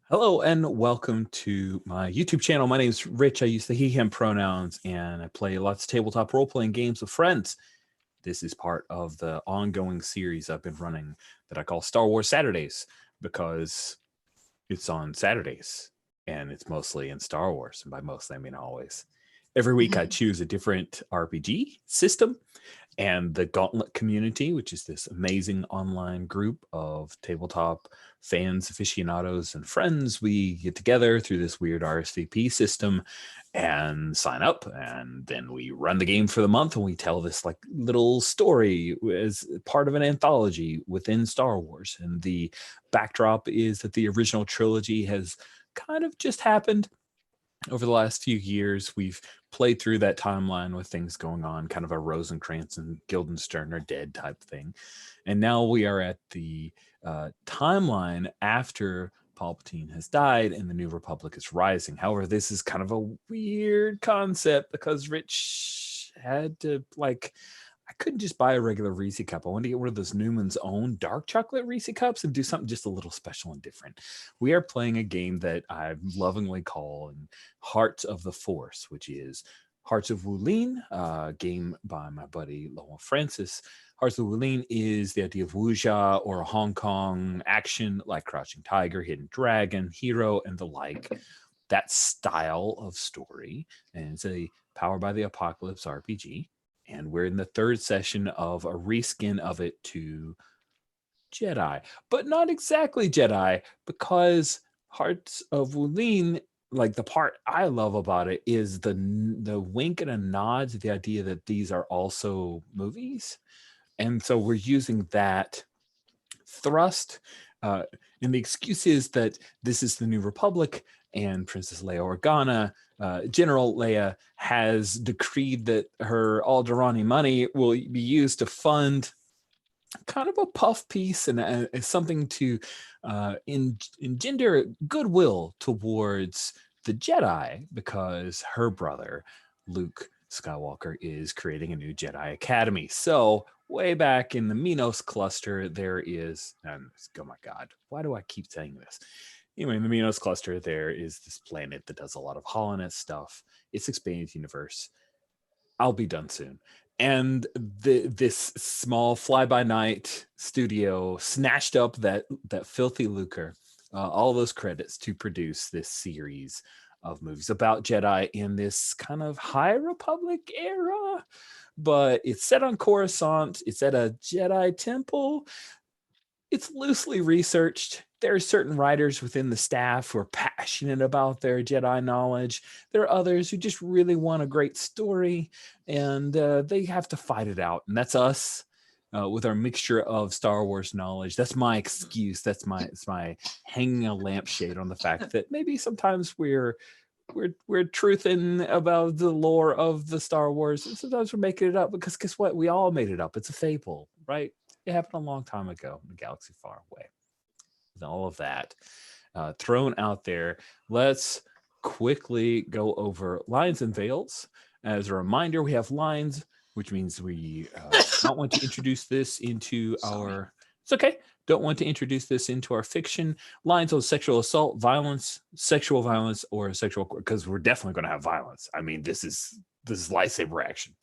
Hello and welcome to my YouTube channel. My name is Rich. I use the he, him pronouns and I play lots of tabletop role-playing games with friends. This is part of the ongoing series I've been running that I call Star Wars Saturdays because it's on Saturdays and it's mostly in Star Wars. And by mostly, I mean always. Every week I choose a different RPG system, and the Gauntlet community, which is this amazing online group of tabletop fans, aficionados, and friends. We get together through this weird RSVP system and sign up, and then we run the game for the month, and we tell this like little story as part of an anthology within Star Wars. And the backdrop is that the original trilogy has kind of just happened over the last few years. We've played through that timeline with things going on, kind of a Rosencrantz and Guildenstern are dead type thing. And now we are at the timeline after Palpatine has died and the New Republic is rising. However, this is kind of a weird concept because Rich had to I couldn't just buy a regular Reese cup. I wanted to get one of those Newman's Own dark chocolate Reese cups and do something just a little special and different. We are playing a game that I lovingly call Hearts of the Force, which is Hearts of Wulin, a game by my buddy Lowell Francis. Hearts of Wulin is the idea of wuxia or a Hong Kong action like Crouching Tiger, Hidden Dragon, Hero, and the like. That style of story, and it's a Powered by the Apocalypse RPG. And we're in the third session of a reskin of it to Jedi, but not exactly Jedi, because Hearts of Wulin, like the part I love about it is the wink and a nod to the idea that these are also movies. And so we're using that thrust. And the excuse is that this is the New Republic and Princess Leia Organa, General Leia, has decreed that her Alderani money will be used to fund kind of a puff piece and something to engender goodwill towards the Jedi, because her brother, Luke Skywalker, is creating a new Jedi Academy. So way back in the Minos Cluster, there is, oh my God, why do I keep saying this? Anyway, in the Minos Cluster, there is this planet that does a lot of holoNET stuff. It's expanded universe. I'll be done soon. And this small fly-by-night studio snatched up that filthy lucre, all those credits to produce this series of movies about Jedi in this kind of High Republic era. But it's set on Coruscant. It's at a Jedi temple. It's loosely researched. There are certain writers within the staff who are passionate about their Jedi knowledge. There are others who just really want a great story, and they have to fight it out. And that's us with our mixture of Star Wars knowledge. That's my excuse. It's my hanging a lampshade on the fact that maybe sometimes we're truthing about the lore of the Star Wars, and sometimes we're making it up, because guess what? We all made it up. It's a fable, right? It happened a long time ago in a galaxy far away. With all of that thrown out there, let's quickly go over lines and veils. As a reminder, we have lines, which means we don't want to introduce this into our... It's okay. Don't want to introduce this into our fiction. Lines on sexual assault, violence, sexual violence, or sexual... Because we're definitely going to have violence. I mean, this is lightsaber action.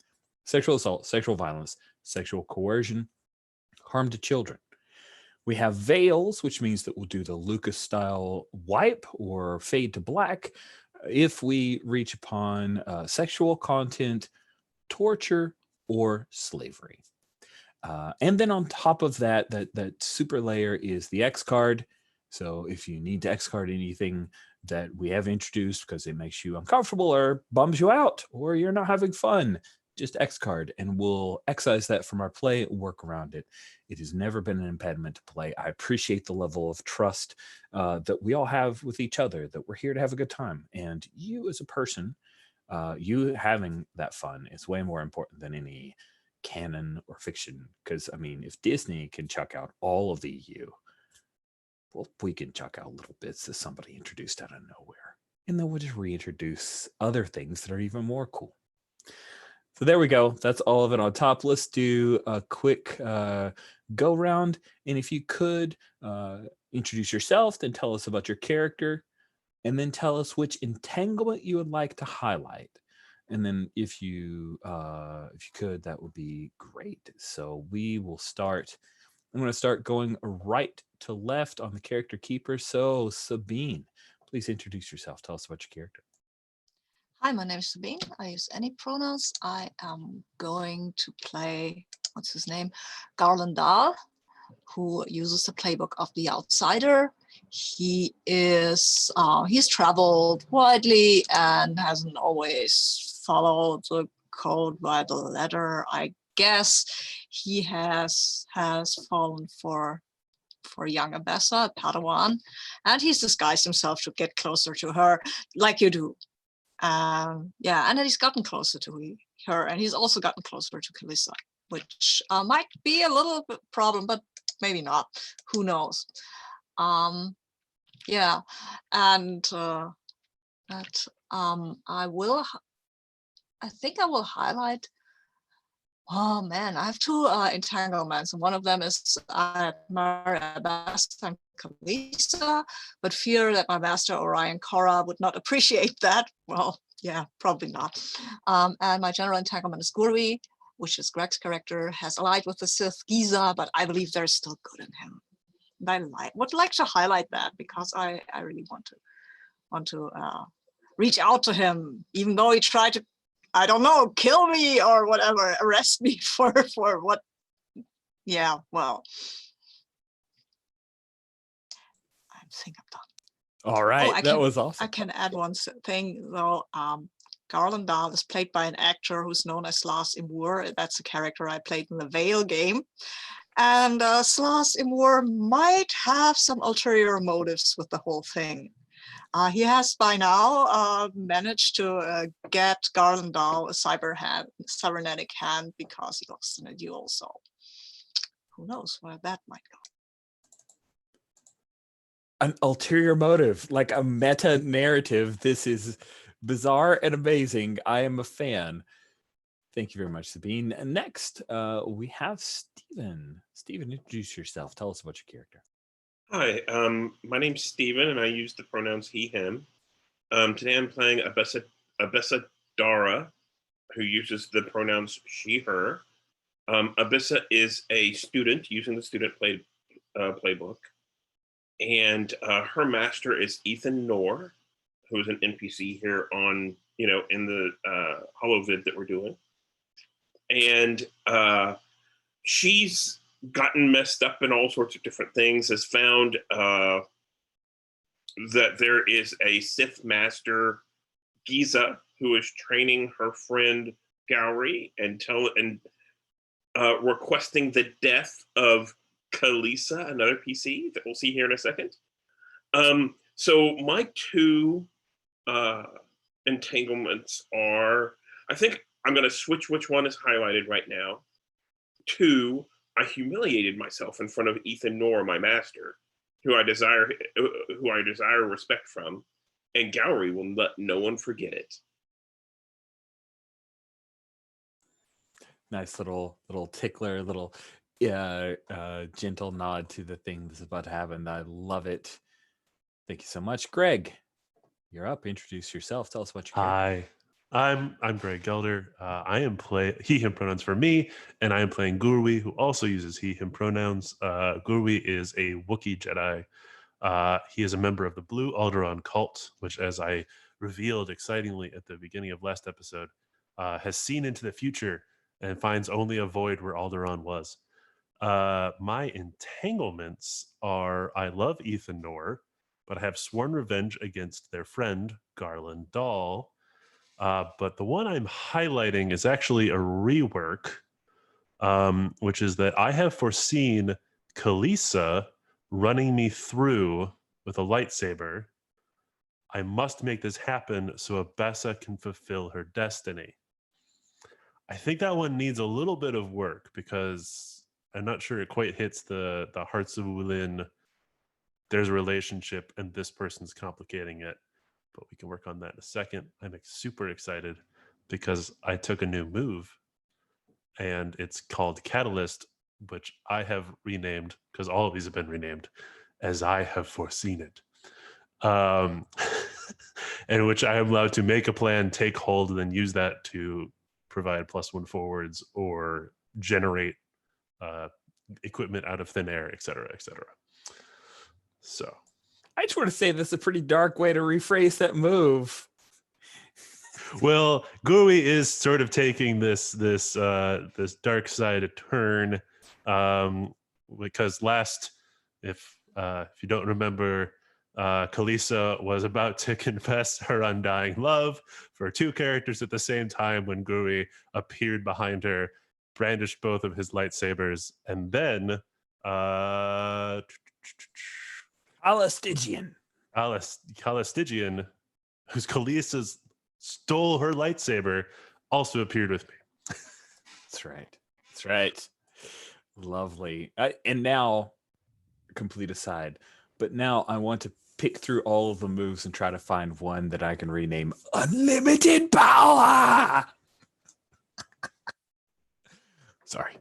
Sexual assault, sexual violence, sexual coercion, harm to children. We have veils, which means that we'll do the Lucas style wipe or fade to black if we reach upon sexual content, torture, or slavery. And then on top of that super layer is the X card. So if you need to X card anything that we have introduced because it makes you uncomfortable or bums you out or you're not having fun, just X card, and we'll excise that from our play, work around it. It has never been an impediment to play. I appreciate the level of trust that we all have with each other, that we're here to have a good time. And you as a person, you having that fun is way more important than any canon or fiction. Because, I mean, if Disney can chuck out all of the EU, well, we can chuck out little bits that somebody introduced out of nowhere. And then we'll just reintroduce other things that are even more cool. So there we go. That's all of it on top. Let's do a quick go round. And if you could, Introduce yourself, then tell us about your character, and then tell us which entanglement you would like to highlight. And then if you could, that would be great. So we will start. I'm going to start going right to left on the character keeper. So Sabine, please introduce yourself. Tell us about your character. Hi, my name is Sabine. I use any pronouns. I am going to play, what's his name? Garland Dahl, who uses the playbook of the outsider. He is, he's traveled widely and hasn't always followed the code by the letter. I guess he has fallen for young Abessa, Padawan, and he's disguised himself to get closer to her, like you do. Yeah, and then he's gotten closer to her, and he's also gotten closer to Kalissa, which might be a little bit problem, but maybe not. Who knows? Yeah, and I think I will highlight. Oh man, I have two entanglements, and one of them is I admire Abassa and Kalissa, but fear that my master Orion Korra would not appreciate that. Well, yeah, probably not. And my general entanglement is Gurvi, which is Greg's character, has allied with the Sith Giza, but I believe there's still good in him. And I would like to highlight that because I really want to reach out to him, even though he tried to, I don't know, kill me or whatever, arrest me for what? Yeah, well, I think I'm done. All right, that was awesome. I can add one thing though. Garland Dahl is played by an actor who's known as Slas Imur. That's a character I played in the Veil game. And Slas Imur might have some ulterior motives with the whole thing. He has by now managed to get Garland Dahl a cybernetic hand because he lost in a duel. So who knows where that might go. An ulterior motive, like a meta narrative. This is bizarre and amazing. I am a fan. Thank you very much, Sabine. And next, we have Steven. Steven, introduce yourself. Tell us about your character. Hi, my name's Steven, and I use the pronouns he, him. Today I'm playing Abessa Dara, who uses the pronouns she, her. Abessa is a student using the student playbook. And her master is Ethan Knorr, who is an NPC here on, in the holovid that we're doing. And she's gotten messed up in all sorts of different things, has found that there is a Sith master, Giza, who is training her friend Gowry and requesting the death of Kalissa, another PC that we'll see here in a second. So my two entanglements are, I think I'm going to switch which one is highlighted right now. Two, I humiliated myself in front of Ethan Knorr, my master, who I desire respect from, and Gowry will let no one forget it. Nice little tickler, little gentle nod to the thing that's about to happen. I love it. Thank you so much. Greg, you're up. Introduce yourself. Tell us about your character. Hi, I'm Greg Gelder. I am he, him pronouns for me, and I am playing Gurwi, who also uses he, him pronouns. Gurwi is a Wookiee Jedi. He is a member of the Blue Alderaan cult, which, as I revealed excitingly at the beginning of last episode, has seen into the future and finds only a void where Alderaan was. My entanglements are, I love Ethan Knorr, but I have sworn revenge against their friend, Garland Dahl. But the one I'm highlighting is actually a rework, which is that I have foreseen Kalissa running me through with a lightsaber. I must make this happen so Abessa can fulfill her destiny. I think that one needs a little bit of work because I'm not sure it quite hits the hearts of Wulin. There's a relationship and this person's complicating it, but we can work on that in a second. I'm super excited because I took a new move and it's called Catalyst, which I have renamed because all of these have been renamed as I have foreseen it. In which I am allowed to make a plan, take hold, and then use that to provide +1 forwards or generate equipment out of thin air, etc., etc. So I just want to say this is a pretty dark way to rephrase that move. well, Gurui is sort of taking this dark side a turn, because if you don't remember, Kalisa was about to confess her undying love for 2 characters at the same time when Gurui appeared behind her, brandished both of his lightsabers, and then Alastigian. Calistigian, whose Kalisa's stole her lightsaber, also appeared with me. That's right. That's right. Lovely. And now, complete aside, but now I want to pick through all of the moves and try to find one that I can rename Unlimited Power. Sorry.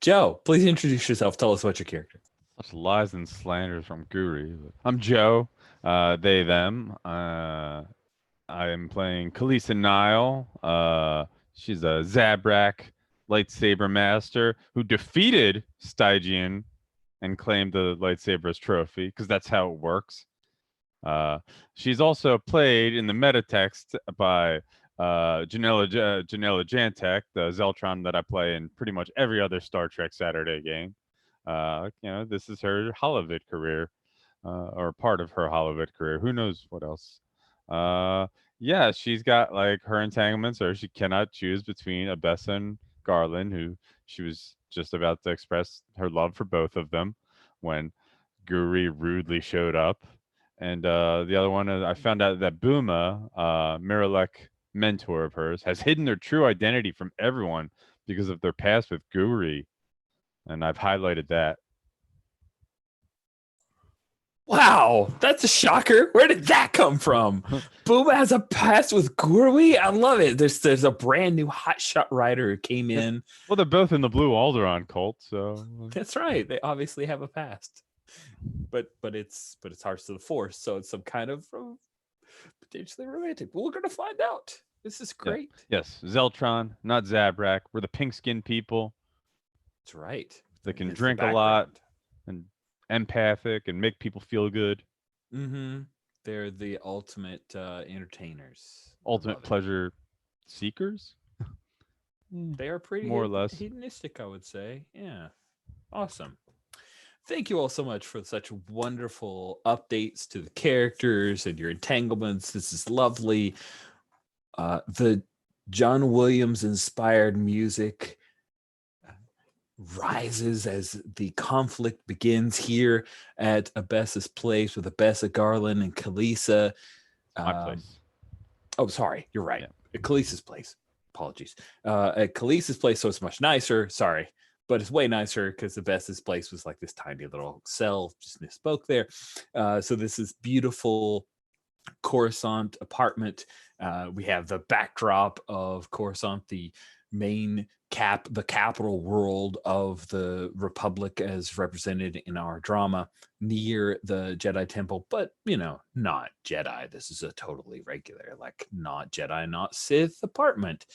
Joe, please introduce yourself. Tell us about your character. Such lies and slanders from Guri. I'm Joe. They, them. I am playing Kalisa Nile. She's a Zabrak lightsaber master who defeated Stygian and claimed the lightsaber as trophy, because that's how it works. She's also played in the meta text by Janela Jantek, the Zeltron that I play in pretty much every other Star Trek Saturday game. This is her holovid career, or part of her holovid career. Who knows what else? Yeah, she's got like her entanglements, or she cannot choose between Abessa and Garland, who she was just about to express her love for both of them when Guri rudely showed up. And the other one, I found out that Buma, Miralek mentor of hers, has hidden their true identity from everyone because of their past with Guri. And I've highlighted that. Wow, that's a shocker. Where did that come from? Booma has a past with Gurui. I love it. There's a brand new hotshot rider who came in. Well, they're both in the Blue Alderaan cult, so That's right. They obviously have a past, but it's Hearts of the Force, so it's some kind of potentially romantic. But we're gonna find out. This is great. Yes, Zeltron, not Zabrak. We're the pink-skinned people. That's right. They can It's the drink a lot background. and empathic and make people feel good. Mm-hmm. They're the ultimate entertainers. I Ultimate love it. pleasure seekers. They are pretty More or less. hedonistic, I would say. Yeah. Awesome. Thank you all so much for such wonderful updates to the characters and your entanglements. This is lovely. The John Williams inspired music rises as the conflict begins here at Abessa's place with Abessa, Garland, and Kalisa. My place. Oh, sorry. You're right. Yeah. At Kalisa's place. Apologies. At Kalisa's place, so it's much nicer. Sorry. But it's way nicer because Abessa's place was like this tiny little cell. Just misspoke there. So this is beautiful Khorasan Apartment. We have the backdrop of Khorasan, the main the capital world of the Republic as represented in our drama, near the Jedi Temple, but not Jedi. This is a totally regular, like not Jedi, not Sith apartment.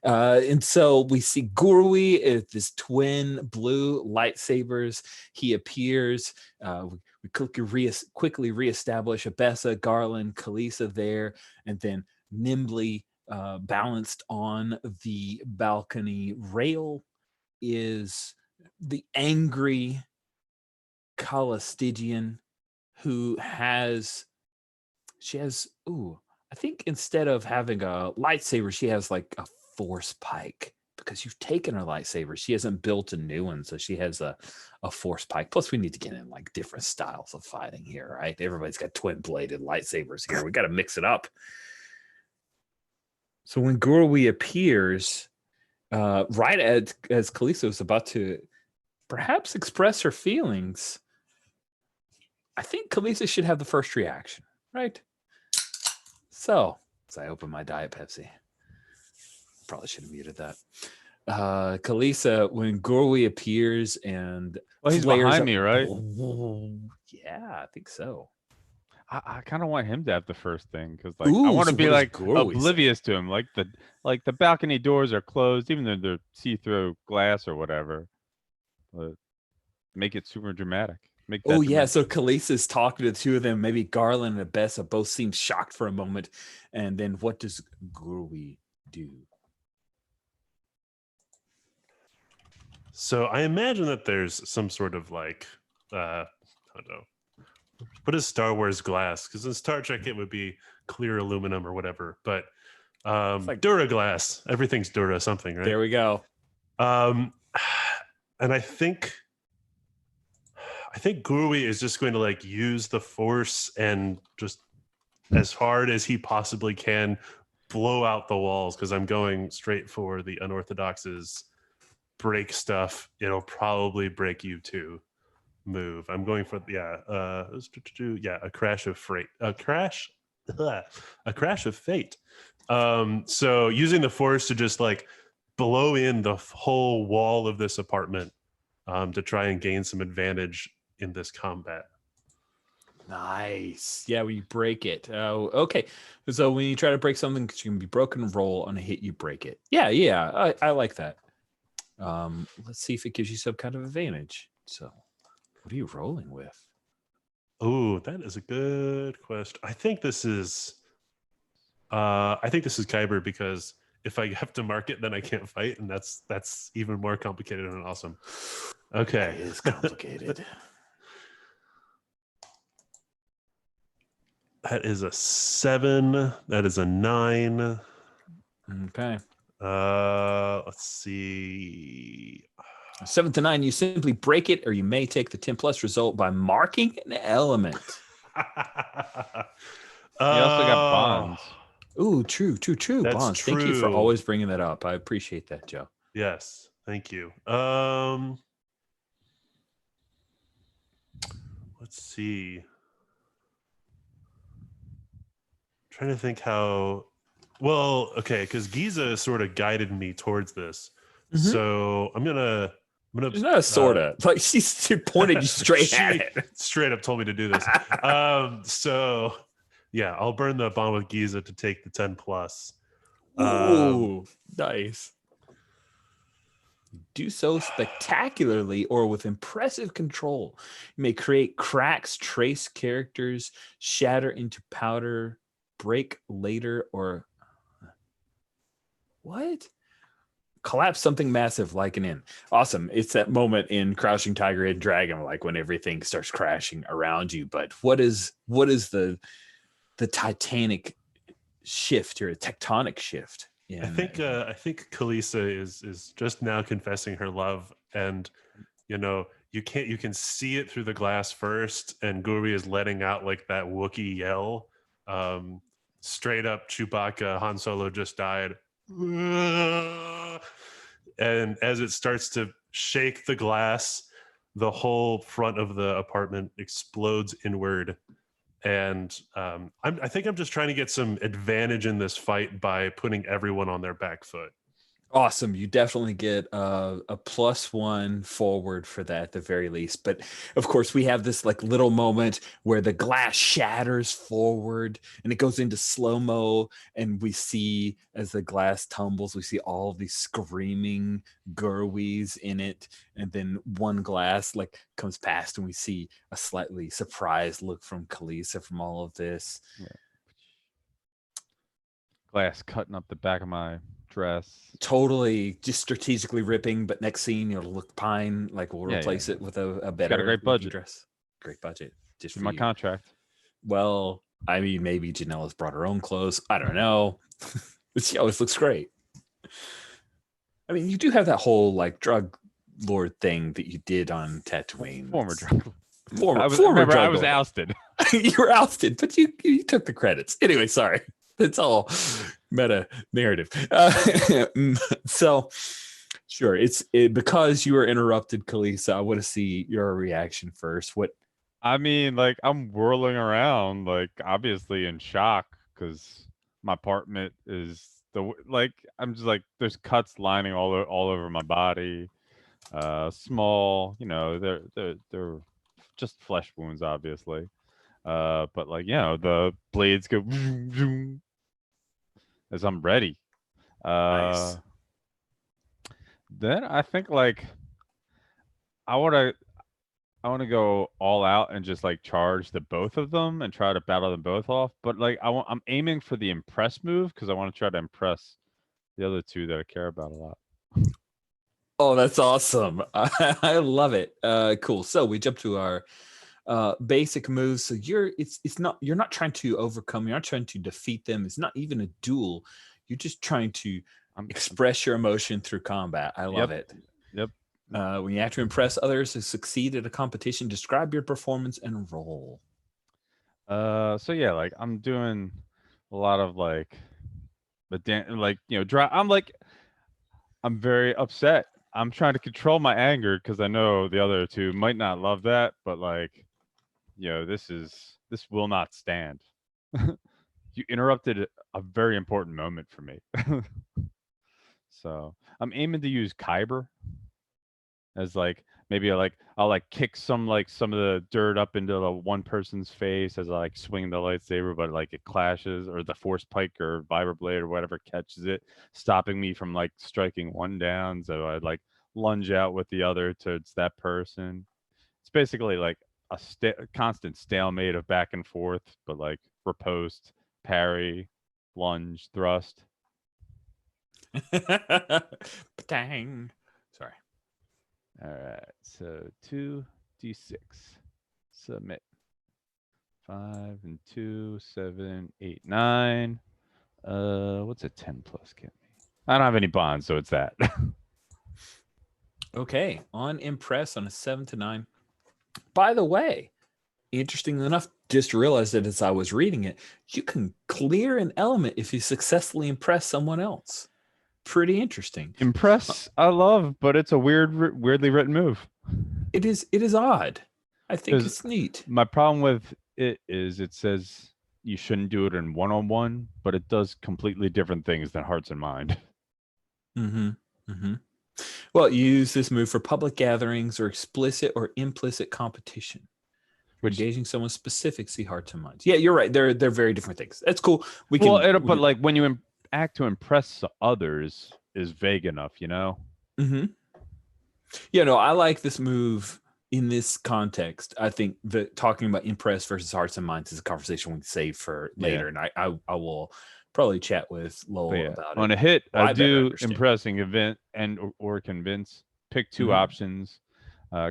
And so we see Gurui with this twin blue lightsabers. He appears. We quickly reestablish Abessa, Garland, Kalisa there, and then nimbly balanced on the balcony rail is the angry Calistigian, who I think instead of having a lightsaber, she has like a force pike, because you've taken her lightsaber. She hasn't built a new one, so she has a force pike. Plus, we need to get in like different styles of fighting here, right? Everybody's got twin bladed lightsabers here. We got to mix it up. So when Gurui appears, right as Kalisa is about to perhaps express her feelings, I think Kalisa should have the first reaction, right? So, as I open my Diet Pepsi, probably should have muted that. Kalisa, when Gorwy appears and Well, he's flares behind up- me, right? Yeah, I think so. I kind of want him to have the first thing because, like, I Ooh, want to so be what does like Gorwy say? oblivious to him. Like the balcony doors are closed, even though they're see-through glass or whatever. But make it super dramatic. Make that. Oh yeah, dramatic. so Kalisa's talking to the two of them. Maybe Garland and Abessa both seem shocked for a moment, and then what does Gorwy do? So I imagine that there's some sort of like, I don't know, what is Star Wars glass? Because in Star Trek it would be clear aluminum or whatever, but like- Dura glass. Everything's Dura something, right? There we go. And I think Gurwi is just going to like use the Force and just as hard as he possibly can blow out the walls, because I'm going straight for the unorthodox's break stuff. It'll probably break you too. Move. I'm going for a crash of freight. A crash of fate. So using the Force to just like blow in the whole wall of this apartment to try and gain some advantage in this combat. Nice. Yeah, when you break it. Oh, okay. So when you try to break something, you can be broken, roll on a hit, you break it. Yeah. I like that. Let's see if it gives you some kind of advantage. So what are you rolling with? Oh, that is a good question. I think this is Kyber, because if I have to mark it, then I can't fight, and that's even more complicated and awesome. Okay. It is complicated. That is a 7. That is a 9. Okay. Let's see. 7 to 9, you simply break it, or you may take the 10 plus result by marking an element. He also got bonds. Ooh, true. That's Bonds. Thank you for true. always bringing that up. I appreciate that, Joe. Yes, thank you. Let's see. Trying to think how. Well, okay, because Giza sort of guided me towards this, so I'm gonna. It's not a sorta. Like she pointed you straight at She it. straight up told me to do this. So yeah, I'll burn the bond with Giza to take the 10 plus. Ooh, nice. Do so spectacularly or with impressive control. You may create cracks, trace characters, shatter into powder, break later, or what? Collapse something massive like an inn. Awesome. It's that moment in Crouching Tiger, Hidden Dragon, like when everything starts crashing around you. But what is the titanic shift or a tectonic shift? I think Kalisa is just now confessing her love, and you can see it through the glass first, and Guri is letting out like that Wookiee yell. Straight up Chewbacca, Han Solo just died. And as it starts to shake the glass, the whole front of the apartment explodes inward. And I think I'm just trying to get some advantage in this fight by putting everyone on their back foot. Awesome. You definitely get a +1 forward for that at the very least. But of course, we have this like little moment where the glass shatters forward and it goes into slow-mo, and we see as the glass tumbles, we see all of these screaming Gurwies in it, and then one glass like comes past and we see a slightly surprised look from Kalisa from all of this. Yeah. Glass cutting up the back of my dress. Totally just strategically ripping, but next scene you'll look pine, like we'll replace it with a better great looking budget. dress. Great budget. Just In for my you. contract. Well, I mean, maybe Janella's brought her own clothes. I don't know. But she always looks great. I mean, you do have that whole like drug lord thing that you did on Tatooine. Former drug. Former I was lord. ousted. You were ousted, but you took the credits. Anyway, sorry. It's all meta narrative. So sure, it's because you were interrupted, Kalisa. I want to see your reaction first. What? I mean, like, I'm whirling around, like, obviously in shock because my apartment is like I'm just like there's cuts lining all over my body. Small, they're just flesh wounds, obviously. But like the blades go as I'm ready. Nice. Then I think like I want to go all out and just like charge the both of them and try to battle them both off. But like I'm aiming for the impress move because I want to try to impress the other two that I care about a lot. Oh, that's awesome. I love it. Cool. So we jump to our basic moves. So you're not trying to overcome, you're not trying to defeat them. It's not even a duel. You're just trying to express your emotion through combat. I love it. Yep. When you have to impress others to succeed at a competition, describe your performance and roll. So yeah, like I'm doing a lot of like I'm very upset. I'm trying to control my anger because I know the other two might not love that, but like, this will not stand. You interrupted a very important moment for me. So I'm aiming to use Kyber as like maybe I'll like kick some of the dirt up into the one person's face as I like swing the lightsaber, but like it clashes, or the force pike or vibroblade or whatever catches it, stopping me from like striking one down. So I'd like lunge out with the other towards that person. It's basically like a constant stalemate of back and forth, but like riposte, parry, lunge, thrust. Dang. Sorry. All right, so 2d6. Submit. 5 and 2, 7, 8, 9. What's a 10 plus get me? I don't have any bonds, so it's that. Okay, on impress on a 7 to 9. By the way, interestingly enough, just realized that as I was reading it, you can clear an element if you successfully impress someone else. Pretty interesting. Impress, I love, but it's a weirdly written move. It is odd. I think 'Cause it's neat. My problem with it is it says you shouldn't do it in one-on-one, but it does completely different things than Hearts and Mind. Well, you use this move for public gatherings or explicit or implicit competition. Engaging someone specific, see Hearts and Minds. Yeah, you're right. They're very different things. That's cool. But like when you act to impress others is vague enough, Yeah, no, I like this move in this context. I think that talking about impress versus Hearts and Minds is a conversation we can save for later, and I will probably chat with Lowell about it. On a hit, I do impressing event or convince. Pick two options: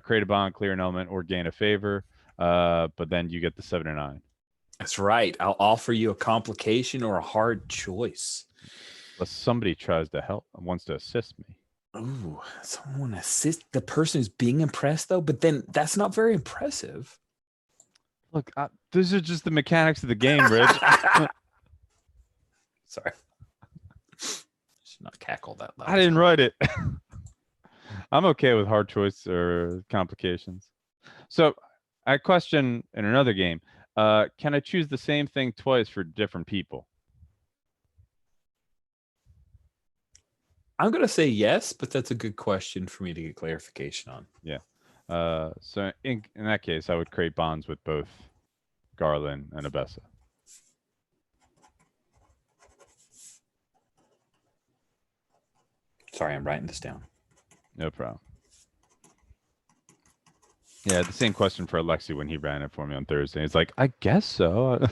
create a bond, clear an element, or gain a favor. But then you get the 7 and 9. That's right. I'll offer you a complication or a hard choice. Unless somebody tries to help, wants to assist me. Ooh, someone assist the person who's being impressed, though. But then that's not very impressive. Look, these are just the mechanics of the game, Rich. Sorry. Should not cackle that loud. I didn't write it. I'm okay with hard choice or complications. So I question in another game, can I choose the same thing twice for different people? I'm going to say yes, but that's a good question for me to get clarification on. Yeah. So in that case, I would create bonds with both Garland and Abessa. Sorry, I'm writing this down. No problem. Yeah, the same question for Alexi when he ran it for me on Thursday. It's like, I guess so.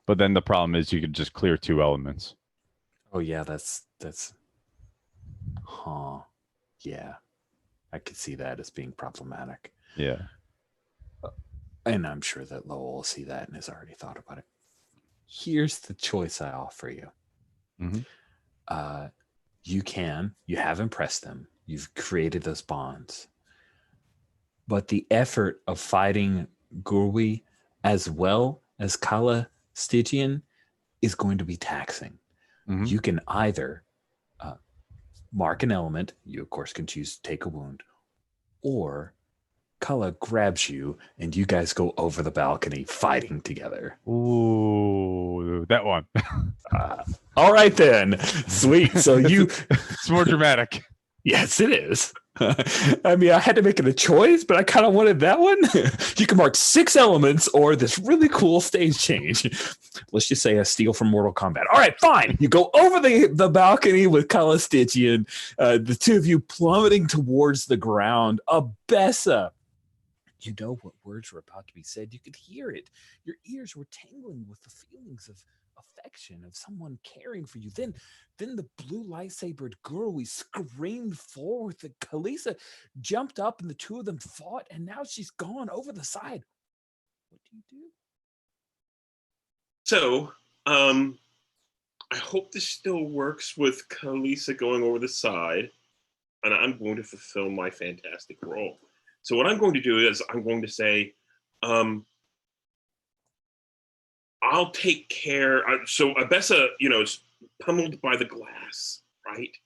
But then the problem is you could just clear 2 elements. Oh, yeah, that's... Huh. Yeah. I could see that as being problematic. Yeah. And I'm sure that Lowell will see that and has already thought about it. Here's the choice I offer you. You have impressed them. You've created those bonds. But the effort of fighting Gurwi as well as Kala Stygian is going to be taxing. You can either mark an element. You, of course, can choose to take a wound. Or Kala grabs you and you guys go over the balcony fighting together. Ooh, that one. All right then. Sweet. So you It's more dramatic. Yes, it is. I mean, I had to make it a choice, but I kind of wanted that one. You can mark 6 elements or this really cool stage change. Let's just say a steal from Mortal Kombat. All right, fine. You go over the balcony with Calistichian, the two of you plummeting towards the ground. Abessa. You know what words were about to be said. You could hear it. Your ears were tingling with the feelings of affection, of someone caring for you. Then the blue lightsabered girl, we screamed forward. The Kalisa jumped up and the two of them fought, and now she's gone over the side. What do you do? So, I hope this still works with Kalisa going over the side, and I'm going to fulfill my fantastic role. So what I'm going to do is I'm going to say, I'll take care. So Abessa, is pummeled by the glass, right?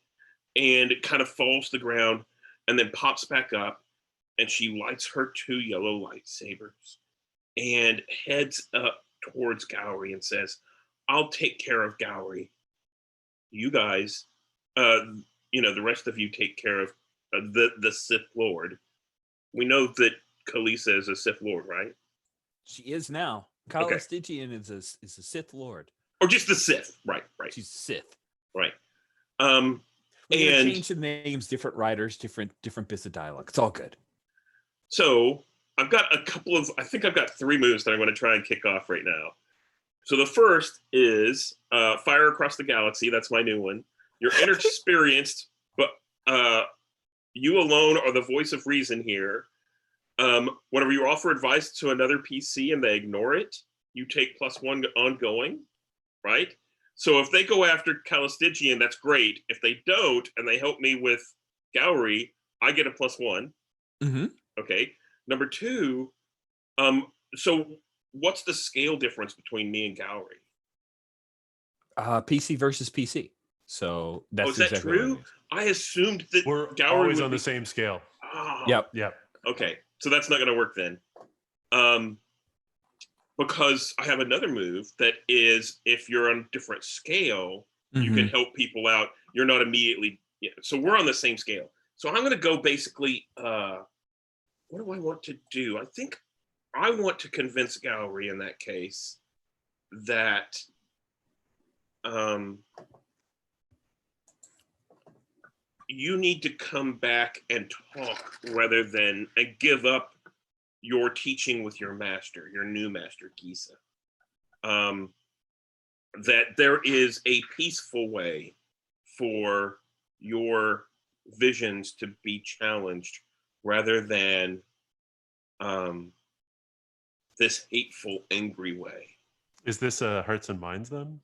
And it kind of falls to the ground and then pops back up, and she lights her 2 yellow lightsabers and heads up towards Gowry and says, I'll take care of Gowry. You guys, the rest of you take care of the Sith Lord. We know that Kalisa is a Sith Lord, right? She is now. Okay. Calistichian is a Sith Lord. Or just the Sith, right? She's Sith. Right. We And change the names, different writers, different bits of dialogue. It's all good. so I've got I think I've got 3 moves that I'm going to try and kick off right now. So the first is Fire Across the Galaxy. That's my new one. You're inexperienced, but you alone are the voice of reason here. Whenever you offer advice to another PC and they ignore it, you take +1 ongoing, right? So if they go after Calistichian, that's great. If they don't and they help me with Gowry, I get a +1. Mm-hmm. Okay. Number 2, so what's the scale difference between me and Gowry? PC versus PC. So that's Is that exactly what it true? is. I assumed that We're Gowry always would on be... the same scale. Oh, Yep. Okay, so that's not going to work then. Because I have another move that is, if you're on a different scale, you can help people out. You're not immediately... so we're on the same scale. So I'm going to go basically... what do I want to do? I think I want to convince Gowry in that case that you need to come back and talk rather than give up your teaching with your master, your new master, Gisa. That there is a peaceful way for your visions to be challenged rather than this hateful, angry way. Is this Hearts and Minds then?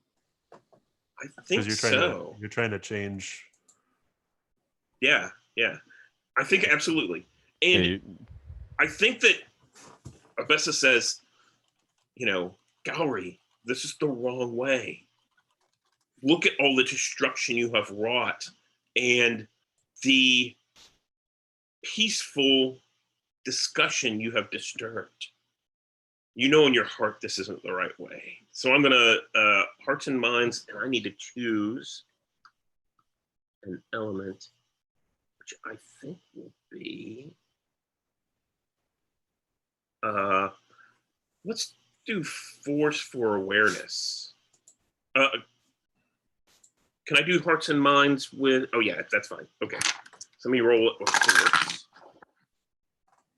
I think so. You're trying to change. Yeah. I think absolutely. And I think that Abessa says, Gowry, this is the wrong way. Look at all the destruction you have wrought and the peaceful discussion you have disturbed. You know in your heart this isn't the right way. So I'm gonna Hearts and Minds, and I need to choose an element, which I think will be let's do Force for Awareness. Can I do Hearts and Minds with... Oh yeah, that's fine. Okay. So let me roll it with Force.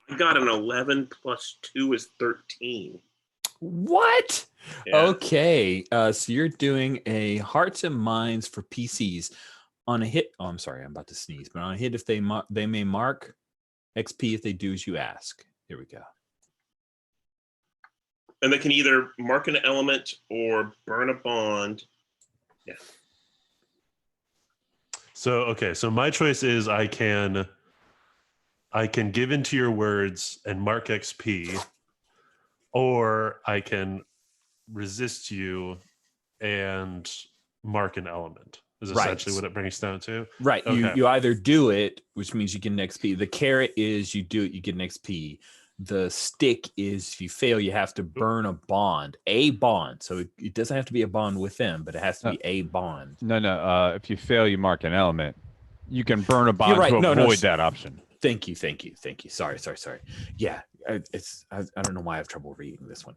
I got an 11 plus 2 is 13. What? Yeah. Okay. So you're doing a Hearts and Minds for PCs on a hit. Oh, I'm sorry. I'm about to sneeze. But on a hit, if they may mark XP if they do as you ask. Here we go. And they can either mark an element or burn a bond. Yeah. So my choice is I can give into your words and mark XP, or I can resist you and mark an element. Is essentially what it brings down to. Right. Okay. You either do it, which means you get an XP. The carrot is you do it, you get an XP. The stick is if you fail, you have to burn a bond. So it doesn't have to be a bond with them, but it has to be a bond. No. If you fail, you mark an element. You can burn a bond right. to No, avoid that option. Thank you. Sorry. Yeah, I don't know why I have trouble reading this one.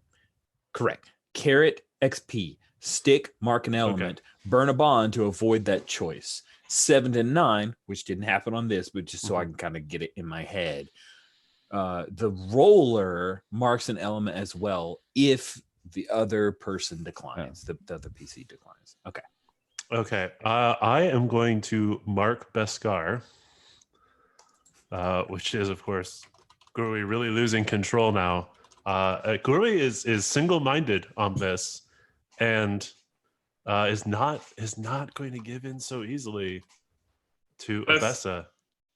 Correct. Caret XP. Stick, mark an element, burn a bond to avoid that choice. 7 to 9, which didn't happen on this, but just so I can kind of get it in my head. The roller marks an element as well if the other person declines, the other PC declines. Okay. I am going to mark Beskar, which is, of course, Gurui really losing control now. Gurui is single-minded on this, and is not going to give in so easily to Abessa.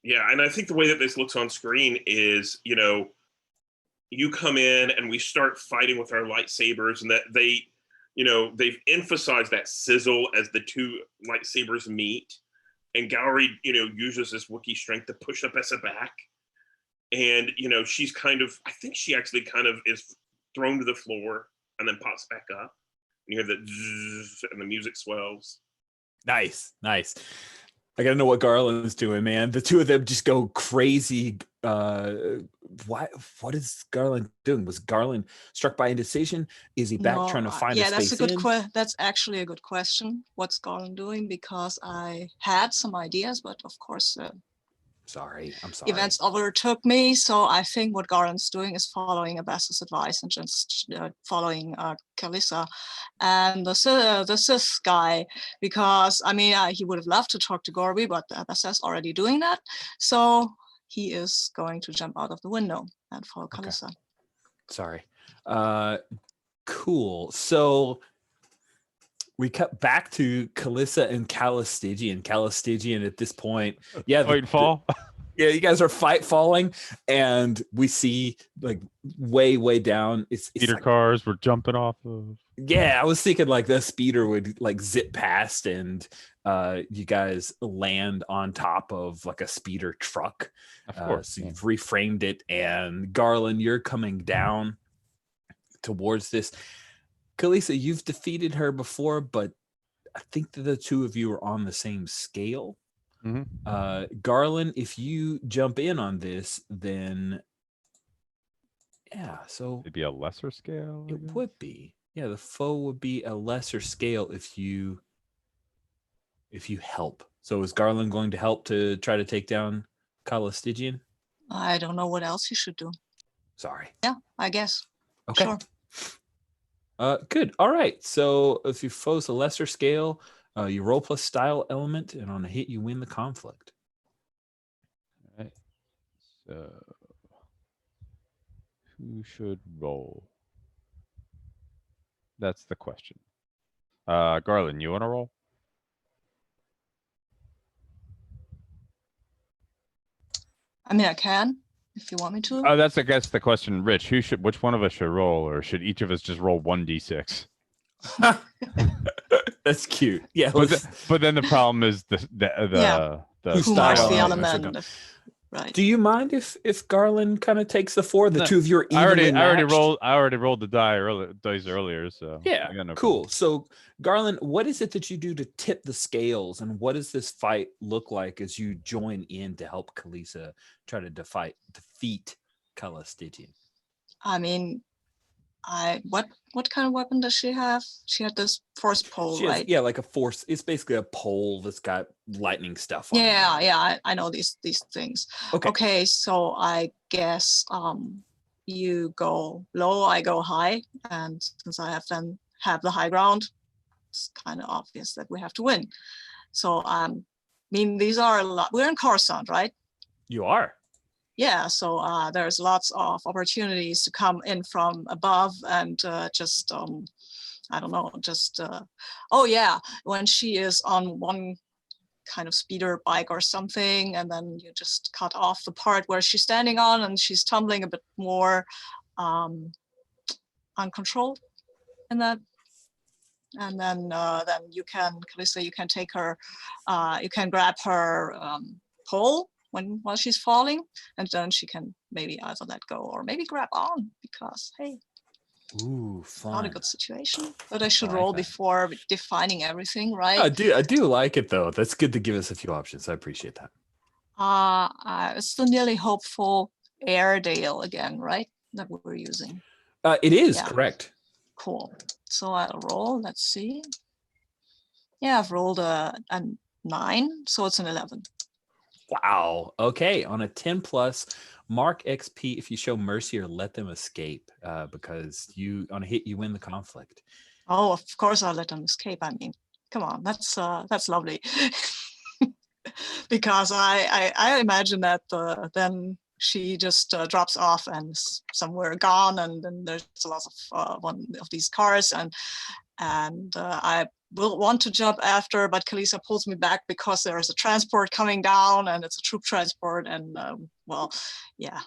Yeah, and I think the way that this looks on screen is, you come in and we start fighting with our lightsabers, and that they've emphasized that sizzle as the two lightsabers meet. And Gowry, uses this Wookiee strength to push Abessa back. And, she's I think she actually kind of is thrown to the floor and then pops back up. And you hear the zzz, and the music swells. Nice. I gotta know what Garland's doing, man. The two of them just go crazy. What is Garland doing? Was Garland struck by indecision? Is he back trying to find a space that's actually a good question. What's Garland doing? Because I had some ideas, but of course, I'm sorry. events overtook me. So I think what Garland's doing is following Abessa's advice and just following Kalissa and the Sith guy, because he would have loved to talk to Gorby, but Abessa's already doing that. So he is going to jump out of the window and follow Kalissa. Sorry. Cool. So we cut back to Kalissa and Calistigian. Calistigian at this point, fall. Yeah, you guys are falling, and we see like way down. It's Speeder cars we're jumping off of. Yeah, I was thinking like the speeder would like zip past, and you guys land on top of like a speeder truck. Of course. So you've reframed it, and Garland, you're coming down towards this. Kalissa, you've defeated her before, but I think that the two of you are on the same scale. Garland, if you jump in on this, then so it'd be a lesser scale. It would be. Yeah, the foe would be a lesser scale if you help. So is Garland going to help to try to take down Calistigian? I don't know what else he should do. Sorry. Yeah, I guess. Okay. Sure. Good. All right. So if your foe's a lesser scale, you roll plus style element, and on a hit, you win the conflict. All right. So who should roll? That's the question. Garland, you want to roll? I can, if you want me to. Oh, that's, I guess, the question. Rich, which one of us should roll, or should each of us just roll 1d6? That's cute. Yeah. But then the problem is the who marks the element. Right. Do you mind if Garland kind of takes the 4? The two of you are evenly matched? I already rolled the dice earlier, so yeah, cool. So Garland, what is it that you do to tip the scales, and what does this fight look like as you join in to help Kalissa try to defeat Calistigian? What kind of weapon does she have? She had this force pole, right? Yeah, like a force. It's basically a pole that's got lightning stuff on it. Yeah, I know these things. Okay, so I guess you go low, I go high, and since I have the high ground, it's kind of obvious that we have to win. So these are a lot. We're in Khorasan, right? You are. Yeah, so there's lots of opportunities to come in from above and when she is on one kind of speeder bike or something, and then you just cut off the part where she's standing on and she's tumbling a bit more uncontrolled in that. And then Kalissa, you can take her, you can grab her pole while she's falling, and then she can maybe either let go or maybe grab on, because hey, Ooh, not a fun. good situation. But I should like roll that. before defining everything, right? I do like it though. That's good to give us a few options. I appreciate that. It's the nearly hopeful Airedale again, right? That we're using. It is Yeah. correct. Cool. So I'll roll. Let's see. Yeah, I've rolled a 9, so it's an 11. Wow. Okay. On a 10 plus, mark XP if you show mercy or let them escape, because you on a hit you win the conflict. Oh, of course I'll let them escape. I mean, come on, that's lovely. Because I imagine that then she just drops off and is somewhere gone, and then there's a lot of one of these cars, and I will want to jump after, but Kalisa pulls me back because there is a transport coming down, and it's a troop transport, and well, yeah.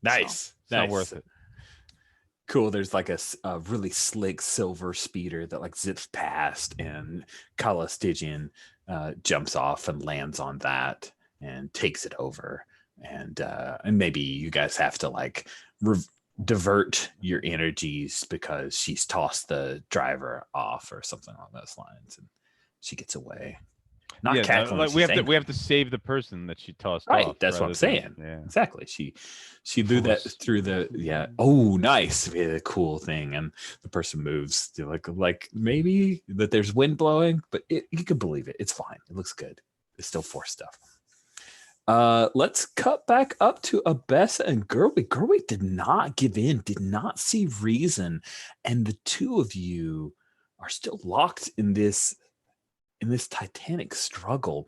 Nice. It's not worth it. Cool. There's like a really slick silver speeder that like zips past, and Kala Stygian jumps off and lands on that and takes it over. And maybe you guys have to like divert your energies because she's tossed the driver off or something along those lines, and she gets away. Not Yeah, cackling. like She's we have angry. to save the person that she tossed Right, off. that's what I'm rather saying. than- yeah. Exactly. She threw that through the Oh, nice. We had a cool thing, and the person moves to like maybe that there's wind blowing, but you can believe it. It's fine. It looks good. It's still Force stuff. Let's cut back up to Abessa and Gerwig. Gerwig did not give in, did not see reason, and the two of you are still locked in this titanic struggle.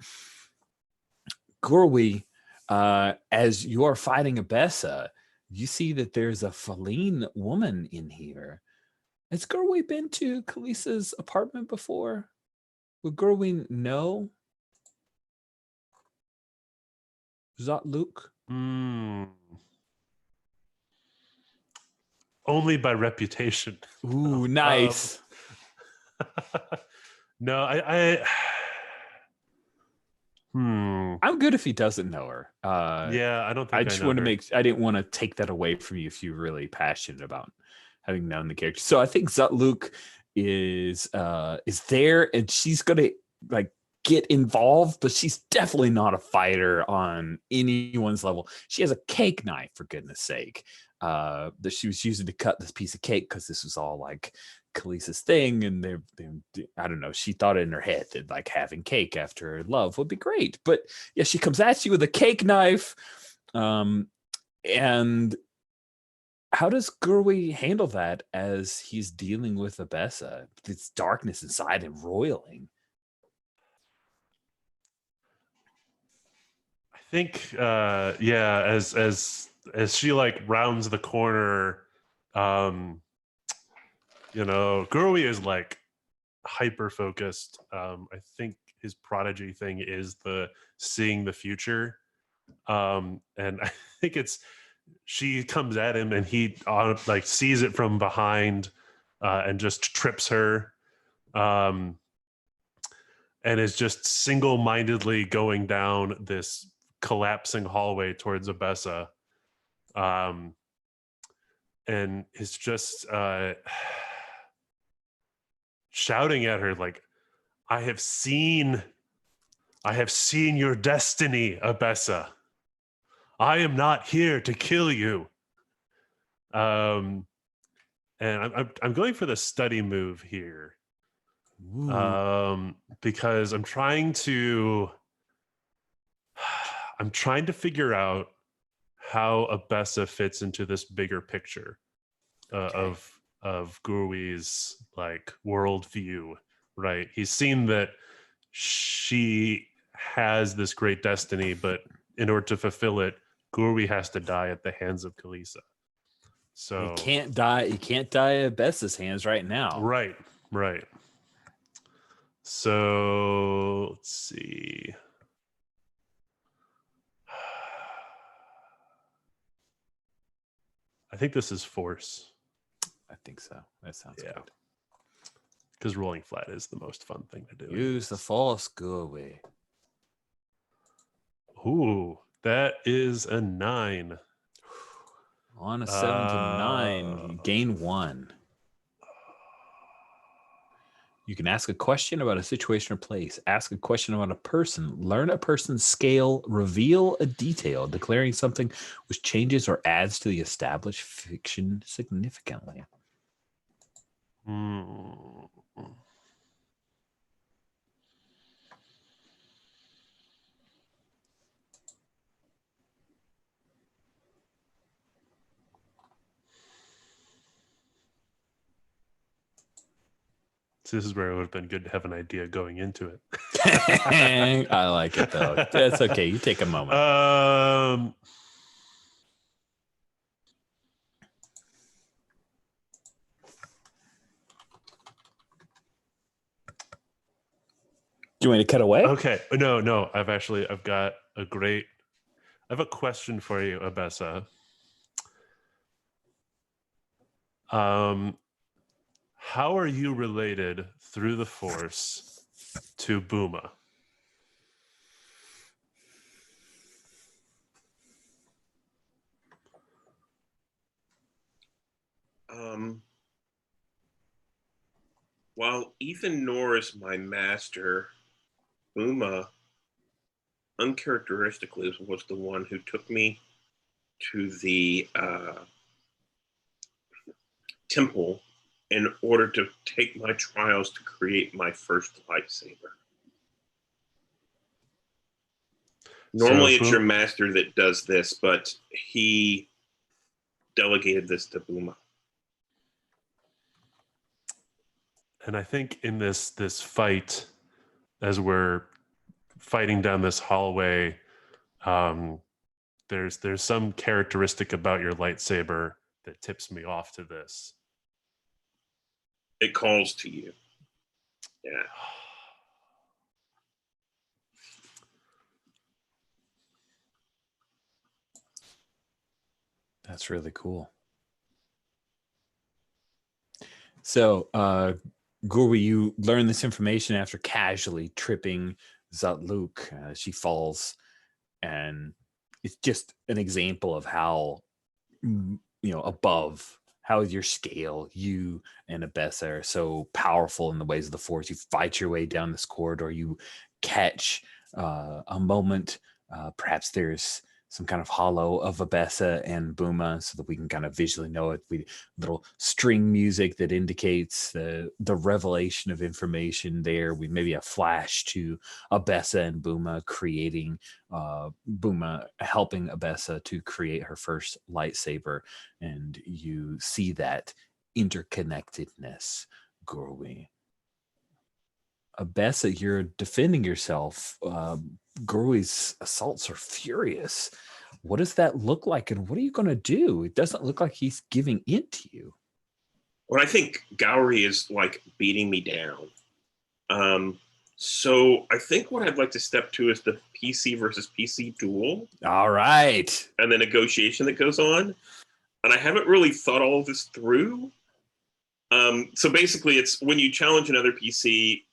Gorwi, as you are fighting Abessa, you see that there's a Feline woman in here. Has Gorwi been to Kalisa's apartment before? Would Gorwi know? Is that Luke? Only by reputation. Ooh, nice. No, I I'm good if he doesn't know her. yeah, I don't think I I just know want to her. I didn't want to take that away from you if you're really passionate about having known the character. So I think Zutluk is there, and she's gonna like get involved, but she's definitely not a fighter on anyone's level. She has a cake knife, for goodness sake, that she was using to cut this piece of cake because this was all like Kalisa's thing, and they I don't know, she thought in her head that like having cake after her love would be great. But yeah, she comes at you with a cake knife. And how does Gurwi handle that as he's dealing with Abessa? It's darkness inside him roiling. I think yeah, as she like rounds the corner, you know, Gurwi is like hyper focused. I think his prodigy thing is the seeing the future. And I think it's she comes at him and he like sees it from behind and just trips her, and is just single-mindedly going down this collapsing hallway towards Abessa, and is just shouting at her like, I have seen your destiny, Abessa. I am not here to kill you. And I'm going for the study move here. Because I'm trying to figure out how Abessa fits into this bigger picture of Gurwi's like worldview, right? He's seen that she has this great destiny, but in order to fulfill it, Gurwi has to die at the hands of Kalisa. So He can't die at Abessa's hands right now. Right. So let's see. I think this is force. I think so. That sounds Yeah. good. Because rolling flat is the most fun thing to do. Use the force, Gurwi. Ooh, that is a 9. On a 7 to 9, you gain 1. You can ask a question about a situation or place, ask a question about a person, learn a person's scale, reveal a detail, declaring something which changes or adds to the established fiction significantly. Hmm. So this is where it would have been good to have an idea going into it. I like it though. That's okay. You take a moment. Do you want me to cut away? Okay. No. I've got a great. I have a question for you, Abessa. How are you related through the Force to Booma? While Ethan Norris, my master, Booma, uncharacteristically was the one who took me to the temple in order to take my trials to create my first lightsaber. Normally it's your master that does this, but he delegated this to Booma. And I think in this fight, as we're fighting down this hallway, there's some characteristic about your lightsaber that tips me off to this. It calls to you. Yeah. That's really cool. So, Gurwi, you learn this information after casually tripping Zatluk. She falls, and it's just an example of how, above how your scale, you and Abessa are so powerful in the ways of the Force. You fight your way down this corridor. You catch a moment. Perhaps there's some kind of hollow of Abessa and Booma so that we can kind of visually know it. Little string music that indicates the revelation of information there. We maybe a flash to Abessa and Booma creating, Booma helping Abessa to create her first lightsaber. And you see that interconnectedness, Gurwi. Abessa, you're defending yourself. Gurwi's assaults are furious. What does that look like, and what are you going to do? It doesn't look like he's giving in to you. Well, I think Gowrie is like beating me down. So I think what I'd like to step to is the PC versus PC duel. All right. And the negotiation that goes on. And I haven't really thought all of this through. So basically, it's when you challenge another PC,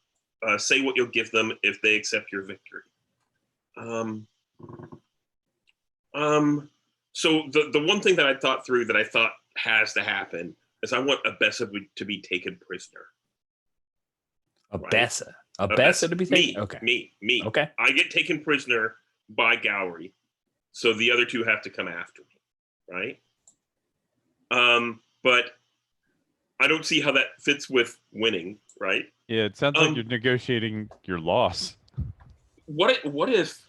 say what you'll give them if they accept your victory. So the one thing that I thought through that I thought has to happen is I want Abessa to be taken prisoner. Abessa? Right? Abessa to be taken? Me. Okay. Me. Okay. I get taken prisoner by Gowrie, so the other two have to come after me, right? But I don't see how that fits with winning, right? Yeah, it sounds like you're negotiating your loss. What if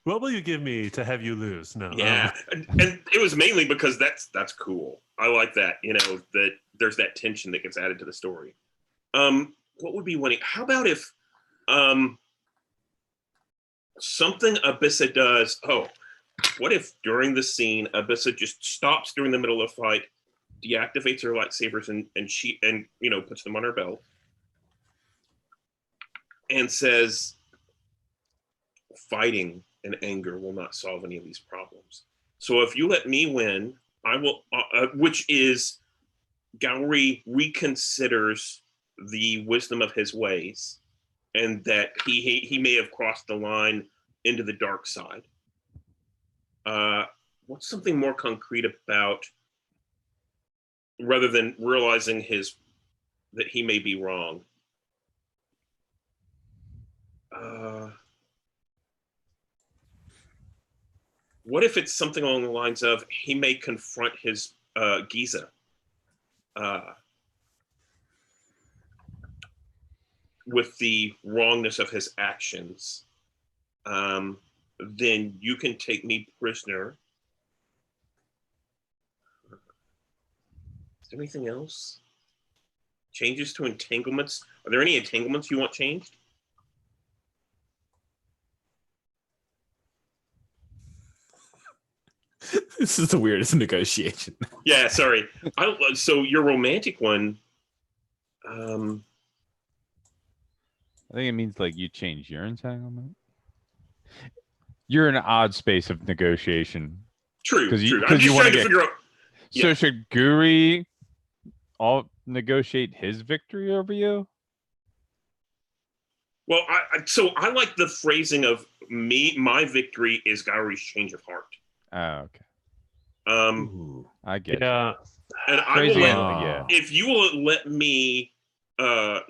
what will you give me to have you lose? No. Yeah. And it was mainly because that's cool. I like that, that there's that tension that gets added to the story. What would be winning? How about if something Abessa does? Oh, what if during the scene Abessa just stops during the middle of the fight, deactivates her lightsabers and she puts them on her belt and says, fighting and anger will not solve any of these problems. So if you let me win, I will, which is Gowrie reconsiders the wisdom of his ways and that he may have crossed the line into the dark side. What's something more concrete about, rather than realizing that he may be wrong? What if it's something along the lines of he may confront his Giza with the wrongness of his actions? Then you can take me prisoner. Is there anything else? Changes to entanglements? Are there any entanglements you want changed? This is the weirdest negotiation. Yeah, sorry. So your romantic one. I think it means like you change your entanglement. You're in an odd space of negotiation. True. True. I'm just trying to figure out. So Yeah. should Guri all negotiate his victory over you? Well, I like the phrasing of my victory is Gauri's change of heart. Oh, okay. Ooh. I get it. Yeah. And I Crazy, will yeah. if you will let me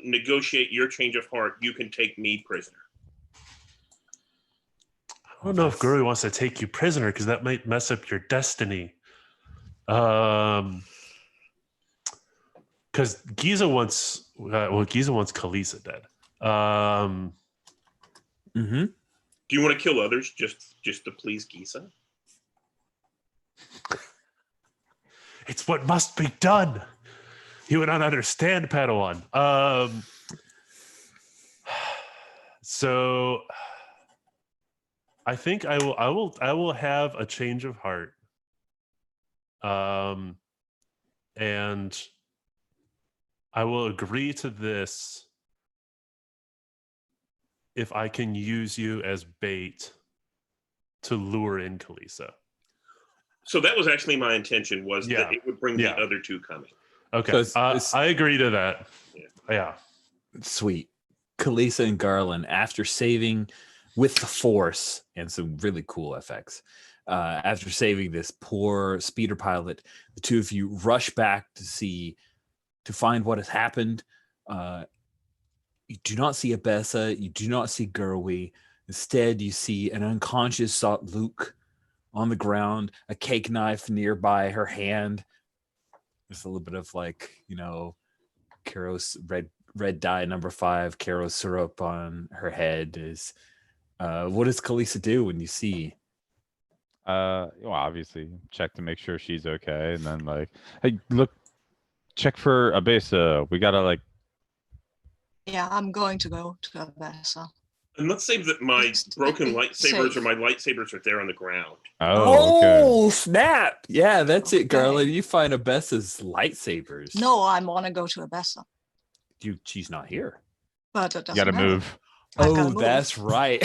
negotiate your change of heart, you can take me prisoner. I don't know if Guri wants to take you prisoner because that might mess up your destiny. Because Giza wants Khaleesi dead. Mm-hmm. Do you want to kill others just to please Giza? It's what must be done. You would not understand, Padawan. So I think I will have a change of heart. And I will agree to this if I can use you as bait to lure in Khaleesi. So that was actually my intention, was Yeah. that it would bring the other two coming. Okay, So I agree to that. Yeah. Sweet. Khaleesi and Garland, after saving with the Force and some really cool effects, after saving this poor speeder pilot, the two of you rush back to find what has happened. You do not see Abessa. You do not see Gurwi. Instead, you see an unconscious Luke on the ground, a cake knife nearby her hand. There's a little bit of Caro's red dye number 5, Caro syrup on her head. What does Khaleesi do when you see? Well, obviously check to make sure she's okay, and then hey, look, check for Abessa. We gotta Yeah, I'm going to go to Abessa. And let's say that my Just broken be lightsabers safe. or my lightsabers are there on the ground. okay. Snap! Yeah, that's it, Okay. Garland. You find Abessa's lightsabers. No, I want to go to Abessa, She's not here. but it doesn't You gotta matter. move. I've gotta move. That's right.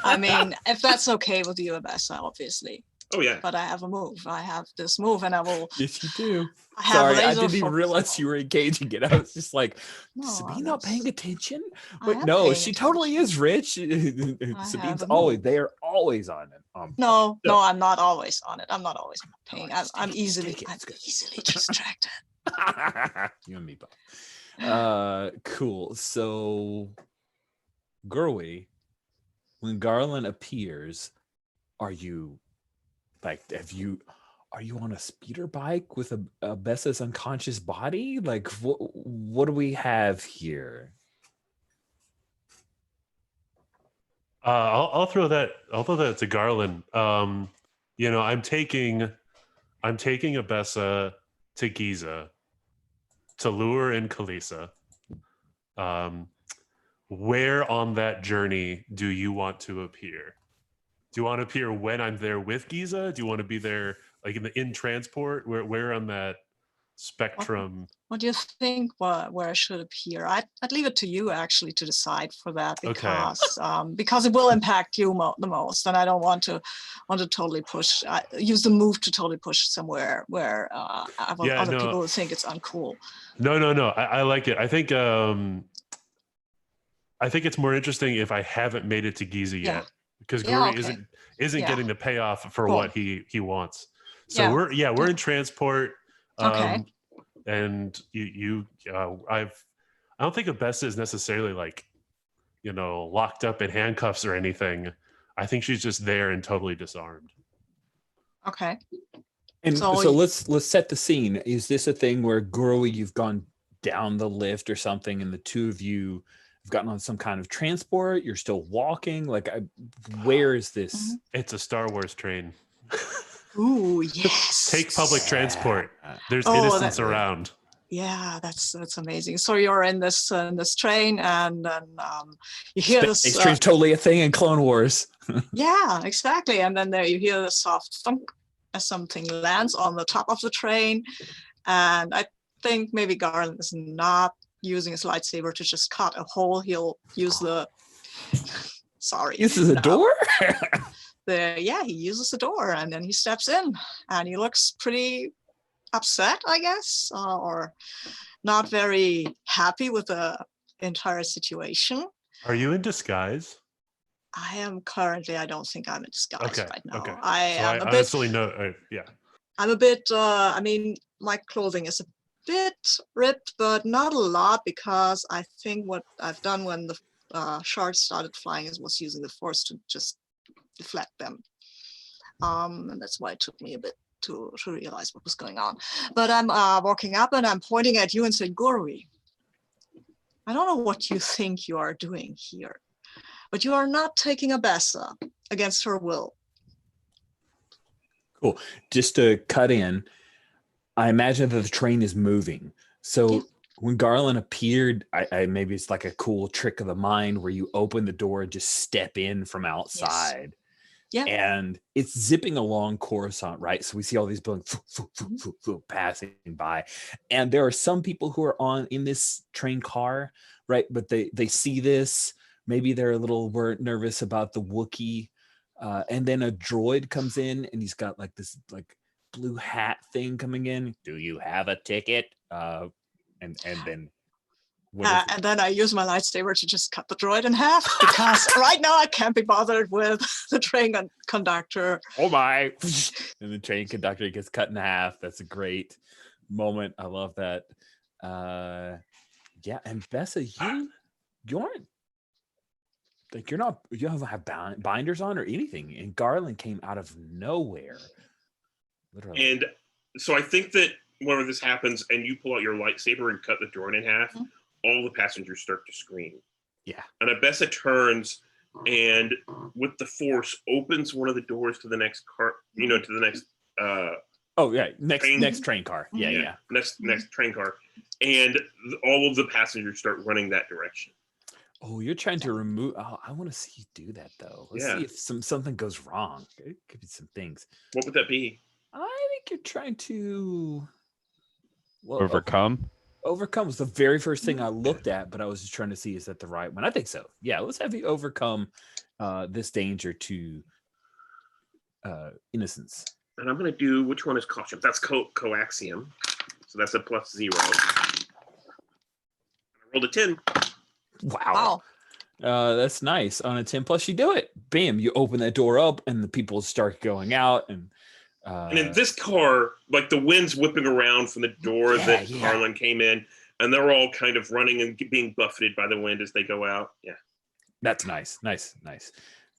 I mean, if that's okay with you, Abessa, obviously. Oh yeah. But I have a move. I have this move, and I will. Yes, you do. I have Sorry, I laser didn't even focus realize on. you were engaging it. I was just like, No, Sabine I'm not paying attention? I But am no, paying she totally is, Rich. have Sabine's a always, move. they are always on it. No, I'm not always on it. I'm not always paying. just I'm take it, easily, take it, I'm it's good. easily distracted. You and me both. Cool. So, Gurwi, when Garland appears, are you on a speeder bike with a Bessa's unconscious body? Like, what do we have here? I'll throw that to Garland. I'm taking Abessa to Giza to lure in Khaleesi. Where on that journey do you want to appear? Do you want to appear when I'm there with Giza? Do you want to be there like in transport? Where on that spectrum? What do you think where I should appear? I'd leave it to you actually to decide for that, because it will impact you the most, and I don't want to totally push. Use the move to totally push somewhere where other people will think it's uncool. No. I like it. I think I think it's more interesting if I haven't made it to Giza Yeah. yet, because Yeah, Guri okay. isn't Yeah. getting the payoff for Cool. what he wants. So Yeah. we're in transport. Okay. And I don't think Abessa is necessarily like, locked up in handcuffs or anything. I think she's just there and totally disarmed. Okay. And so, So let's set the scene. Is this a thing where Gurley, you've gone down the lift or something, and the two of you have gotten on some kind of transport? You're still walking. Like, where is this? It's a Star Wars train. Ooh, yes. Take public transport. There's Oh, innocents around. Yeah, that's amazing. So you're in this train, and then you hear this. Space train's totally a thing in Clone Wars. Yeah, exactly. And then there you hear the soft thunk as something lands on the top of the train, and I think maybe Garland is not using his lightsaber to just cut a hole. He'll use the. Sorry. This is a door. He uses the door, and then he steps in, and he looks pretty upset, I guess, or not very happy with the entire situation. Are you in disguise? I am currently. I don't think I'm in disguise right now. Okay. I'm a bit. I mean, my clothing is a bit ripped, but not a lot, because I think what I've done when the shards started flying was using the Force to just deflect them. And that's why it took me a bit to realize what was going on. But I'm walking up and I'm pointing at you and saying, Gorwi, I don't know what you think you are doing here, but you are not taking Abessa against her will. Cool. Just to cut in, I imagine that the train is moving. So when Garland appeared, I maybe it's like a cool trick of the mind where you open the door and just step in from outside. Yeah. And it's zipping along Khorasan, right? So we see all these buildings passing by. And there are some people who are in this train car, right? But they see this. Maybe they're a little nervous about the Wookiee. And then a droid comes in and he's got like this like blue hat thing coming in. Do you have a ticket? And then and then I use my lightsaber to just cut the droid in half, because right now I can't be bothered with the train conductor. Oh my! And the train conductor gets cut in half. That's a great moment. I love that. Yeah, and Bessa, you aren't like you don't have binders on or anything. And Garland came out of nowhere, literally. And so I think that whenever this happens and you pull out your lightsaber and cut the droid in half, all the passengers start to scream. Yeah. And Abessa turns and with the Force opens one of the doors to the next car, to the next next train car. Yeah. Next train car. And all of the passengers start running that direction. Oh, you're trying to remove. Oh, I want to see you do that though. Let's see if something goes wrong. It could be some things. What would that be? I think you're trying to overcome. Overcome was the very first thing I looked at, but I was just trying to see, is that the right one? I think so. Yeah, let's have you overcome this danger to innocence. And I'm going to do, which one is caution? That's coaxium. So that's a +0. I rolled a 10. Wow. That's nice. On a 10 plus, you do it. Bam, you open that door up and the people start going out. And in this car, like the wind's whipping around from the door that Garland came in, and they're all kind of running and being buffeted by the wind as they go out. Yeah. That's nice.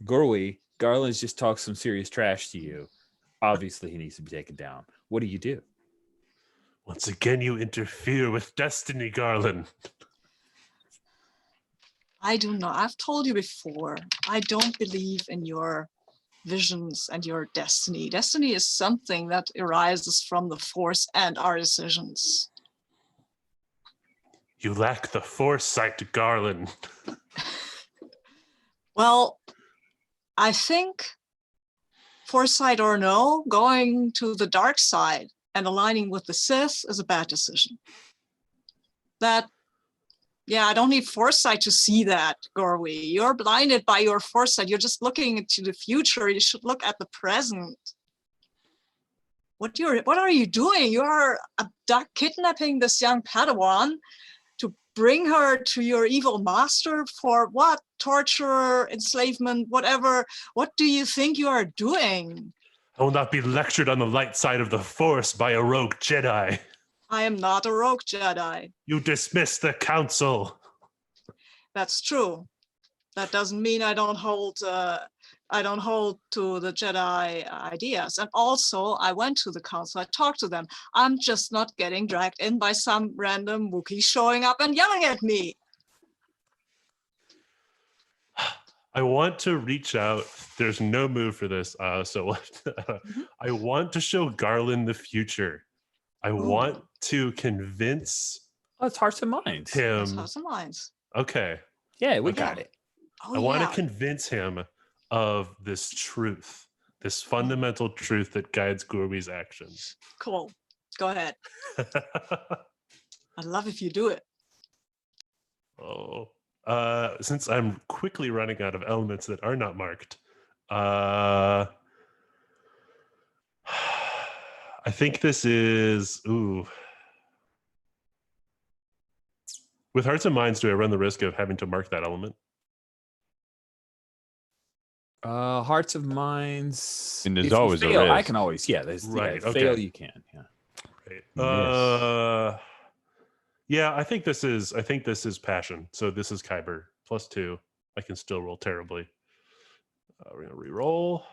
Gorwi, Garland's just talked some serious trash to you. Obviously, he needs to be taken down. What do you do? Once again, you interfere with destiny, Garland. I do not. I've told you before, I don't believe in your visions and your destiny. Destiny is something that arises from the Force and our decisions. You lack the foresight, Garland. Well, I think, foresight or no, going to the dark side and aligning with the Sith is a bad decision. I don't need foresight to see that, Gorwi. You're blinded by your foresight. You're just looking into the future. You should look at the present. What are you doing? You are kidnapping this young Padawan to bring her to your evil master for what? Torture, enslavement, whatever. What do you think you are doing? I will not be lectured on the light side of the Force by a rogue Jedi. I am not a rogue Jedi. You dismiss the council. That's true. That doesn't mean I don't hold to the Jedi ideas. And also, I went to the council. I talked to them. I'm just not getting dragged in by some random Wookiee showing up and yelling at me. I want to reach out. There's no move for this. So I want to show Garland the future. I want to convince Oh, it's Hearts and Minds. That's him. House of Minds. Okay. Yeah, we Okay. got it. Oh, I want yeah. to convince him of this truth, this fundamental truth that guides Gurwi's actions. Cool. Go ahead. I'd love if you do it. Since I'm quickly running out of elements that are not marked, I think this is, with Hearts and Minds, do I run the risk of having to mark that element? Hearts of Minds. And there's if you always a fail, I risk. can always, Right, okay. fail you can, yeah. Right. Yeah, I think this is passion. So this is Kyber +2. I can still roll terribly. We're gonna re-roll.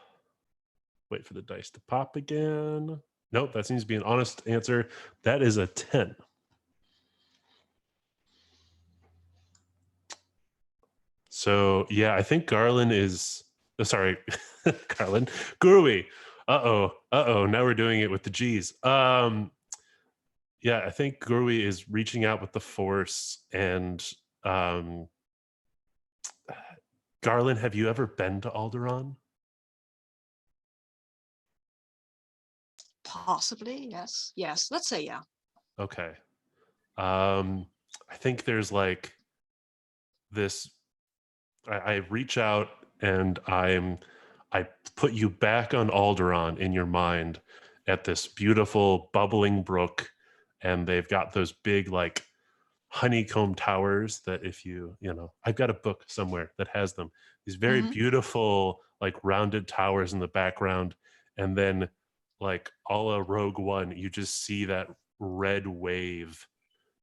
Wait for the dice to pop again. Nope, that seems to be an honest answer. That is a 10. So yeah, I think Garland is Garland. Gurwi. Now we're doing it with the G's. Yeah, I think Gurwi is reaching out with the Force. And Garland, have you ever been to Alderaan? Possibly, yes. Yes, let's say yeah. Okay. I think there's like this. I reach out and I put you back on Alderaan in your mind at this beautiful bubbling brook, and they've got those big like honeycomb towers that if I've got a book somewhere that has them. These very beautiful like rounded towers in the background, and then like a la Rogue One, you just see that red wave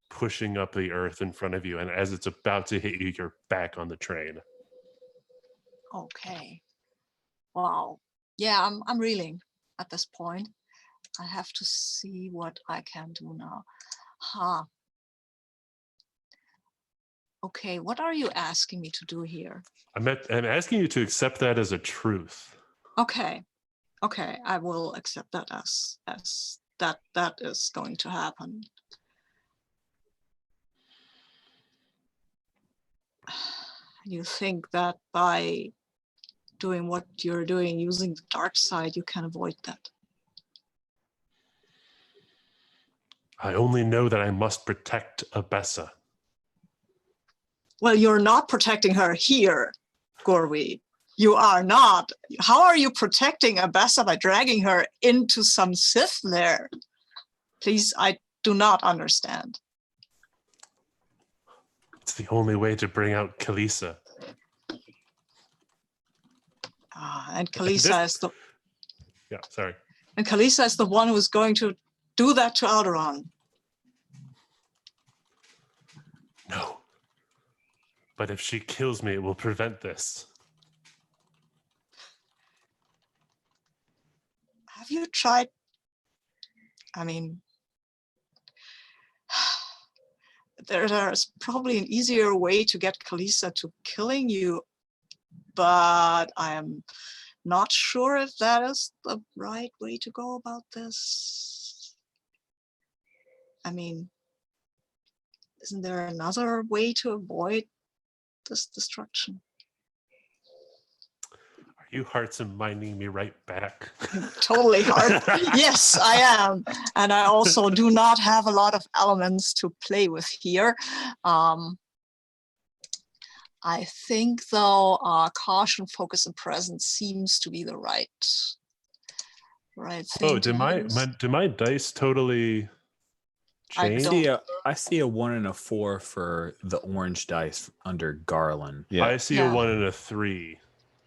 pushing up the earth in front of you, and as it's about to hit you, you're back on the train. Okay. Wow. Yeah, I'm reeling at this point. I have to see what I can do now. Okay, what are you asking me to do here? I'm asking you to accept that as a truth. Okay. Okay, I will accept that as that is going to happen. You think that by doing what you're doing, using the dark side, you can avoid that? I only know that I must protect Abessa. Well, you're not protecting her here, Gurwi. You are not. How are you protecting Abessa by dragging her into some Sith lair? Please, I do not understand. It's the only way to bring out Kalisa. And Kalisa is the Yeah, sorry. and Kalisa is the one who is going to do that to Alderaan. No. But if she kills me, it will prevent this. Have you tried? I mean, there's probably an easier way to get Kalisa to killing you, but I am not sure if that is the right way to go about this. I mean, isn't there another way to avoid this destruction? Are you hearts and minding me right back? Totally hard. Yes, I am. And I also do not have a lot of elements to play with here. I think, though, caution, focus, and presence seems to be the right thing. Oh, did my dice totally I change? don't. I see a 1 and a 4 for the orange dice under Garland. Yeah. I see Yeah. a 1 and a 3.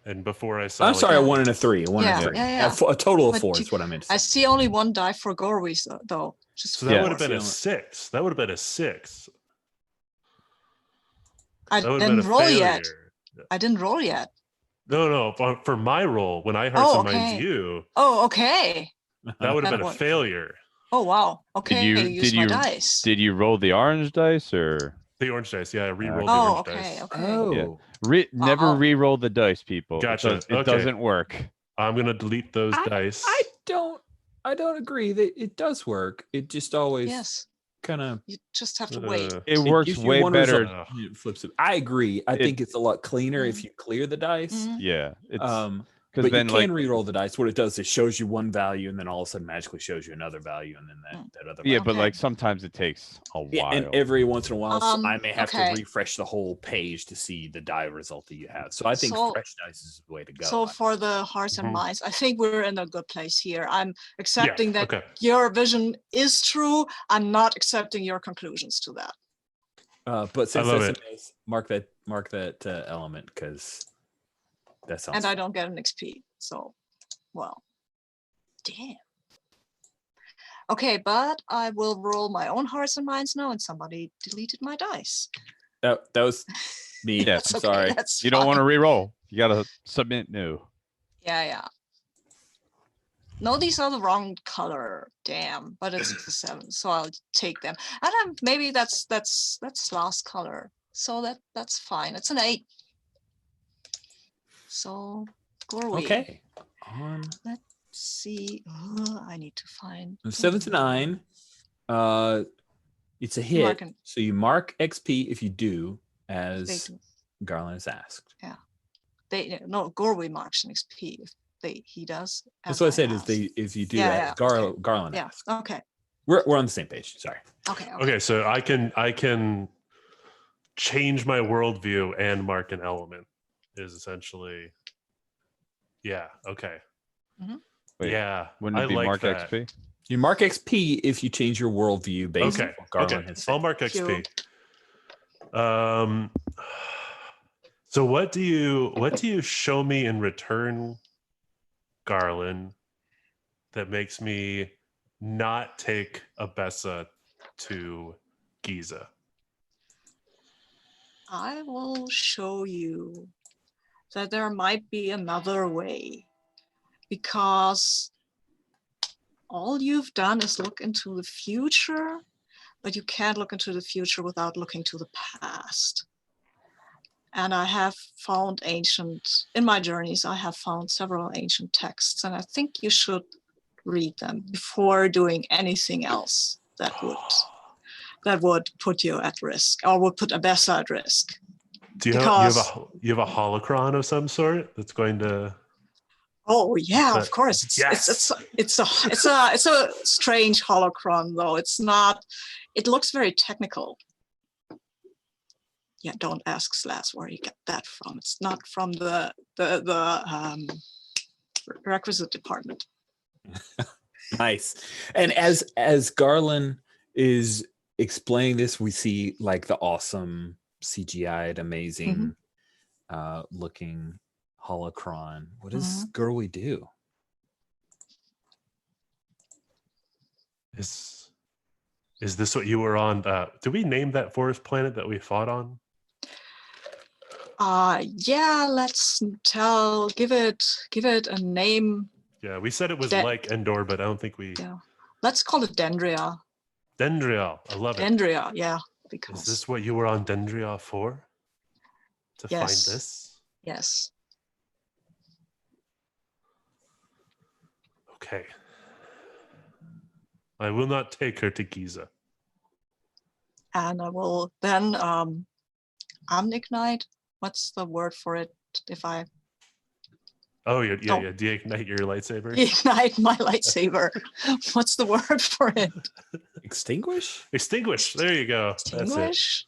And before I saw I'm sorry, a Yeah. 1 and a 3. A 1 and a Yeah, 3. yeah. A total of But 4 you- is what I meant to I say. see only one die for Gorwy, though. Just So that Yeah. would have been a Yeah. 6. That would have been a 6. I That would have been didn't a roll failure. yet. I didn't roll yet. No, for my roll, when I heard Oh, somebody's okay. you, Oh, okay. that would have That been a one. failure. Oh, wow. Okay, use my dice. Did you roll the orange dice or The orange dice, yeah, I re-rolled the Oh, orange okay, dice. okay. Oh. never Wow. re-roll the dice, people? Gotcha, It okay. doesn't work. I'm gonna delete those dice. I don't agree that it does work. It just always Yes, kind of you just have to wait. It works gives you way one better. result, and it flips it. I agree. I think it's a lot cleaner if you clear the dice. Mhm. Yeah, it's But because then you can re-roll the dice. What it does is shows you one value, and then all of a sudden magically shows you another value, and then that other. yeah, value. but Okay. like sometimes it takes a while. Yeah, and every once in a while, so I may have okay. to refresh the whole page to see the die result that you have. So I think So- fresh dice is the way to go. So for the hearts and Mhm. minds, I think we're in a good place here. I'm accepting that okay. your vision is true. I'm not accepting your conclusions to that. But since love that's it. a miss, mark that element because that sounds. And I don't get an XP. So, well, damn. Okay, but I will roll my own hearts and minds now, and somebody deleted my dice. That was me. Yeah. I'm That's okay, sorry. That's You don't want to fine. re-roll. You gotta submit new. Yeah. No, these are the wrong color. Damn, but it's the 7, so I'll take them. And maybe that's last color, so that's fine. It's an 8. So, Gorwy. Okay. On See, I need to find 7 to 9. It's a hit. Marking. So you mark XP if you do, as They- Garland has asked. Gorwy marks an XP if he does. That's as what I said. Is asked. if you do Yeah, as okay. Garland Yeah. asked. Okay. We're on the same page. Sorry. Okay. Okay, so I can change my worldview and mark an element is essentially. Yeah. Okay. Mhm. Wait, yeah. Wouldn't I it be like mark that. XP? You mark XP if you change your worldview based Okay. on what Garland Okay. has said. I'll mark Thank XP. So what do you show me in return, Garland, that makes me not take Abessa to Giza? I will show you that there might be another way, because all you've done is look into the future, but you can't look into the future without looking to the past. And I have found in my journeys, I have found several ancient texts, and I think you should read them before doing anything else that would put you at risk, or would put Abessa at risk. Do you have a holocron of some sort that's going to? Oh yeah, But- of course. Yes. It's a strange holocron though. It's not. It looks very technical. Yeah, don't ask Slash where he got that from. It's not from the requisite department. Nice. And as Garland is explaining this, we see like the awesome CGI'd, amazing looking holocron. What does Gurley do? Is this what you were on? Did we name that forest planet that we fought on? Yeah, let's give it a name. Yeah, we said it was That- like Endor, but I don't think we. Yeah. Let's call it Dendria. Dendria, I love it. Dendria, yeah. Is Because this what you were on Dendria for? To Yes. find this? yes. Okay. I will not take her to Giza. And I will then unignite. What's the word for it? If I Oh, yeah, Oh. de-ignite your lightsaber. ignite my lightsaber. What's the word for it? Extinguish? Extinguish. There you go. That's it. Extinguish?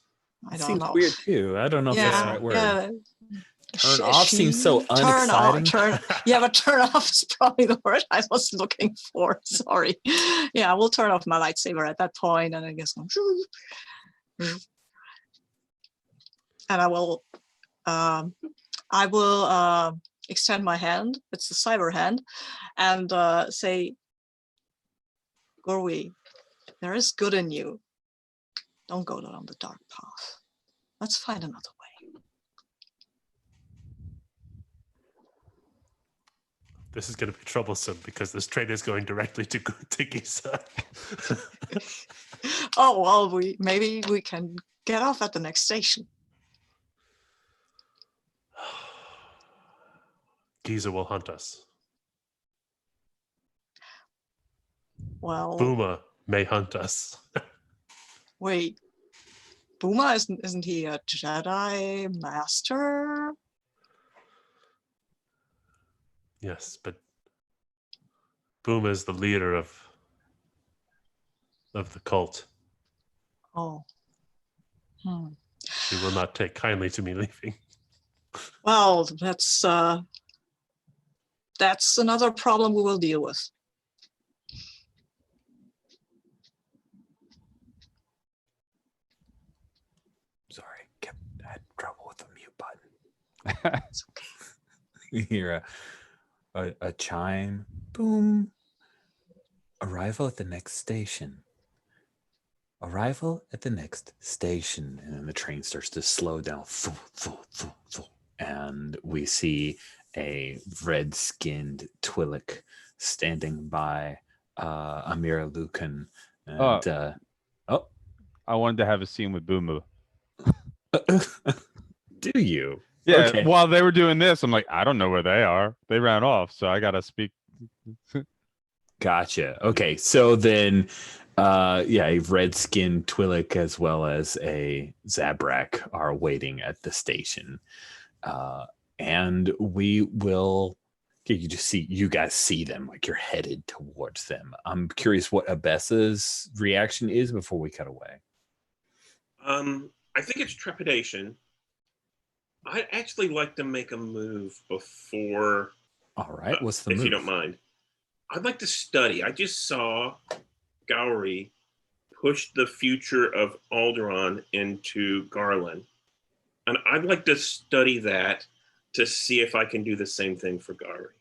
I don't Seems know. weird too. I don't know if that's the Yeah, right word. yeah. Turn off seems so unexciting. Yeah, but turn off is probably the word I was looking for. Sorry. Yeah, we'll turn off my lightsaber at that point, and I guess and I will extend my hand. It's the cyber hand, and say, Gorwi, there is good in you. Don't go down the dark path. Let's find another way. This is going to be troublesome because this train is going directly to Giza. Oh, well, maybe we can get off at the next station. Giza will hunt us. Well, Booma may hunt us. wait. Booma, isn't he a Jedi master? Yes, but Booma is the leader of the cult. Oh. He will not take kindly to me leaving. Well, that's another problem we will deal with. Sorry, I had trouble with the mute button. It's okay. You hear a chime, boom. Arrival at the next station. Arrival at the next station. And then the train starts to slow down. And we see a red-skinned Twi'lek standing by Amira Lucan. And, I wanted to have a scene with Booma. do you? Yeah, Okay. while they were doing this, I'm like, I don't know where they are. They ran off, so I gotta speak. Gotcha. Okay, so then, a red-skinned Twi'lek as well as a Zabrak are waiting at the station, and we will. You guys see them like you're headed towards them. I'm curious what Abessa's reaction is before we cut away. I think it's trepidation. I'd actually like to make a move before. All right, what's the if move? you don't mind? I'd like to study. I just saw Gowry push the future of Alderaan into Garland, and I'd like to study that to see if I can do the same thing for Gowry.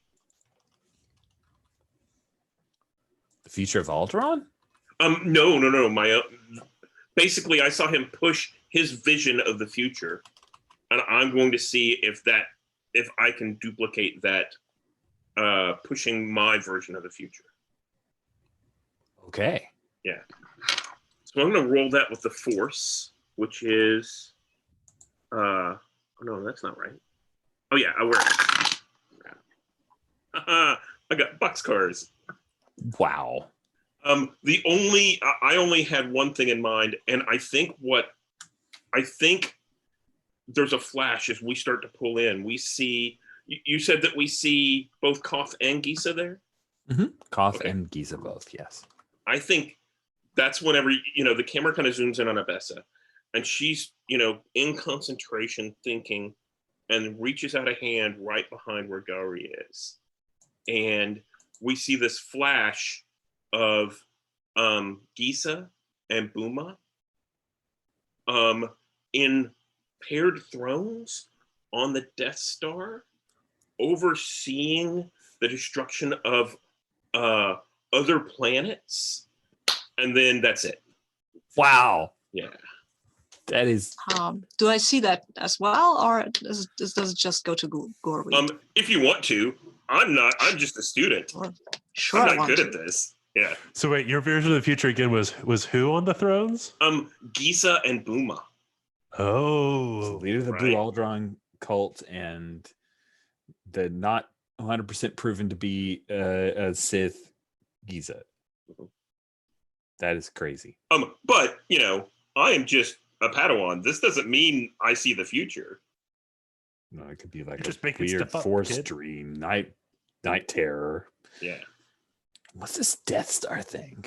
The future of Alderaan? No. Basically, I saw him push his vision of the future, and I'm going to see if I can duplicate that, pushing my version of the future. Okay. Yeah. So I'm going to roll that with the Force, which is, oh no, that's not right. Oh yeah, I wear it. I got boxcars. Wow. I only had one thing in mind, and I think there's a flash as we start to pull in. We see, you said that we see both Koth and Giza there? Mm-hmm. Koth Okay. and Giza both, yes. I think that's whenever, the camera kind of zooms in on Abessa, and she's, in concentration thinking, and reaches out a hand right behind where Gowry is. And we see this flash of Giza and Booma in paired thrones on the Death Star, overseeing the destruction of other planets, and then that's it. Wow. Yeah. That is. Do I see that as well, or does it just go to Gorwi? If you want to, I'm just a student. Sure, I'm not good at this. Yeah. So wait, your version of the future again was who on the thrones? Giza and Booma. Oh, Leader of the right. Blue Alderaan cult and the not 100% proven to be a Sith Giza. That is crazy. But I am just a Padawan. This doesn't mean I see the future. No, it could be like just a making weird stuff up, force kid. dream, night terror. Yeah. What's this Death Star thing?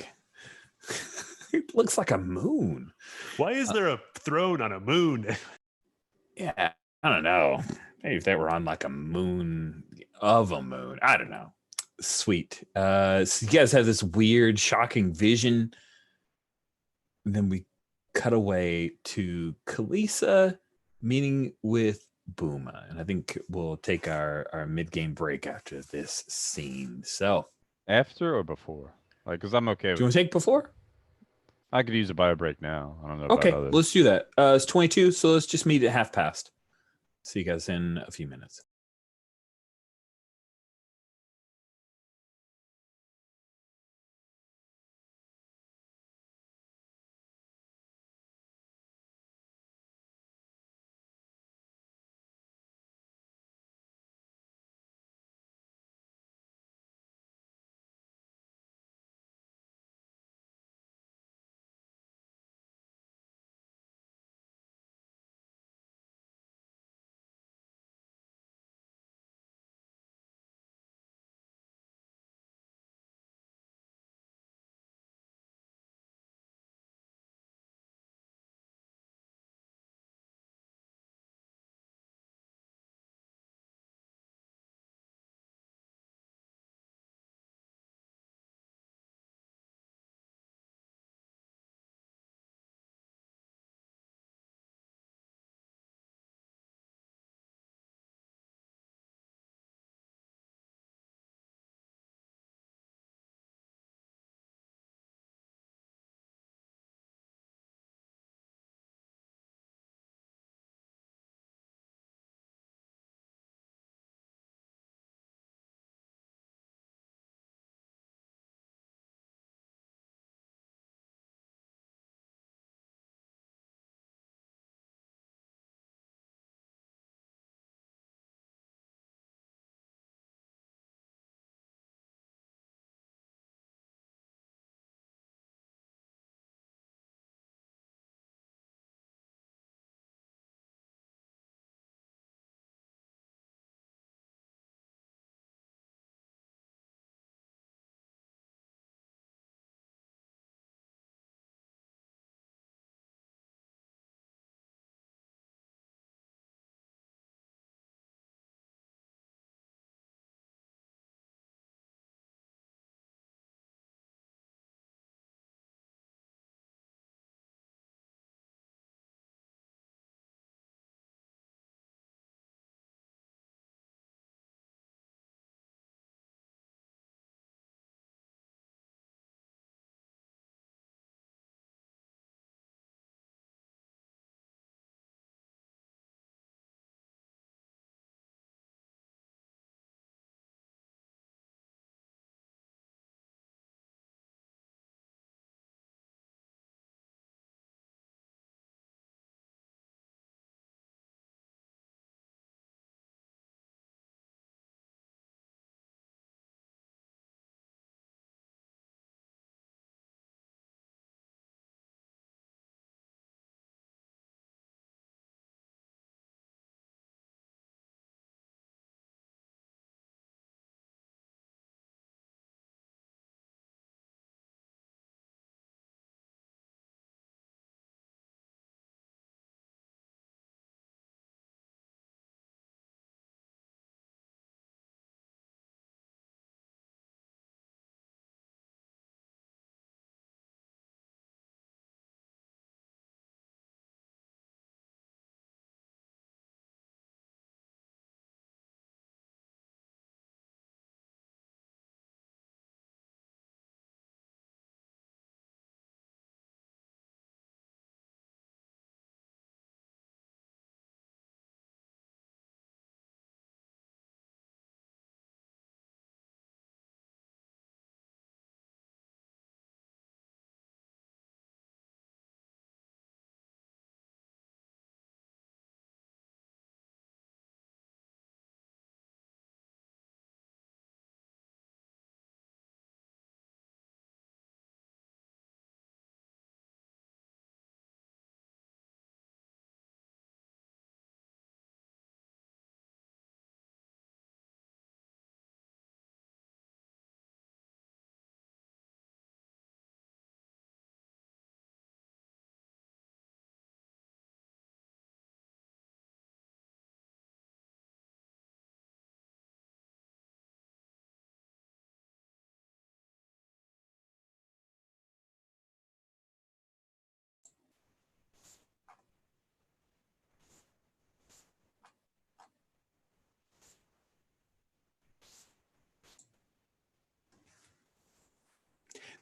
It looks like a moon. Why is there a throne on a moon? Yeah, I don't know. Maybe if they were on like a moon of a moon. I don't know. Sweet. So you guys have this weird, shocking vision. And then we cut away to Kalisa meeting with Booma. And I think we'll take our mid-game break after this scene. So After or before? Like, because I'm okay do with you want to take before? I could use a bio break now. I don't know about Okay, others. let's do that. It's 22, so let's just meet at 1:30. See you guys in a few minutes.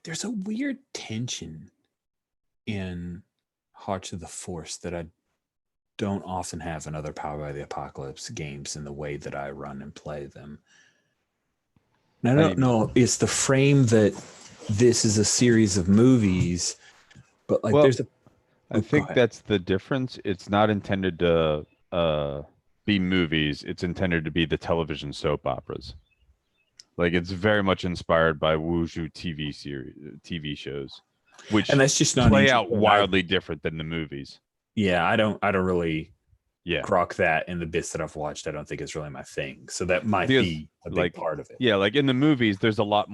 there's a weird tension in Hearts of the Force that I don't often have in other Power by the Apocalypse games in the way that I run and play them. And I don't know, it's the frame that this is a series of movies, but like Well, there's a I think that's the difference. It's not intended to be movies. It's intended to be the television soap operas. Like it's very much inspired by Wushu TV shows, which and that's just not play out interesting. wildly different than the movies. Yeah, I don't really Yeah, grok that in the bits that I've watched. I don't think it's really my thing. So that might be a big part of it. Yeah, like in the movies, there's a lot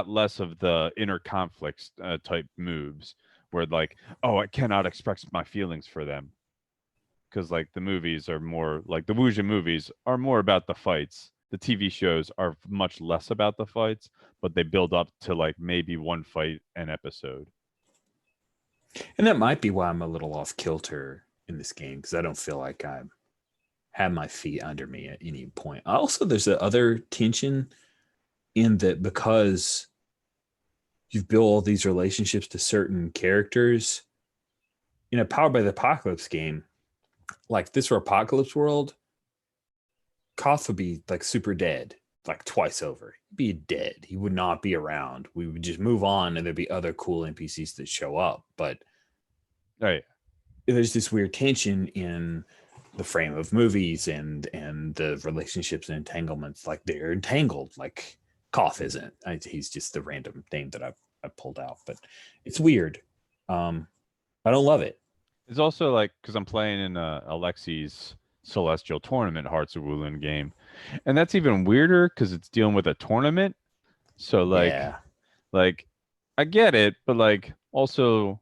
less of the inner conflicts type moves where like, oh, I cannot express my feelings for them. Because like the movies are more like the Wuxia movies are more about the fights. The TV shows are much less about the fights, but they build up to like maybe one fight an episode. And that might be why I'm a little off kilter in this game, because I don't feel like I have my feet under me at any point. Also, there's the other tension in that because you've built all these relationships to certain characters in a Powered by the Apocalypse game, like this or Apocalypse World, Koth would be like super dead, like twice over. He'd be dead. He would not be around. We would just move on and there'd be other cool NPCs that show up. But there's this weird tension in the frame of movies and the relationships and entanglements. Like they're entangled, like Koth isn't. He's just the random name that I pulled out, but it's weird. I don't love it. It's also like because I'm playing in Alexi's Celestial Tournament Hearts of Wulin game, and that's even weirder because it's dealing with a tournament. So like I get it, but like also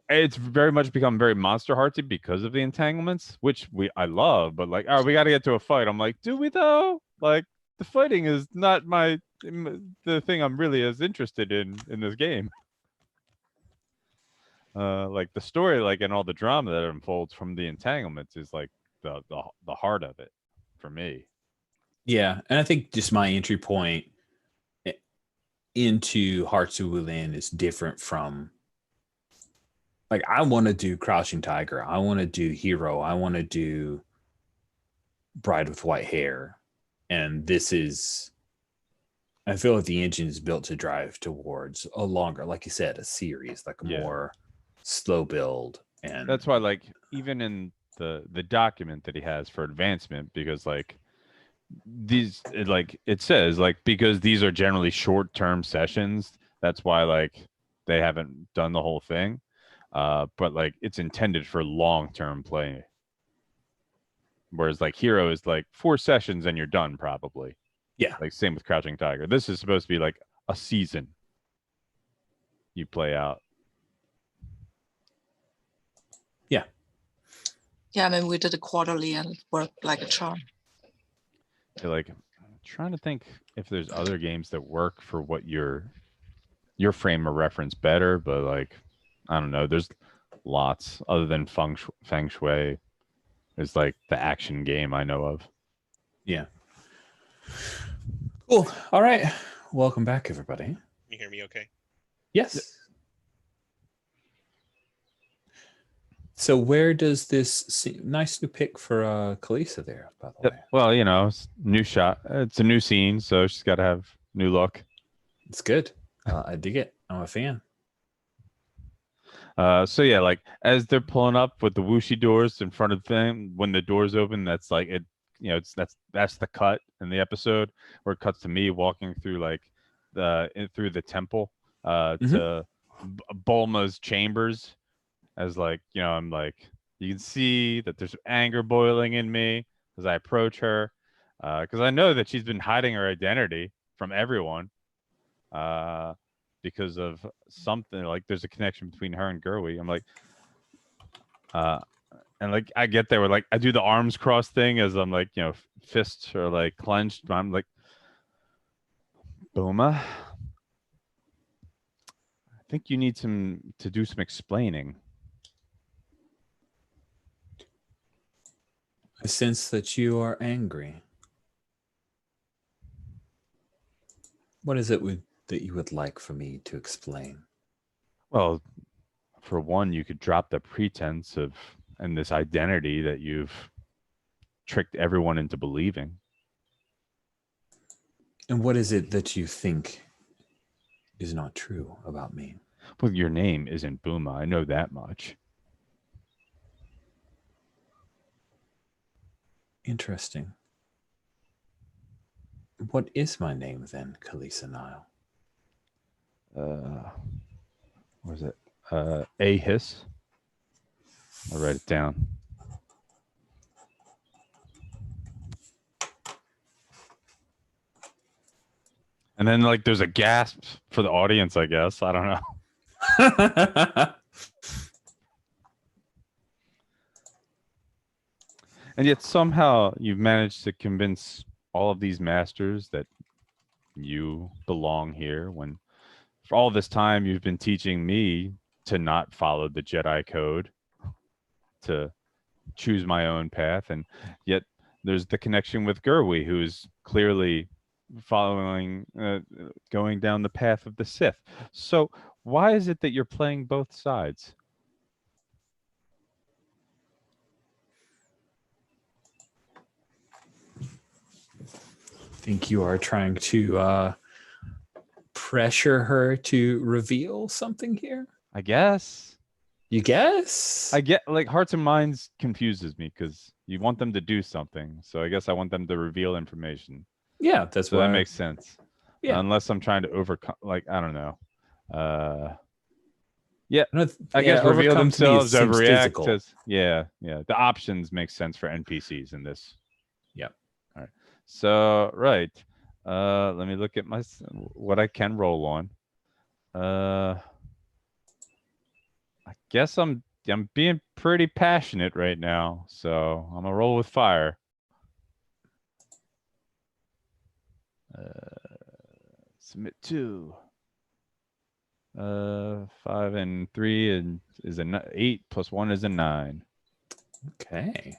it's very much become very Monster Heartsy because of the entanglements, which I love. But like, oh, we got to get to a fight. I'm like, do we though? Like the fighting is not the thing I'm really as interested in this game. Like the story, like and all the drama that unfolds from the entanglements is like the heart of it for me. Yeah, and I think just my entry point into Hearts of Wulin is different from like I want to do Crouching Tiger, I want to do Hero, I want to do Bride with White Hair, and this is. I feel like the engine is built to drive towards a longer, like you said, a series, like a more slow build. And that's why like even in the document that he has for advancement, because like it says like because these are generally short-term sessions, that's why like they haven't done the whole thing, but like it's intended for long-term play, whereas like Hero is like 4 sessions and you're done probably. Like same with Crouching Tiger. This is supposed to be like a season you play out. Yeah, I mean, we did a quarterly and it worked like a charm. Like, I'm trying to think if there's other games that work for what your frame of reference better, but like, I don't know. There's lots other than Feng Shui is like the action game I know of. Yeah. Cool. All right. Welcome back, everybody. You hear me okay? Yes. So where does this nice new pick for Kalisa there, by the way? Well, you know, it's new shot. It's a new scene, so she's got to have new look. It's good. I dig it. I'm a fan. So yeah, like as they're pulling up with the whooshy doors in front of them, when the doors open, that's like it. You know, that's the cut in the episode where it cuts to me walking through like through the temple to Bulma's chambers. As like, you know, I'm like, you can see that there's anger boiling in me as I approach her, because I know that she's been hiding her identity from everyone, because of something. Like there's a connection between her and Gerwie. I'm like, and like I get there with like I do the arms cross thing as I'm like, you know, fists are like clenched. I'm like, Bulma, I think you need to do some explaining. I sense that you are angry. What is it with that you would like for me to explain? Well, for one, you could drop the pretense of and this identity that you've tricked everyone into believing. And what is it that you think is not true about me? Well, your name isn't Booma. I know that much. Interesting. What is my name then, Khaleesi Nile? What is it? Ahis. I'll write it down. And then, like, there's a gasp for the audience, I guess. I don't know. And yet somehow you've managed to convince all of these masters that you belong here, when for all this time you've been teaching me to not follow the Jedi code, to choose my own path. And yet there's the connection with Gerwi, who's clearly following, going down the path of the Sith. So why is it that you're playing both sides? Think you are trying to pressure her to reveal something here? I guess. You guess? I get, like, Hearts and Minds confuses me because you want them to do something. So I guess I want them to reveal information. Yeah, that's So what that makes sense. Yeah. Unless I'm trying to overcome, like, I don't know. Yeah, No, I guess reveal overcome to me themselves, seems overreact. physical. Yeah. The options make sense for NPCs in this. Yeah. All right. So, right. Let me look at what I can roll on. I guess I'm being pretty passionate right now, so I'm gonna roll with fire. Submit 2. 5 and 3 is a 8 plus 1 is a 9. Okay.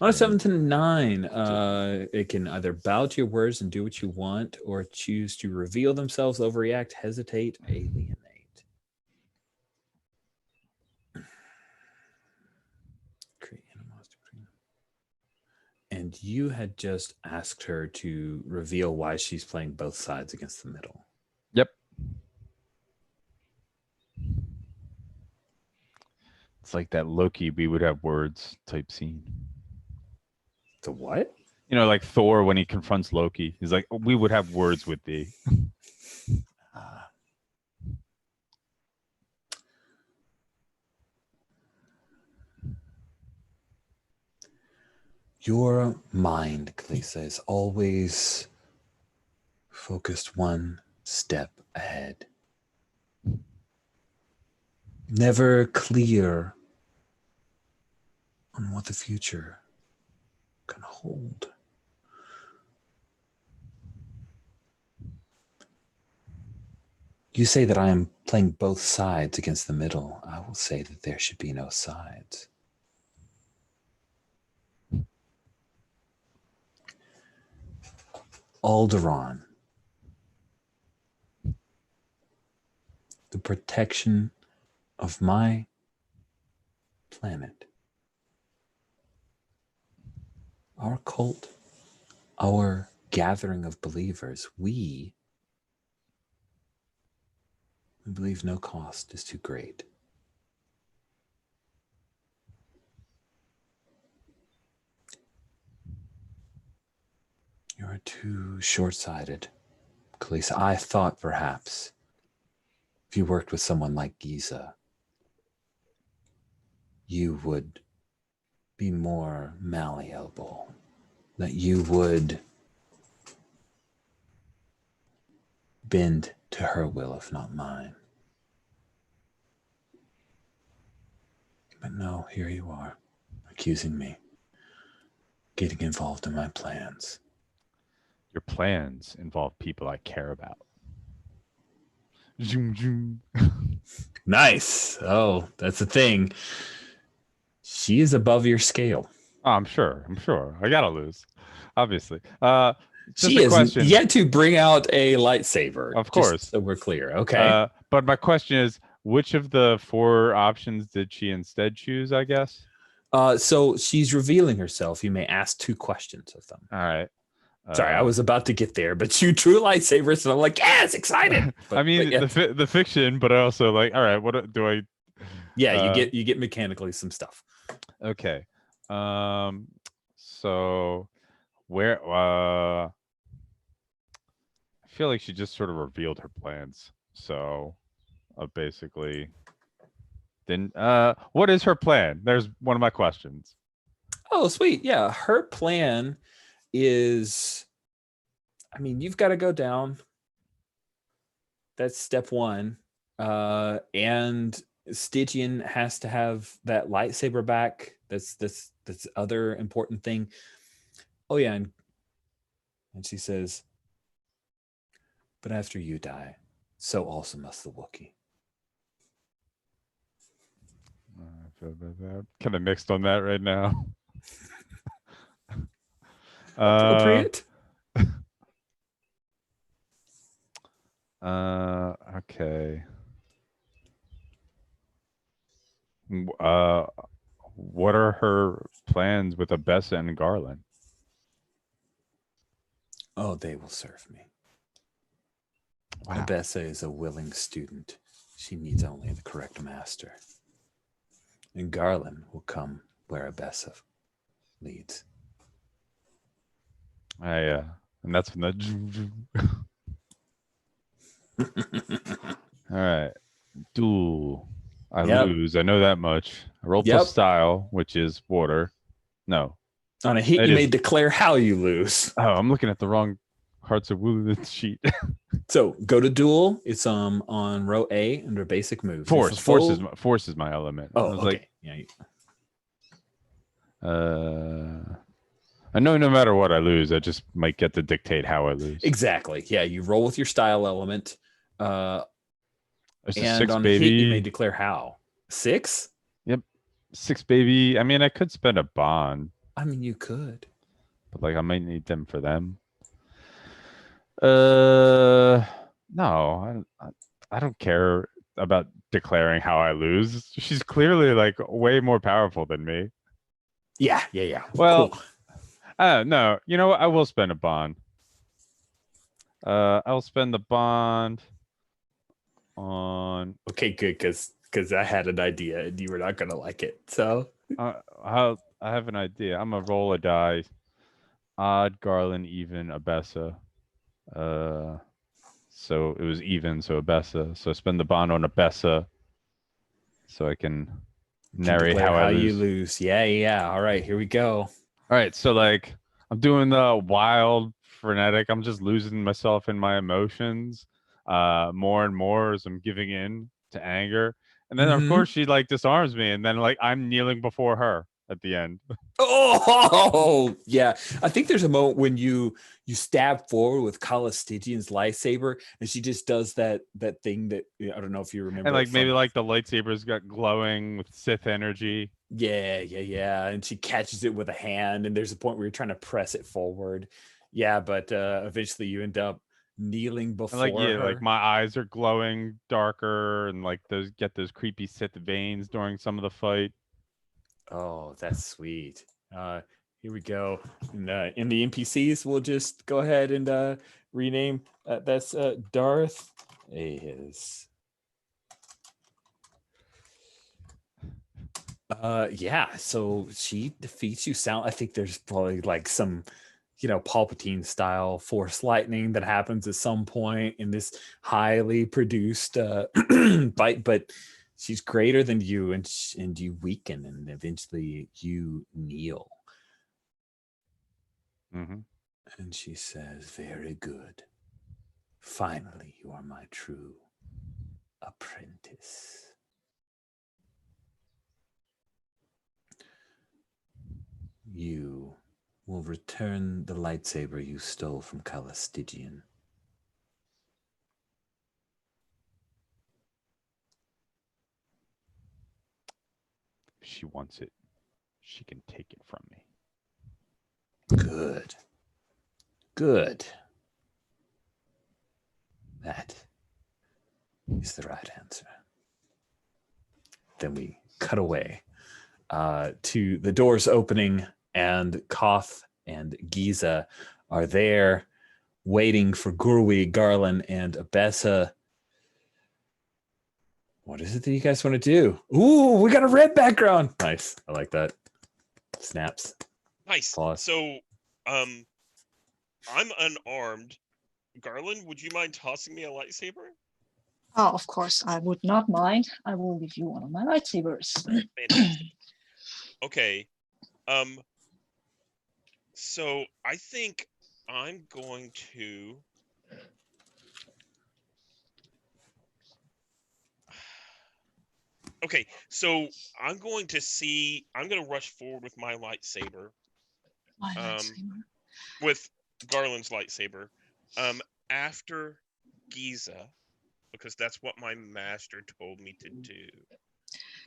On a 7 to 9, it can either bow to your words and do what you want, or choose to reveal themselves, overreact, hesitate, alienate. Create animosity between them. And you had just asked her to reveal why she's playing both sides against the middle. Yep. It's like that Loki, we would have words type scene. The what? You know, like Thor when he confronts Loki. He's like, we would have words with thee. Your mind, Khaleesi, is always focused one step ahead. Never clear on what the future can hold. You say that I am playing both sides against the middle. I will say that there should be no sides. Alderaan, the protection of my planet, our cult, our gathering of believers, we believe no cost is too great. You are too short-sighted, Khaleesi. I thought perhaps if you worked with someone like Giza, you would be more malleable, that you would bend to her will, if not mine. But no, here you are, accusing me, getting involved in my plans. Your plans involve people I care about. Zoom, zoom. Nice. Oh, that's the thing. She is above your scale. Oh, I'm sure. I gotta lose, obviously. Just She a is question. yet to bring out a lightsaber. Of just course. so we're clear. Okay. But my question is, which of the 4 options did she instead choose, I guess? So she's revealing herself. You may ask 2 questions of them. All right. Sorry, I was about to get there, but you drew lightsabers, and I'm like, yes, excited. I mean, yeah. the fiction, but I also like, all right, what do I? Yeah, you get mechanically some stuff. Okay. So where? I feel like she just sort of revealed her plans. So, basically, then, what is her plan? There's one of my questions. Oh, sweet. Yeah, her plan is, I mean, you've got to go down. That's step 1. And Stygian has to have that lightsaber back. That's other important thing. Oh yeah, and she says, but after you die, so also must the Wookiee. I feel kind of mixed on that right now. Appropriate. Okay. What are her plans with Abessa and Garland? Oh, they will serve me. Wow. Abessa is a willing student. She needs only the correct master. And Garland will come where Abessa leads. And that's when the. All right. Duel. I lose. I know that much. I roll plus style, which is water. No. On a hit, you may declare how you lose. Oh, I'm looking at the wrong Hearts of Wooden sheet. So go to duel. It's on row A under basic moves. Force is my element. Oh, okay. Like, yeah. I know no matter what I lose, I just might get to dictate how I lose. Exactly. Yeah, you roll with your style element. There's and 6, on baby. hit, you may declare how. 6? Yep. 6, baby. I mean, I could spend a bond. I mean, you could. But like, I might need them for them. No, I don't care about declaring how I lose. She's clearly like way more powerful than me. Yeah. Well, cool. No, you know what? I will spend a bond. I'll spend the bond on. Okay, good, because I had an idea and you were not gonna like it. So I have an idea. I'm gonna roll a die. Odd, Garland, even, Abessa. So it was even, so Abessa. So I spend the bond on Abessa, so I can narrate how I lose. You lose. Yeah. All right, here we go. All right, so like I'm doing the wild, frenetic. I'm just losing myself in my emotions, more and more as I'm giving in to anger, and then of course she like disarms me, and then like I'm kneeling before her at the end. Oh yeah, I think there's a moment when you stab forward with Kala Stygian's lightsaber, and she just does that thing that I don't know if you remember. And like maybe like the lightsaber's got glowing with Sith energy. Yeah, and she catches it with a hand, and there's a point where you're trying to press it forward. Yeah, but eventually you end up kneeling before her. Like my eyes are glowing darker, and like those creepy Sith veins during some of the fight. Oh, that's sweet. Here we go. In the NPCs, we'll just go ahead and rename. That's Darth is. Yeah. So she defeats you. I think there's probably like some, Palpatine style Force lightning that happens at some point in this highly produced fight, but. She's greater than you, and you weaken, and eventually you kneel. Mm-hmm. And she says, "Very good. Finally, you are my true apprentice." You will return the lightsaber you stole from Kala Stygian. If she wants it, she can take it from me. Good. Good. That is the right answer. Then we cut away to the doors opening, and Koth and Giza are there waiting for Gurwi, Garland, and Abessa. What is it that you guys want to do? Ooh, we got a red background. Nice. I like that. Snaps. Nice. Applause. So, I'm unarmed. Garland, would you mind tossing me a lightsaber? Oh, of course, I would not mind. I will give you one of my lightsabers. Fantastic. Okay. So I think I'm going to. Okay, so I'm going to rush forward with my lightsaber. My lightsaber. With Garland's lightsaber. After Giza, because that's what my master told me to do,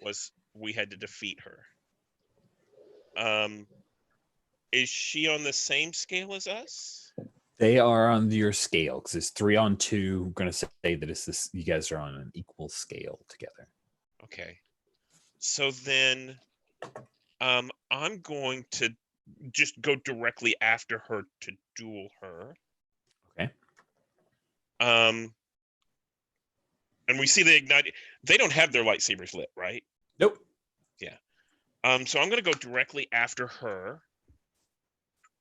was we had to defeat her. Is she on the same scale as us? They are on your scale because it's 3 on 2. I'm going to say that it's this. You guys are on an equal scale together. Okay. So then I'm going to just go directly after her to duel her. Okay. And we see the ignite. They don't have their lightsabers lit, right? Nope. Yeah. So I'm going to go directly after her.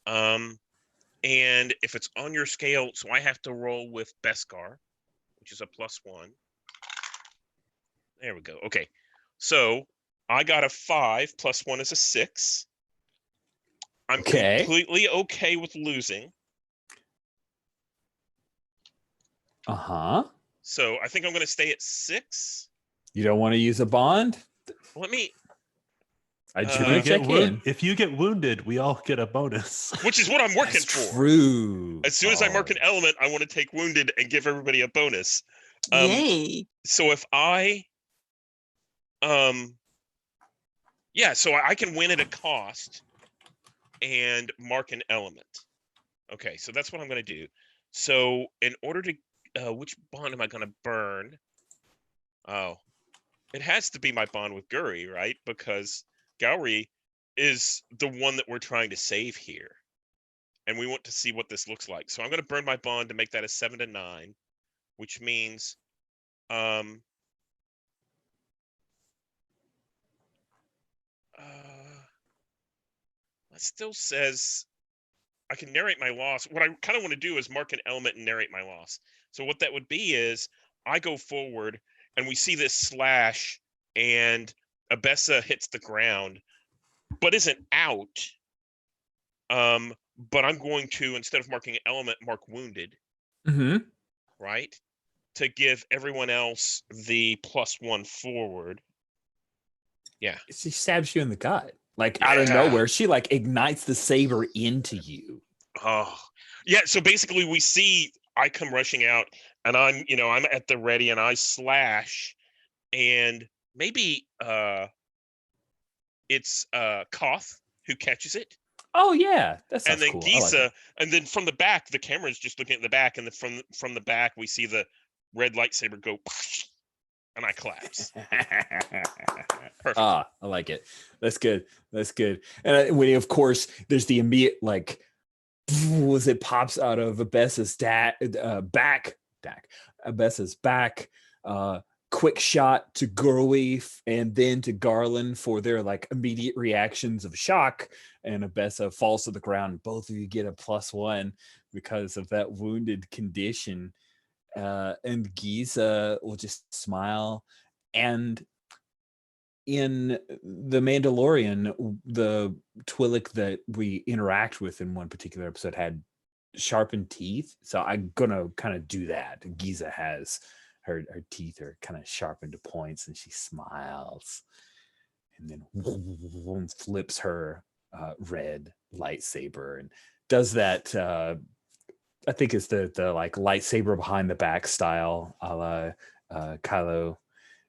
And if it's on your scale, so I have to roll with Beskar, which is a +1. There we go. Okay. So I got a 5, +1 is a 6. I'm completely okay with losing. Uh-huh. So I think I'm going to stay at 6. You don't want to use a bond? Let me. I just want to check in. If you get wounded, we all get a bonus. Which is what I'm working That's for. True. As soon as I mark an element, I want to take wounded and give everybody a bonus. Yay. So if I, yeah, so I can win at a cost and mark an element. Okay, so that's what I'm going to do. So in order to, which bond am I going to burn? Oh, it has to be my bond with Guri, right? Because Gowri is the one that we're trying to save here. And we want to see what this looks like. So I'm going to burn my bond to make that a 7 to 9, which means that still says I can narrate my loss. What I kind of want to do is mark an element and narrate my loss. So what that would be is I go forward and we see this slash and Abessa hits the ground, but isn't out. But I'm going to, instead of marking element, mark wounded. Mm-hmm. Right? To give everyone else the +1 forward. Yeah. She stabs you in the gut. Like out of nowhere. She like ignites the saber into you. Oh. Yeah, so basically we see I come rushing out and I'm at the ready and I slash and maybe it's Koth who catches it. Oh yeah, that's and then cool. Giza, and then from the back, the camera's just looking at the back, and then from the back we see the red lightsaber go, and I collapse. Perfect. I like it. That's good. That's good. And when of course there's the immediate like, as it pops out of Abessa's back, Abessa's back. Quick shot to Gurwi and then to Garland for their like immediate reactions of shock, and Abessa falls to the ground. Both of you get a +1 because of that wounded condition. And Giza will just smile. And in The Mandalorian, the Twi'lek that we interact with in one particular episode had sharpened teeth. So I'm gonna kind of do that. Giza has her teeth are kind of sharpened to points, and she smiles, and then flips her red lightsaber and does that. I think it's the like lightsaber behind the back style, a la Kylo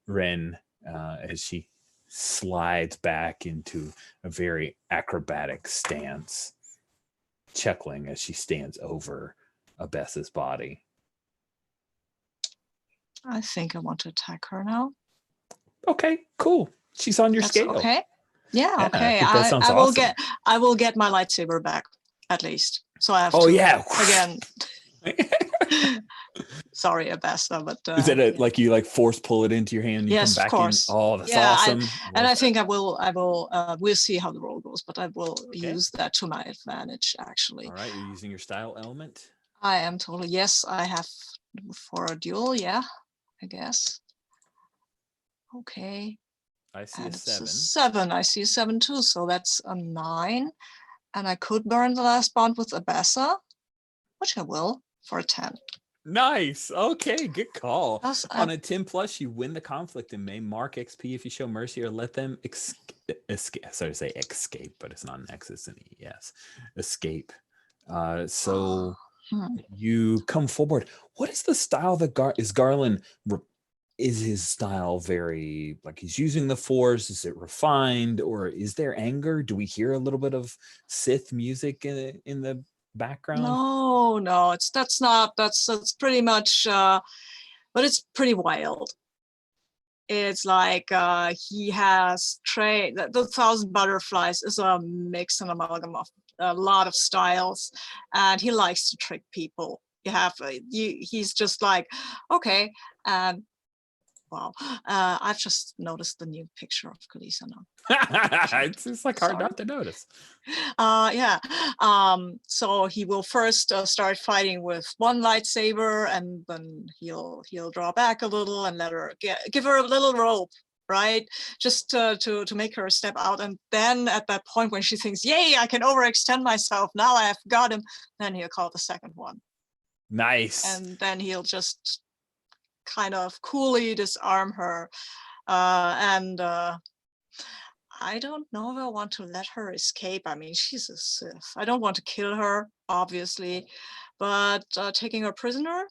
Ren, as she slides back into a very acrobatic stance. chuckling as she stands over Abessa's body. I think I want to attack her now. Okay, cool. She's on your That's scale. okay. Yeah, Yeah, okay. I think that sounds awesome. I will get my lightsaber back at least. So I have Oh to yeah. again. Sorry, Abessa, but Is it like you like force pull it into your hand and you yes, come of back course. in? Oh, that's Yeah, awesome. And Love I that. think we'll see how the roll goes, but I will Okay. use that to my advantage actually. All right, you're using your style element. I am totally, yes, I have for a duel, yeah, I guess. Okay. I see And a it's a 7. 7. I see a 7 too, so that's a 9. And I could burn the last bond with Abessa, which I will for a 10. Nice. Okay, good call. Plus, On a 10 plus, you win the conflict and may mark XP if you show mercy or let them escape. Sorry to say escape, but it's not an X, it's an E. Yes, escape. So you come forward. What is the style that is Garland? Is his style very like he's using the Force? Is it refined, or is there anger? Do we hear a little bit of Sith music in the background? No, that's pretty much but it's pretty wild. It's like he has trained the Thousand Butterflies is a mix and amalgam of a lot of styles, and he likes to trick people. He's just like, okay, and wow, I've just noticed the new picture of Kalisa now. It's like hard not to notice. Yeah. So he will first start fighting with one lightsaber, and then he'll draw back a little and let her give her a little rope, right? Just to make her step out. And then at that point when she thinks, "Yay, I can overextend myself. Now I have got him," then he'll call the second one. Nice. And then he'll just kind of coolly disarm her, and I don't know if I want to let her escape. I mean, she's a Sith. I don't want to kill her, obviously, but taking her prisoner.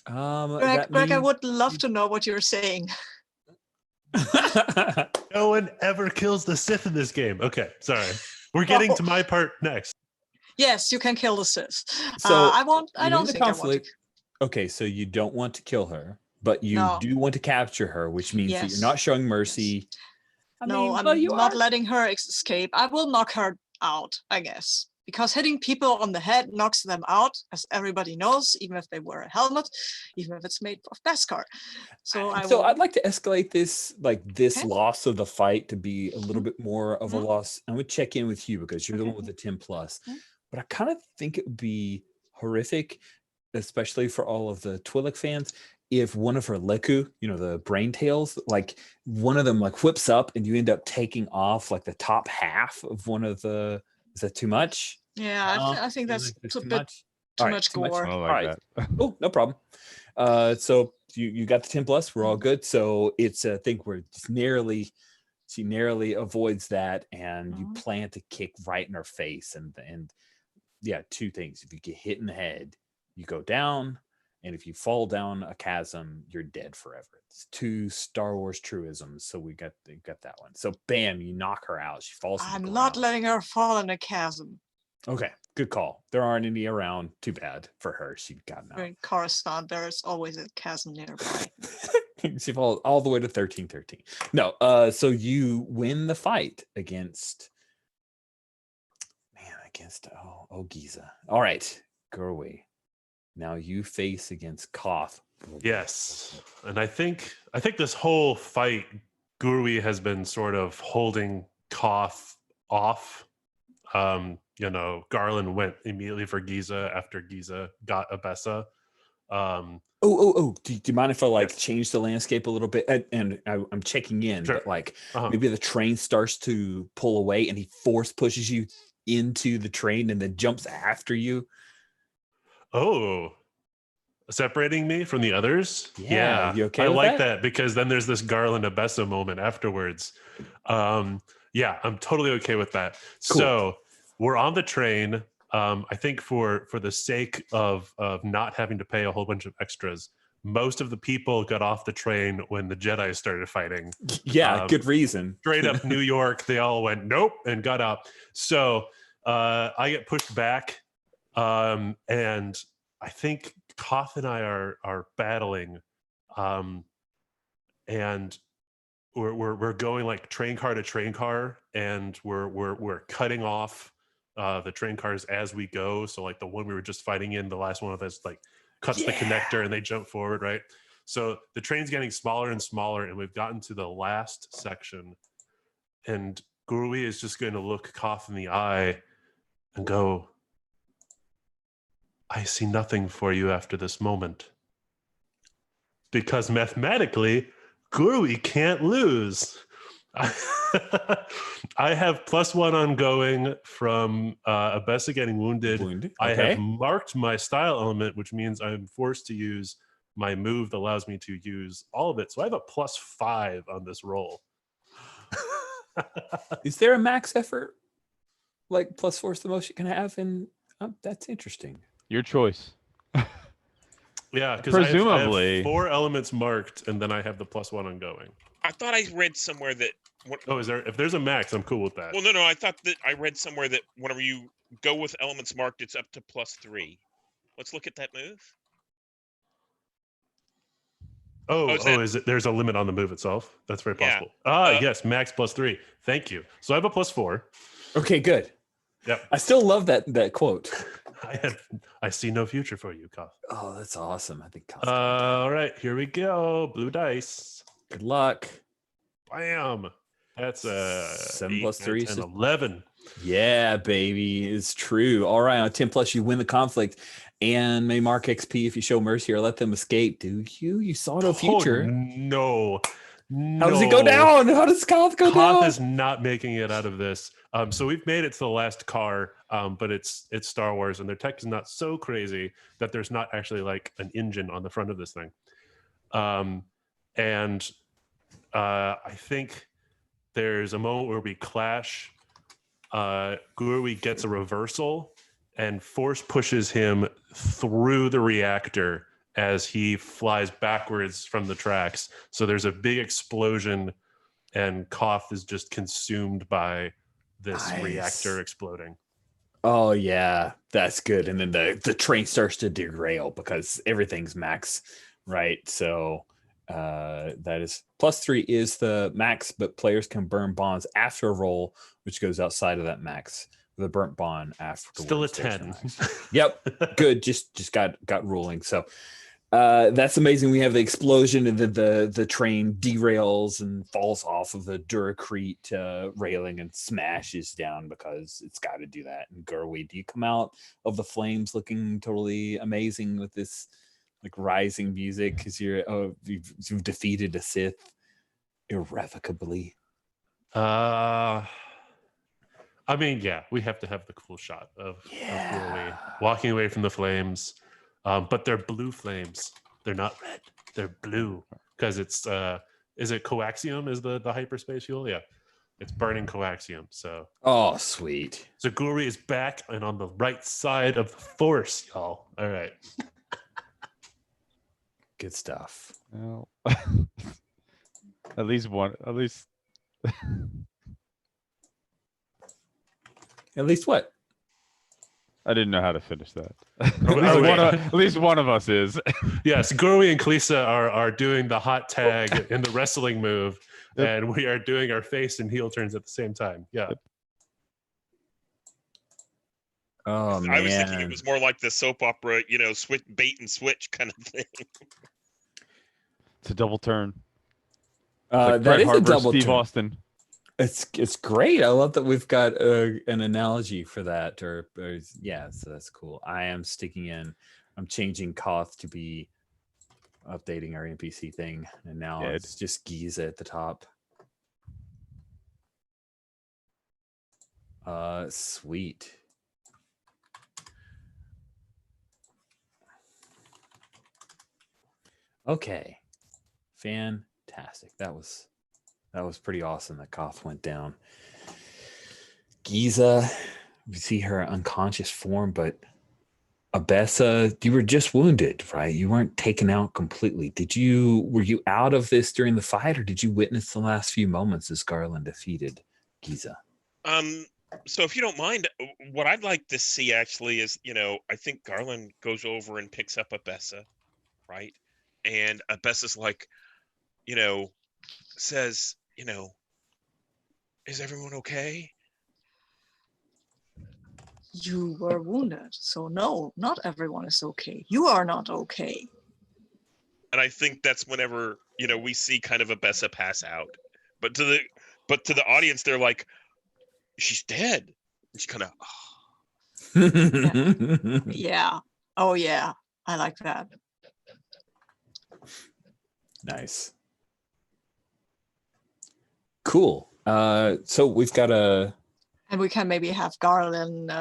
Greg, I would love to know what you're saying. No one ever kills the Sith in this game. Okay, sorry. We're getting to my part next. Yes, you can kill the Sith. So I don't think conflict. I want to. Okay, so you don't want to kill her, but you do want to capture her, which means that you're not showing mercy. I'm not letting her escape. I will knock her out, I guess, because hitting people on the head knocks them out, as everybody knows, even if they wear a helmet, even if it's made of Beskar. So I'd like to escalate this, loss of the fight to be a little bit more of a loss. I'm gonna check in with you because you're the one with the 10 plus, but I kind of think it would be horrific, especially for all of the Twi'lek fans, if one of her Leku, the brain tails, like one of them like whips up and you end up taking off like the top half of one of the. Is that too much? Yeah, I think that's a bit too much gore. I like that. Oh, no problem. So you got the 10 plus. We're all good. So it's I think she narrowly avoids that, and you plant a kick right in her face, and yeah, two things. If you get hit in the head, you go down, and if you fall down a chasm, you're dead forever. It's 2 Star Wars truisms. So we got that one. So bam, you knock her out. She falls. I'm not letting her fall in a chasm. Okay, good call. There aren't any around. Too bad for her. She got out. In Khorasan, there's always a chasm nearby. She falls all the way to 1313. No, so you win the fight against Giza. All right, Gurwi. Now you face against Koth. Yes, and I think this whole fight, Gurwi has been sort of holding Koth off. Garland went immediately for Giza after Giza got Abessa. Do you mind if I change the landscape a little bit? And I'm checking in, sure. But maybe the train starts to pull away and he force pushes you into the train and then jumps after you. Oh, separating me from the others? Yeah. You okay I with like that? Because then there's this Garland Abessa moment afterwards. Yeah, I'm totally okay with that. Cool. So we're on the train. I think for the sake of not having to pay a whole bunch of extras, most of the people got off the train when the Jedi started fighting. Yeah, good reason. Straight up New York, they all went nope and got up. So I get pushed back, and I think Koth and I are battling, and we're going like train car to train car, and we're cutting off the train cars as we go. So like the one we were just fighting in, the last one of us like cuts the connector and they jump forward, right? So the train's getting smaller and smaller, and we've gotten to the last section, and Gurui is just going to look Koth in the eye and go, I see nothing for you after this moment. Because mathematically, Gurui can't lose. I have +1 ongoing from Abessa getting wounded. Okay. I have marked my style element, which means I'm forced to use my move that allows me to use all of it. So I have a +5 on this roll. Is there a max effort? Like +4 is the most you can have? And that's interesting. Your choice. Yeah, because presumably I have 4 elements marked, and then I have the +1 ongoing. I thought I read somewhere that. Oh, is there? If there's a max, I'm cool with that. Well, no. I thought that I read somewhere that whenever you go with elements marked, it's up to +3. Let's look at that move. Is it? There's a limit on the move itself. That's very possible. Yes, max +3. Thank you. So I have a +4. Okay, good. Yep. I still love that quote. I see no future for you, Koth. Oh, that's awesome. I think Koth. All right, here we go. Blue dice. Good luck. Bam. That's 7 8, plus 3 9, is 10, 11. Yeah, baby. It's true. All right. On 10 plus, you win the conflict and may mark XP if you show mercy or let them escape. Do you? You saw no future. Oh, no. How does it go down? How does Koth go down? Koth is not making it out of this. So we've made it to the last car, but it's Star Wars, and their tech is not so crazy that there's not actually like an engine on the front of this thing. And I think there's a moment where we clash. Gurui gets a reversal, and Force pushes him through the reactor as he flies backwards from the tracks. So there's a big explosion, and Koth is just consumed by this reactor exploding. Oh yeah, that's good. And then the train starts to derail because everything's max, right? So that is +3 is the max, but players can burn bonds after a roll, which goes outside of that max. The burnt bond after Still a 10. Yep, good. Just got ruling. So that's amazing. We have the explosion, and then the train derails and falls off of the Duracrete railing and smashes down because it's got to do that. And Gurui, do you come out of the flames looking totally amazing with this like rising music because you've defeated a Sith irrevocably? I mean, yeah, we have to have the cool shot of Gurui walking away from the flames. But they're blue flames. They're not red. They're blue because it's is it coaxium is the hyperspace fuel? Yeah. It's burning coaxium. So Sweet. So Gurui is back and on the right side of the Force, y'all. All right. Good stuff. Well, at least At least what? I didn't know how to finish that. Wait. At least one of us is. Yes, Gurui and Kalisa are doing the hot tag in the wrestling move, and we are doing our face and heel turns at the same time. Yeah. Oh man. I was thinking it was more like the soap opera, switch bait and switch kind of thing. It's a double turn. That Bret is Hart a double Steve turn. Austin. It's great. I love that we've got an analogy for that. So that's cool. I am sticking in. I'm changing Koth to be updating our NPC thing, and now it's just Giza at the top. Sweet. Okay, fantastic. That was pretty awesome that Koth went down. Giza, we see her unconscious form, but Abessa, you were just wounded, right? You weren't taken out completely. Were you out of this during the fight, or did you witness the last few moments as Garland defeated Giza? So if you don't mind, what I'd like to see actually is, I think Garland goes over and picks up Abessa, right? And Abessa's like, says, is everyone okay? You were wounded, so no, not everyone is okay. You are not okay. And I think that's whenever, we see kind of Abessa pass out. But to the audience, they're like, she's dead. And she kind of, Yeah. Oh yeah. I like that. Nice. Cool. So we've got a. And we can maybe have Garland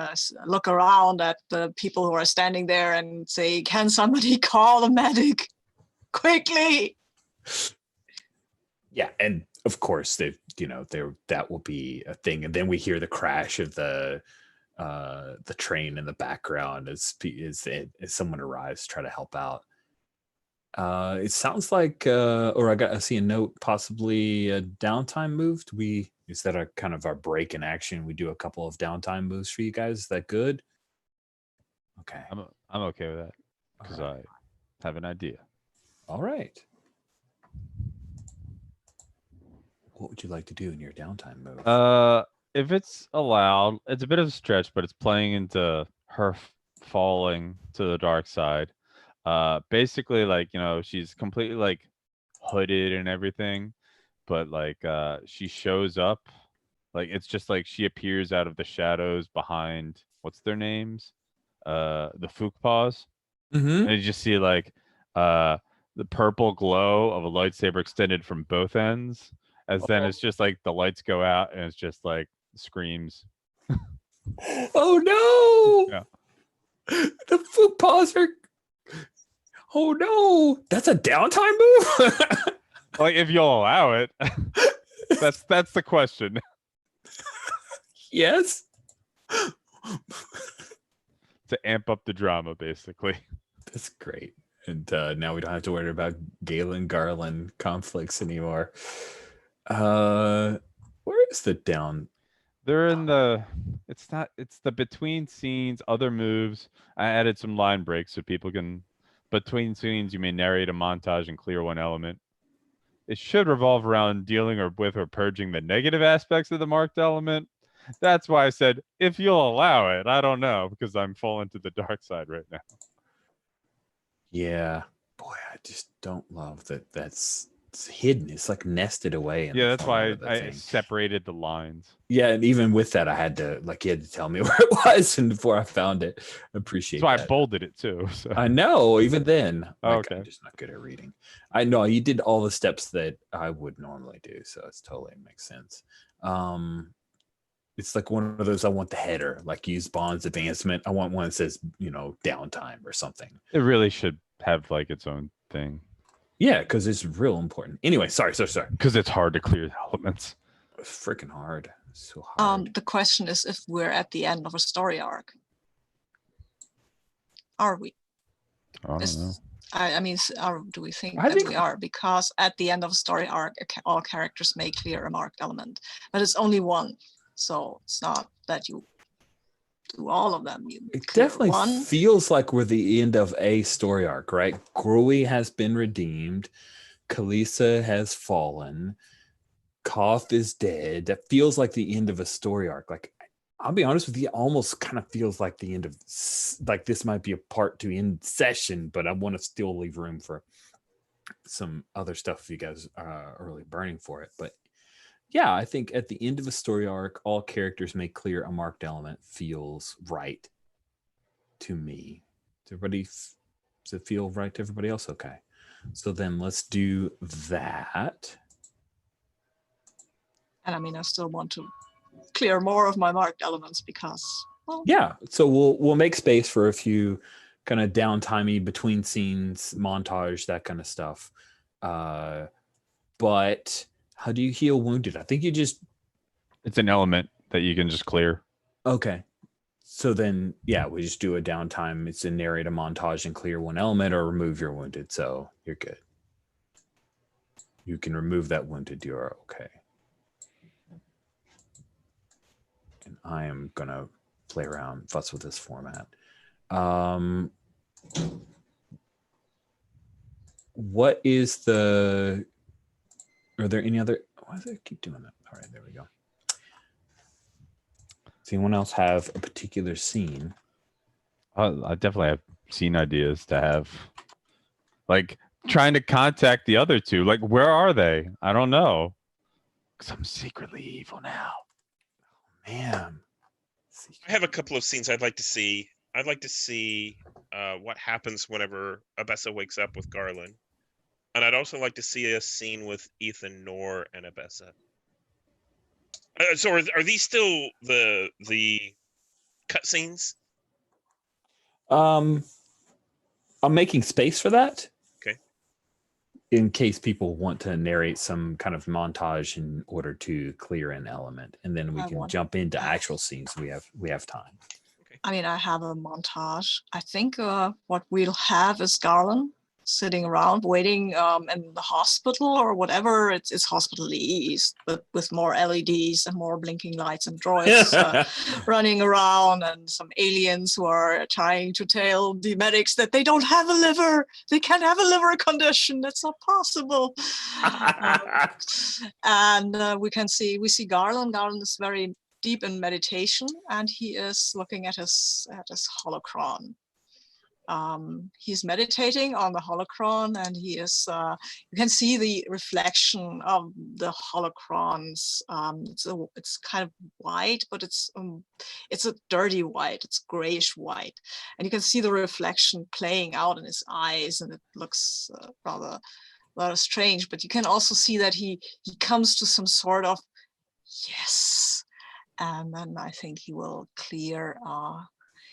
look around at the people who are standing there and say, can somebody call a medic quickly? Yeah, and of course that will be a thing, and then we hear the crash of the train in the background as someone arrives to try to help out. It sounds like, or I see a note, possibly a downtime move. Is that a kind of our break in action? We do a couple of downtime moves for you guys. Is that good? Okay. I'm okay with that because I have an idea. All right. What would you like to do in your downtime move? If it's allowed, it's a bit of a stretch, but it's playing into her falling to the dark side. Basically, like, she's completely like hooded and everything, but like she shows up, like it's just like she appears out of the shadows behind what's their names, the Fook paws, Mm-hmm. and you just see like the purple glow of a lightsaber extended from both ends, as then it's just like the lights go out and it's just like screams. Oh no! Yeah. The food paws are. Oh no! That's a downtime move. Like, if you'll allow it. That's the question. Yes. To amp up the drama, basically. That's great. And now we don't have to worry about Galen Garland conflicts anymore. Where is the down? They're in the. It's the between scenes, other moves. I added some line breaks so people can. Between scenes, you may narrate a montage and clear one element. It should revolve around dealing with or purging the negative aspects of the marked element. That's why I said, if you'll allow it. I don't know, because I'm falling to the dark side right now. Yeah. Boy, I just don't love that it's hidden. It's like nested away. In Yeah, the that's front why of the I thing. separated the lines. Yeah, and even with that, I had to you had to tell me where it was, and before I found it, I appreciate That's why that. I bolded it too. So. I know. Even then, Okay. I'm just not good at reading. I know you did all the steps that I would normally do, so it's totally makes sense. It's like one of those. I want the header, like use Bond's advancement. I want one that says downtime or something. It really should have like its own thing. Yeah, because it's real important. Anyway, sorry. Because it's hard to clear the elements. It's freaking hard. It's so hard. The question is if we're at the end of a story arc. Are we? I don't know. I mean, do we think I that think- we are? Because at the end of a story arc, all characters may clear a marked element, but it's only one. So it's not that you do all of them. You It clear definitely one. feels like we're the end of a story arc, right? Grui has been redeemed. Kalisa has fallen. Koth is dead. That feels like the end of a story arc. Like, I'll be honest with you, almost kind of feels like the end of, like, this might be a part to end session, but I want to still leave room for some other stuff if you guys are really burning for it. But yeah, I think at the end of a story arc, all characters may clear a marked element feels right to me. Does it feel right to everybody else? Okay. So then let's do that. And I mean, I still want to clear more of my marked elements because, well, Yeah. So we'll make space for a few kind of downtimey between scenes, montage, that kind of stuff. But how do you heal wounded? I think you just. It's an element that you can just clear. Okay. So then, yeah, we just do a downtime. It's a narrate a montage and clear one element or remove your wounded. So you're good. You can remove that wounded. You're okay. And I am gonna play around, futz with this format. What is the? Are there any other? Why does it keep doing that? All right, there we go. Does anyone else have a particular scene? I definitely have scene ideas to have. Like trying to contact the other two. Like, where are they? I don't know. Because I'm secretly evil now. Man, I have a couple of scenes I'd like to see. I'd like to see what happens whenever Abessa wakes up with Garland. And I'd also like to see a scene with Ethan Nor and Abessa. So are these still the cutscenes? I'm making space for that. Okay. In case people want to narrate some kind of montage in order to clear an element, and then we can jump into actual scenes. We have time. I mean, I have a montage. I think what we'll have is Garland sitting around waiting in the hospital or whatever. It's hospital east, but with more LEDs and more blinking lights and droids running around, and some aliens who are trying to tell the medics that they don't have a liver. They can't have a liver condition. That's not possible. And we see Garland. Garland is very deep in meditation, and he is looking at his holocron. He's meditating on the holocron, and he is you can see the reflection of the holocrons. It's kind of white, but it's a dirty white. It's grayish white, and you can see the reflection playing out in his eyes, and it looks rather strange. But you can also see that he comes to some sort of yes. And then I think he will clear,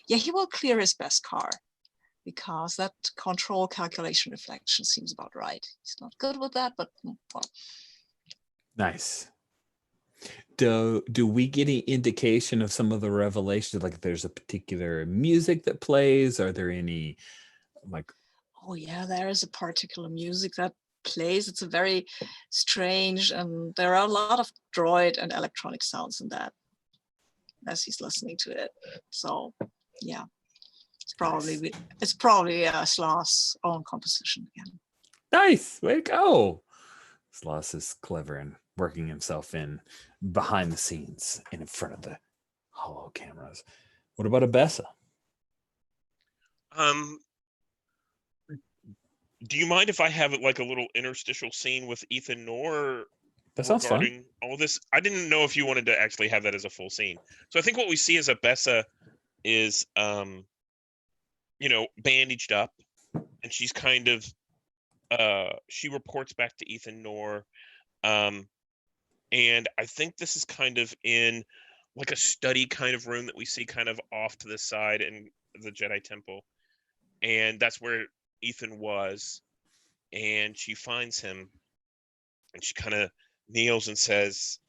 he will clear his best car, because that control calculation reflection seems about right. He's not good with that, but well. Nice. Do we get any indication of some of the revelations? Like, if there's a particular music that plays, are there any like? Oh yeah, there is a particular music that plays. It's a very strange, and there are a lot of droid and electronic sounds in that as he's listening to it. So yeah, it's probably Sloth's own composition again. Nice, way to go. Sloth is clever and working himself in behind the scenes and in front of the hollow cameras. What about Abessa? Do you mind if I have like a little interstitial scene with Ethan Nor That sounds fun. regarding all this? I didn't know if you wanted to actually have that as a full scene. So I think what we see is Abessa is bandaged up, and she's kind of she reports back to Ethan Nor, and I think this is kind of in like a study kind of room that we see kind of off to the side in the Jedi Temple, and that's where Ethan was. And she finds him, and she kind of kneels and says,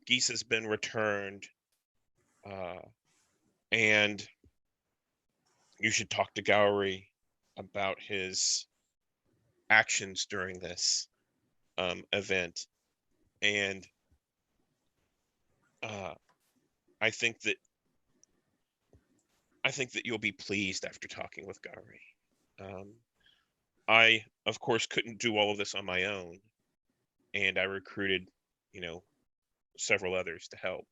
Geese has been returned, and you should talk to Gowry about his actions during this event. And I think that you'll be pleased after talking with Gowry. I, of course, couldn't do all of this on my own, and I recruited, several others to help.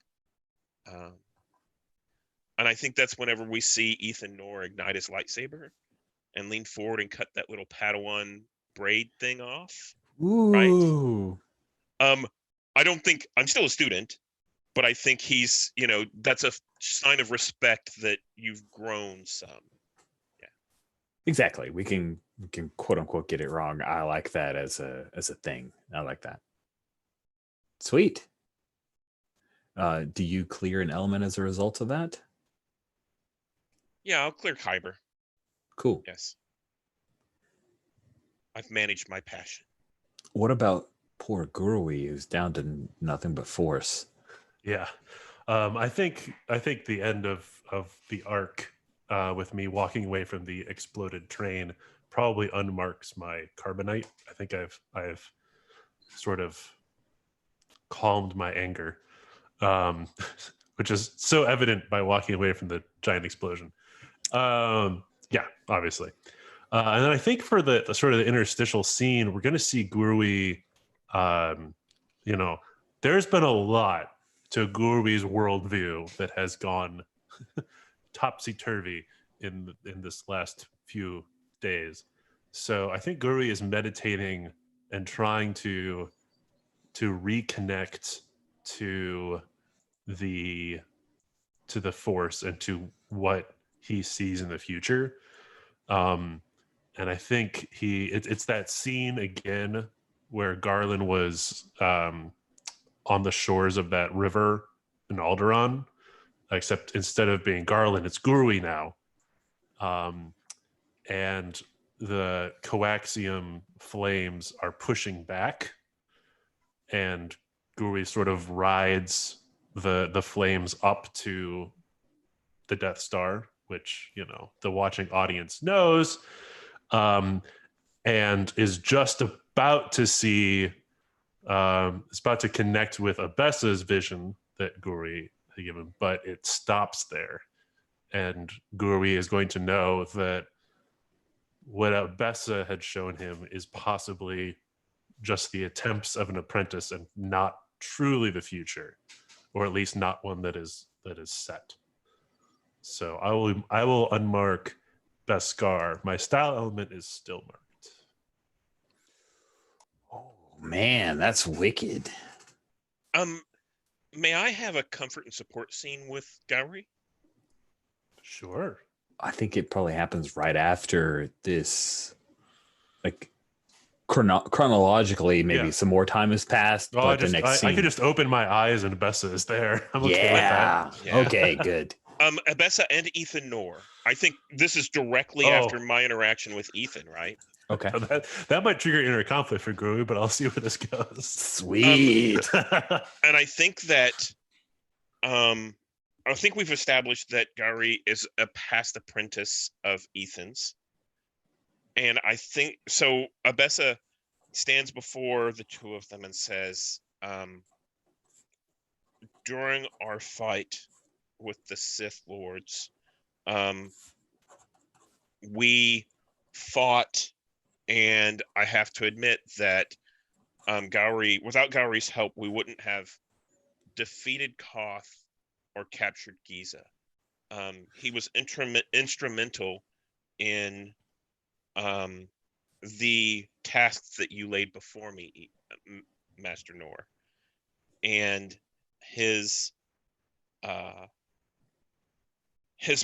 And I think that's whenever we see Ethan Nor ignite his lightsaber and lean forward and cut that little Padawan braid thing off. Ooh. Right? I don't think I'm still a student, but I think he's, that's a sign of respect that you've grown some. Yeah. Exactly. We can quote unquote get it wrong. I like that as a thing. I like that. Sweet. Do you clear an element as a result of that? Yeah, I'll clear Kyber. Cool. Yes. I've managed my passion. What about poor Gurui, who's down to nothing but force? Yeah. I think the end of the arc with me walking away from the exploded train probably unmarks my carbonite. I think I've sort of calmed my anger. which is so evident by walking away from the giant explosion. Yeah, obviously. And then I think for the sort of the interstitial scene, we're going to see Gurwi. You know, there's been a lot to Gurwi's worldview that has gone topsy-turvy in this last few days. So I think Gurwi is meditating and trying to reconnect to the Force and to what he sees in the future. And I think it's that scene again where Garland was on the shores of that river in Alderaan, except instead of being Garland, it's Gurwi now. And the coaxium flames are pushing back, and Gurwi sort of rides the flames up to the Death Star, which, you know, the watching audience knows, and is just about to see, it's about to connect with Abessa's vision that Gurwi had given, but it stops there. And Gurwi is going to know that what Abessa had shown him is possibly just the attempts of an apprentice and not truly the future, or at least not one that is set. So I will unmark Beskar. My style element is still marked. Oh man, that's wicked. May I have a comfort and support scene with Gowry? Sure. I think it probably happens right after this, like chronologically. Maybe Yeah. some more time has passed, Well, but the next scene. I could just open my eyes and Abessa is there. I'm okay Yeah. with that. Yeah. Okay. Good. Abessa and Ethan Nor. I think this is directly Oh. after my interaction with Ethan, right? Okay. That might trigger inner conflict for Guru, but I'll see where this goes. Sweet. And I think that I think we've established that Gary is a past apprentice of Ethan's. And I think so. Abessa stands before the two of them and says, during our fight with the Sith Lords, we fought, and I have to admit that Gowry, without Gowry's help, we wouldn't have defeated Koth or captured Giza. He was instrumental in the tasks that you laid before me, Master Nor, and his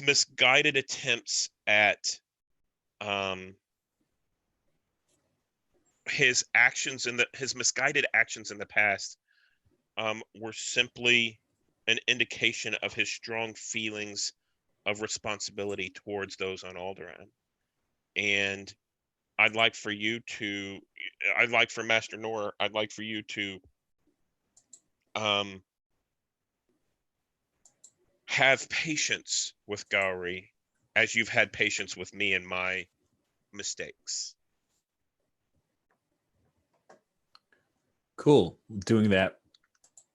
misguided attempts at his misguided actions in the past were simply an indication of his strong feelings of responsibility towards those on Alderaan. And I'd like for Master Nor, I'd like for you to have patience with Gowry as you've had patience with me and my mistakes. Cool. Doing that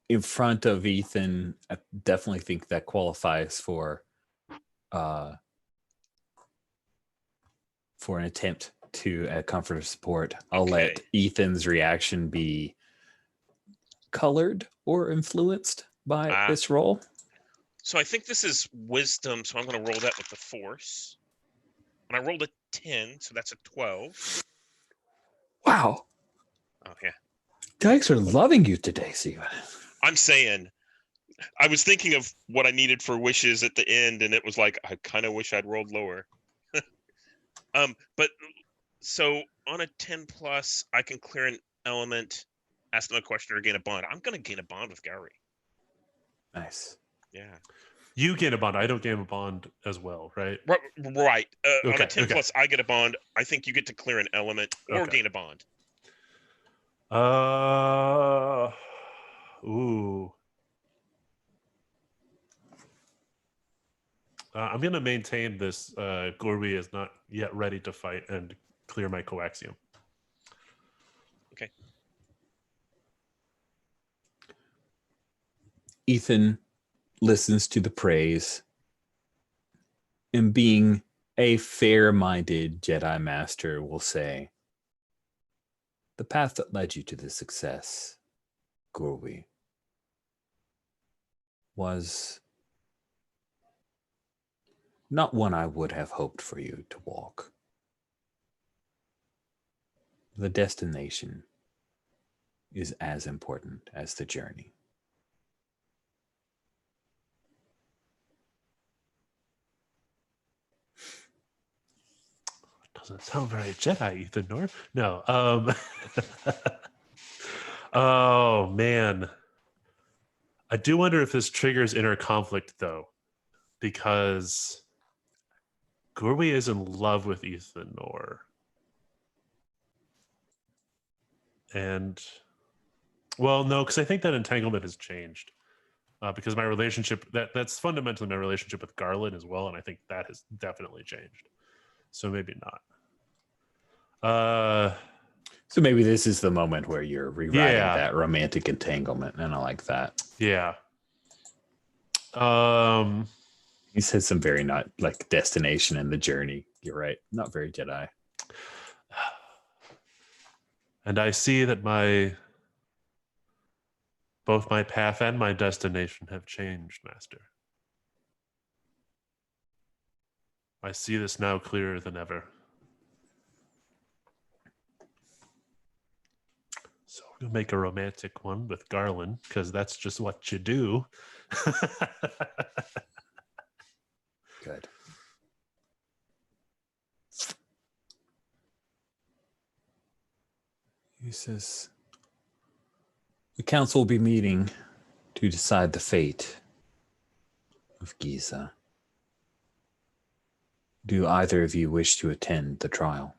in front of Ethan, I definitely think that qualifies for an attempt to add comfort or support. I'll let Ethan's reaction be colored or influenced by this roll. So I think this is wisdom, so I'm going to roll that with the Force. And I rolled a 10, so that's a 12. Wow. Oh, yeah. Dice are loving you today, Steven. I'm saying, I was thinking of what I needed for wishes at the end, and it was like, I kind of wish I'd rolled lower. But so on a 10 plus, I can clear an element, ask them a question, or gain a bond. I'm going to gain a bond with Gowry. Nice. Yeah. You gain a bond. I don't gain a bond as well, right? Right. Okay, On a 10 okay. plus, I get a bond. I think you get to clear an element or Okay. gain a bond. Ooh. I'm going to maintain this. Gorby is not yet ready to fight and clear my coaxium. Okay. Ethan listens to the praise, and being a fair-minded Jedi Master will say, the path that led you to this success, Gurwi, was not one I would have hoped for you to walk. The destination is as important as the journey. Doesn't sound very Jedi, Ethan North. No. Oh man. I do wonder if this triggers inner conflict though, because Gurwi is in love with Ethan Nor. And well, no, because I think that entanglement has changed. Because my relationship, that's fundamentally my relationship with Garland as well, and I think that has definitely changed. So maybe not. So maybe this is the moment where you're rewriting Yeah. that romantic entanglement, and I like that. Yeah. He said some very not like destination and the journey. You're right. Not very Jedi. And I see that both my path and my destination have changed, Master. I see this now clearer than ever. So we'll make a romantic one with Garland, because that's just what you do. Good. He says, the council will be meeting to decide the fate of Giza. Do either of you wish to attend the trial?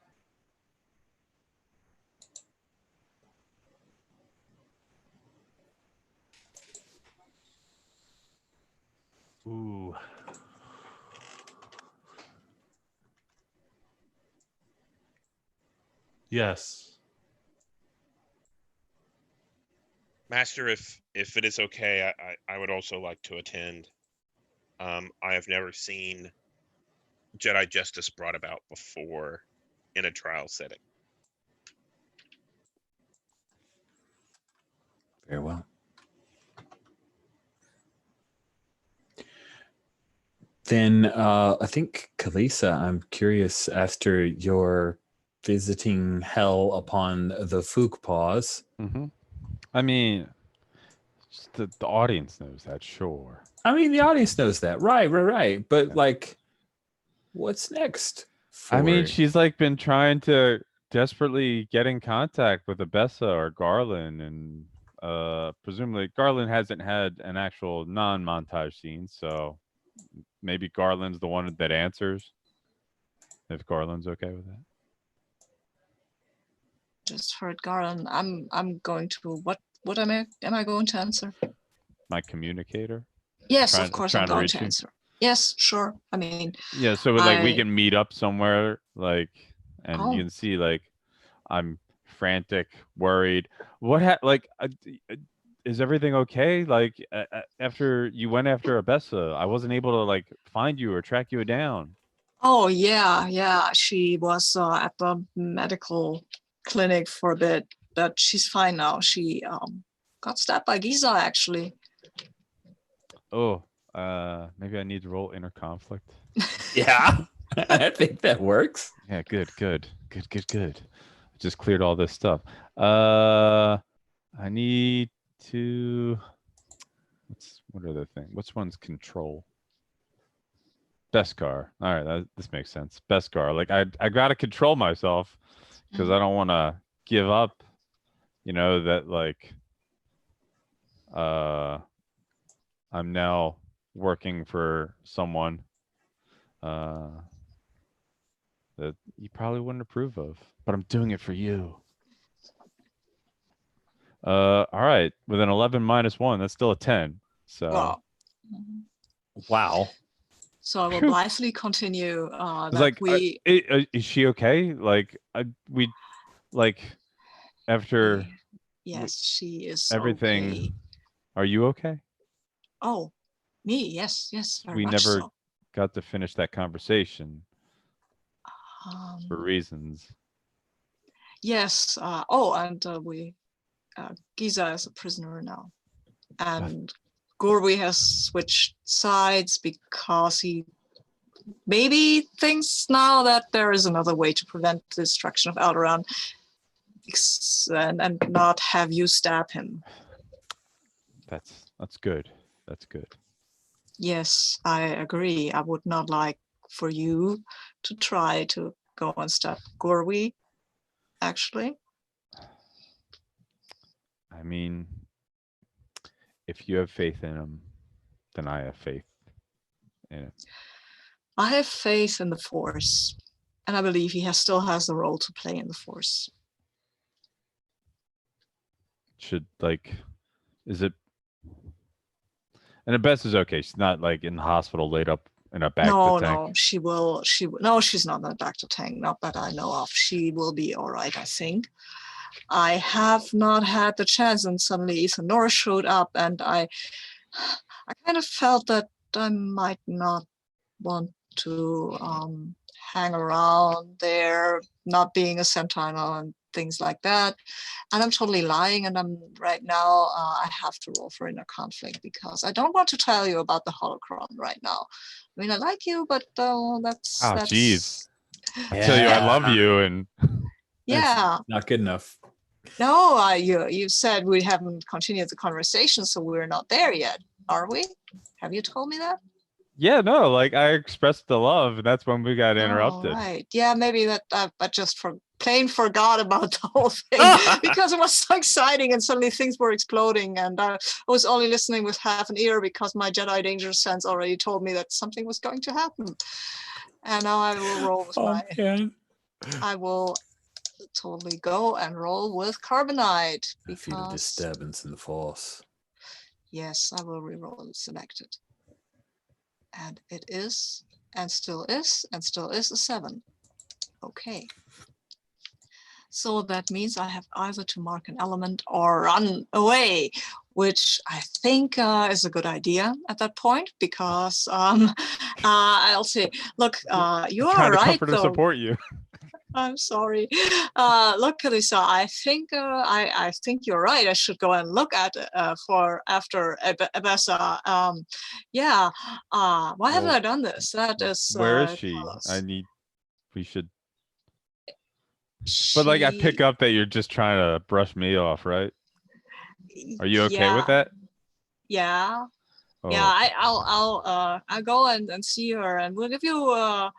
Ooh. Yes. Master, if it is okay, I would also like to attend. I have never seen Jedi justice brought about before in a trial setting. Very well. Then I think, Kalisa, I'm curious, after your visiting hell upon the Fook Paws. Mm-hmm. I mean, just the audience knows that, sure. I mean, the audience knows that. Right. But Yeah. like, what's next? I mean, for- she's like been trying to desperately get in contact with Abessa or Garland, and presumably Garland hasn't had an actual non-montage scene, so maybe Garland's the one that answers. If Garland's okay with that. Just heard Garland. I'm going to what am I going to answer? My communicator. Yes, Trying- of course I'm trying to going reach to you? answer. Yes, sure. I mean, Yeah, so like we I- can meet up somewhere, like, and Oh. you can see like I'm frantic, worried. Is everything okay? Like after you went after Abessa, I wasn't able to like find you or track you down. oh yeah. She was at the medical clinic for a bit, but she's fine now. She got stabbed by Giza actually. Oh, maybe I need to roll inner conflict. Yeah, I think that works. Yeah, good. Just cleared all this stuff. I need to. What are the things? Which one's control? Beskar. All right, this makes sense. Beskar. Like I gotta control myself because I don't want to give up. You know that like I'm now working for someone that you probably wouldn't approve of, but I'm doing it for you. All right, with an 11 minus 1, that's still a 10. So Wow. Wow. So I will Phew. blithely continue. it's That like, we is she okay? Like we like after yes, she is everything. okay. Are you okay? Oh, Me, yes, yes, very We much never so. got to finish that conversation for Um, reasons. yes. And Giza is a prisoner now, and Gorby has switched sides because he maybe thinks now that there is another way to prevent the destruction of Alderaan, and not have you stab him. That's good. That's good. Yes, I agree. I would not like for you to try to go and stab Gorby, actually. I mean, if you have faith in him, then I have faith in it. I have faith in the Force, and I believe he still has a role to play in the Force. Is it? And the best is okay. She's not like in the hospital laid up in a back to tank. No, she will. No, she's not in the back to tank. Not that I know of. She will be all right, I think. I have not had the chance, and suddenly Ethan Norris showed up, and I kind of felt that I might not want to hang around there, not being a Sentinel and things like that. And I'm totally lying, and I'm right now I have to roll for inner conflict because I don't want to tell you about the holocron right now. I mean, I like you, but that's Oh, that's jeez. I tell you, I love you, and yeah. Not good enough. No, you said we haven't continued the conversation, so we're not there yet, are we? Have you told me that? yeah, no, like I expressed the love, and that's when we got Oh, interrupted. right. Yeah, maybe that I just plain forgot about the whole thing because it was so exciting and suddenly things were exploding, and I was only listening with half an ear because my Jedi danger sense already told me that something was going to happen. And now I will roll with Man. I will totally go and roll with carbonite I feel a because disturbance in the Force. yes, I will reroll and select it. And it is, and still is a 7. Okay. So that means I have either to mark an element or run away, which I think is a good idea at that point because I'll say, look, you are Trying to right comfort and though. support you. I'm sorry. Look, Kalisa, I think you're right. I should go and look at after Abessa. Yeah. Why haven't I done this? That is. Where is she? Carlos. We should. But like, I pick She- up that you're just trying to brush me off, right? Are you okay with that? Yeah. Oh, Yeah. I'll go and see her, and we'll give you.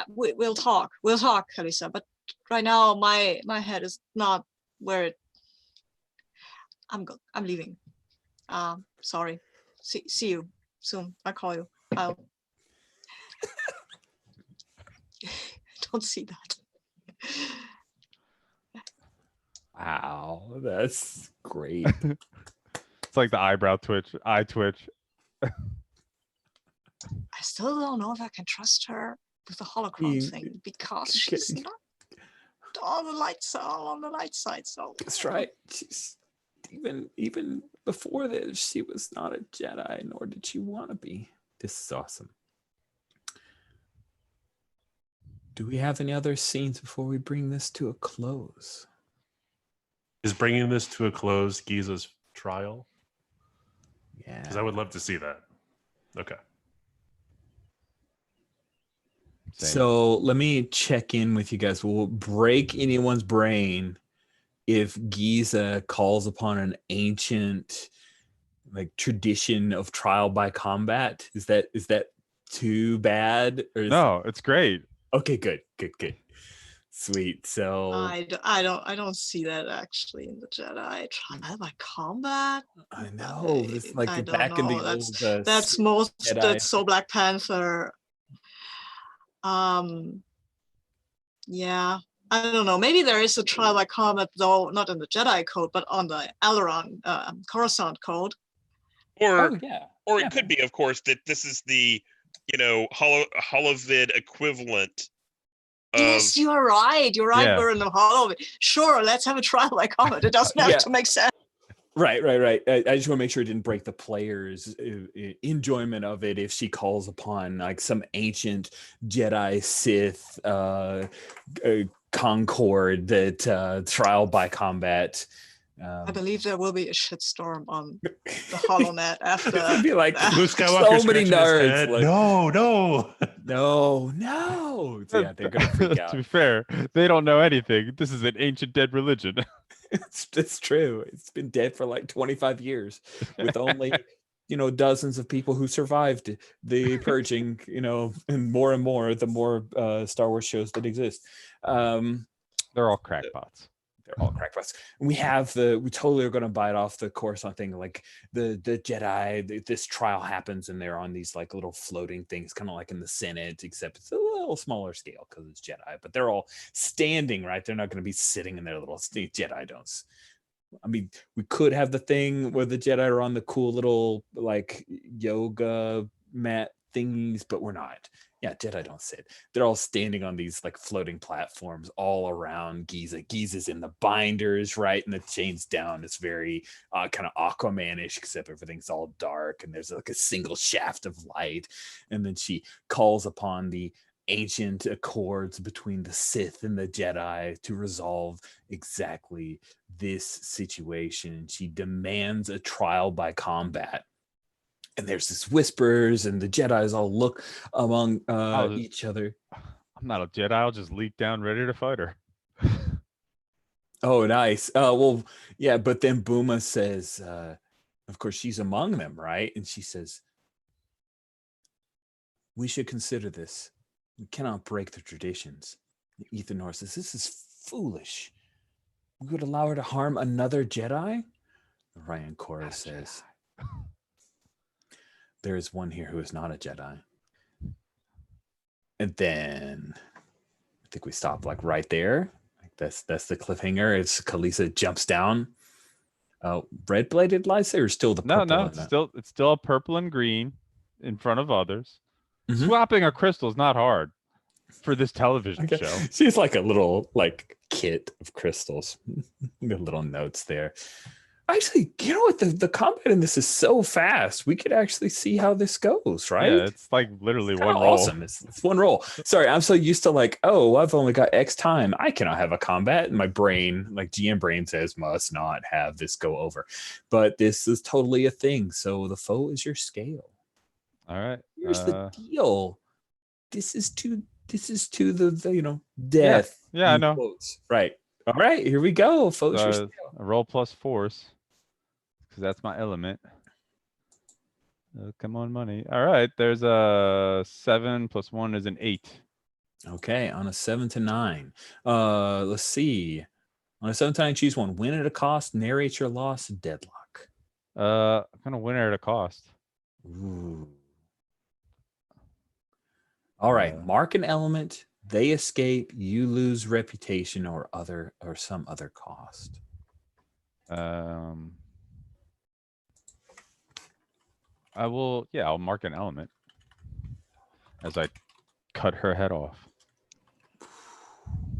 We'll talk. We'll talk, Kalisa. But right now, my head is not where it. I'm leaving. Sorry. See you soon. I'll call you. I'll. Don't see that. Wow, that's great. it's like the eyebrow twitch, eye twitch. I still don't know if I can trust her with the holocron thing because she's not. All the lights are all on the light side. So That's right. She's, even before this, she was not a Jedi, nor did she want to be. This is awesome. Do we have any other scenes before we bring this to a close? Is bringing this to a close Giza's trial? Yeah. Because I would love to see that. Okay. Same. So let me check in with you guys. Will it break anyone's brain if Giza calls upon an ancient like tradition of trial by combat? Is that too bad? Or No, it's great. Okay, good. Sweet. So I don't see that actually in the Jedi. Trial by combat. I know this like I back don't in the know. old That's most. Jedi. That's so Black Panther. Yeah. I don't know. Maybe there is a trial by combat though, not in the Jedi code, but on the Alderaan Khorasan code. Or yeah. or Yeah, it could be, of course, that this is the holovid equivalent. Yes, you are right. You're right. Yeah. We're in the holovid. Sure, let's have a trial by combat. It doesn't have Yeah. to make sense. Right. I just want to make sure it didn't break the player's enjoyment of it if she calls upon like some ancient Jedi Sith concord that trial by combat. I believe there will be a shitstorm on the holoNET after. It'd be like that. Luke Skywalker so many scratching his nerds. head. Like, No. no. So, yeah, they're gonna freak out. To be fair, they don't know anything. This is an ancient dead religion. It's true. It's been dead for like 25 years with only, dozens of people who survived the purging, and more the more Star Wars shows that exist. They're all crackpots. They're all crackpots. We totally are going to bite off the Khorasan thing. Like the Jedi, this trial happens and they're on these like little floating things, kind of like in the Senate, except it's a little smaller scale because it's Jedi, but they're all standing, right? They're not going to be sitting in their little Jedi don't. I mean, we could have the thing where the Jedi are on the cool little like yoga mat thingies, but we're not. Yeah, Jedi don't sit. They're all standing on these like floating platforms all around Giza. Giza's in the binders, right? And the chains down. It's very kind of Aquaman-ish, except everything's all dark and there's like a single shaft of light. And then she calls upon the ancient accords between the Sith and the Jedi to resolve exactly this situation. She demands a trial by combat. And there's this whispers, and the Jedis all look among each other. I'm not a Jedi. I'll just leap down, ready to fight her. Oh, nice. Well, yeah, but then Booma says, of course, she's among them, right? And she says, we should consider this. We cannot break the traditions. Ethan North says, this is foolish. We would allow her to harm another Jedi? Ryan Cora says, there is one here who is not a Jedi. And then I think we stop like right there. Like that's the cliffhanger. It's Kalisa jumps down. Red bladed lightsaber or still the purple? No, it's still a purple and green in front of others. Mm-hmm. Swapping a crystal is not hard for this television show. She's like a little like kit of crystals. Little notes there. Actually, you know what? The combat in this is so fast. We could actually see how this goes, right? Yeah, it's like literally one roll. Awesome. It's one roll. Sorry, I'm so used to like, oh, I've only got X time. I cannot have a combat. And my brain, like GM brain says, must not have this go over. But this is totally a thing. So the foe is your scale. All right. Here's the deal. This is to the death. Yeah, I know. Quotes. Right. All right, here we go. Foe's your scale. A roll plus force. Because that's my element. Come on, money. All right, there's a 7 plus 1 is an 8. Okay, on a 7 to 9. Let's see. On a 7 to 9, choose one. Win at a cost, narrate your loss, deadlock. I'm gonna win at a cost. Ooh. All right, mark an element. They escape, you lose reputation or some other cost. I'll mark an element as I cut her head off.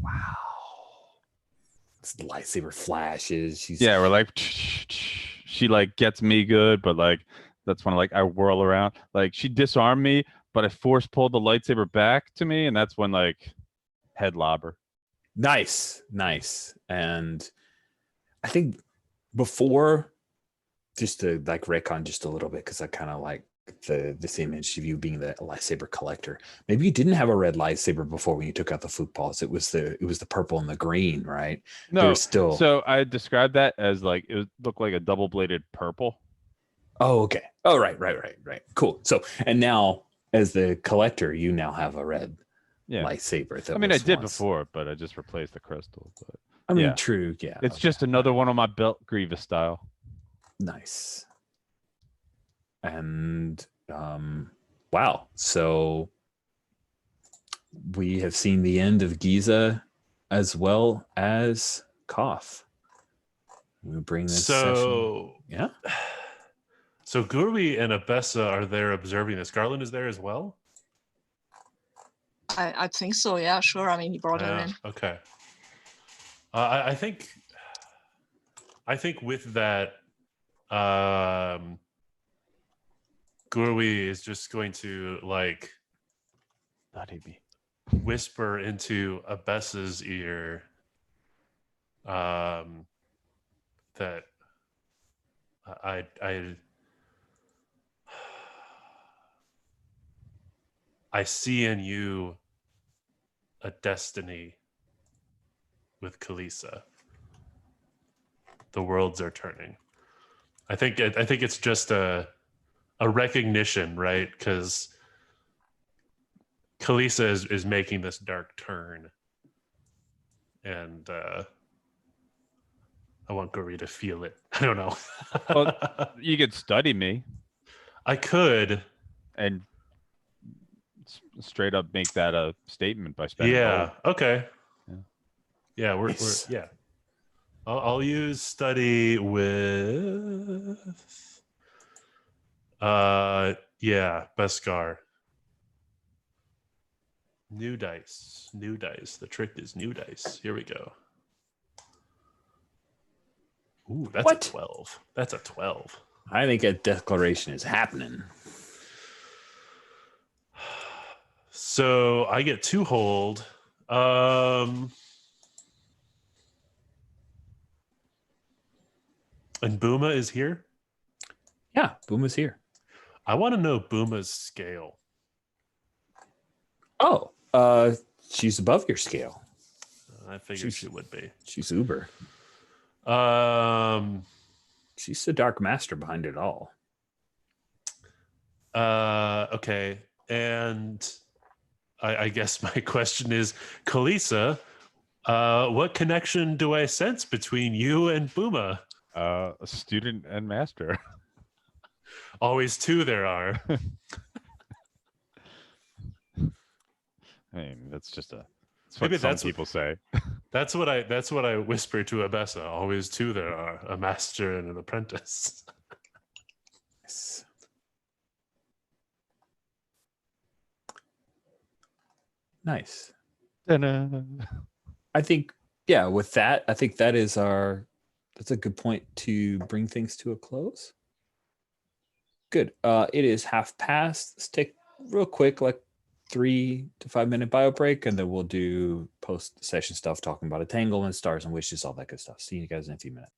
Wow. This lightsaber flashes. We're like she like gets me good, but like that's when like I whirl around. Like she disarmed me, but I force pulled the lightsaber back to me, and that's when like head lobber. Nice. And I think before, just to like retcon just a little bit, because I kind of like this image of you being the lightsaber collector. Maybe you didn't have a red lightsaber before when you took out the footballs. It was the purple and the green, right? No, so I described that as like it looked like a double-bladed purple. Oh, okay. Oh, right. Cool. So, and now as the collector, you now have a red lightsaber. I mean, I did before, but I just replaced the crystal. But I mean, true. Yeah. It's just another one on my belt, Grievous style. Nice. And wow. So we have seen the end of Giza as well as Koth. We bring this session. Yeah. So Gurwi and Abessa are there observing this. Garland is there as well? I think so. Yeah, sure. I mean, he brought her in. Okay. I think with that, Gurwi is just going to like Bloody me. whisper into Abessa's ear that I see in you a destiny with Kalisa. The worlds are turning. I think it's just a recognition, right? Because Kalisa is making this dark turn, and I want Guri to feel it. I don't know. Well, you could study me I could. and straight up make that a statement by spending Yeah. gold. Okay. Yeah. Yeah. We're Nice. yeah. I'll use study with. Yeah, Beskar. New dice. New dice. The trick is new dice. Here we go. Ooh, that's What? a 12. That's a 12. I think a declaration is happening. So I get 2 hold. And Booma is here. Yeah, Booma's here. I want to know Booma's scale. Oh, she's above your scale. I figured she would be. She's uber. Um. She's the dark master behind it all. Okay. And I guess my question is, Kalisa, what connection do I sense between you and Booma? A student and master. Always 2 there are. I mean, that's just a. That's Maybe what some that's what- people say. That's what I whisper to Abessa. Always 2 there are, a master and an apprentice. Yes. Nice. Ta-da. I think, yeah, with that, I think that's a good point to bring things to a close. Good. It is 1/2 past. Let's take real quick, like 3 to 5 minute bio break, and then we'll do post session stuff talking about entanglements, stars and wishes, all that good stuff. See you guys in a few minutes.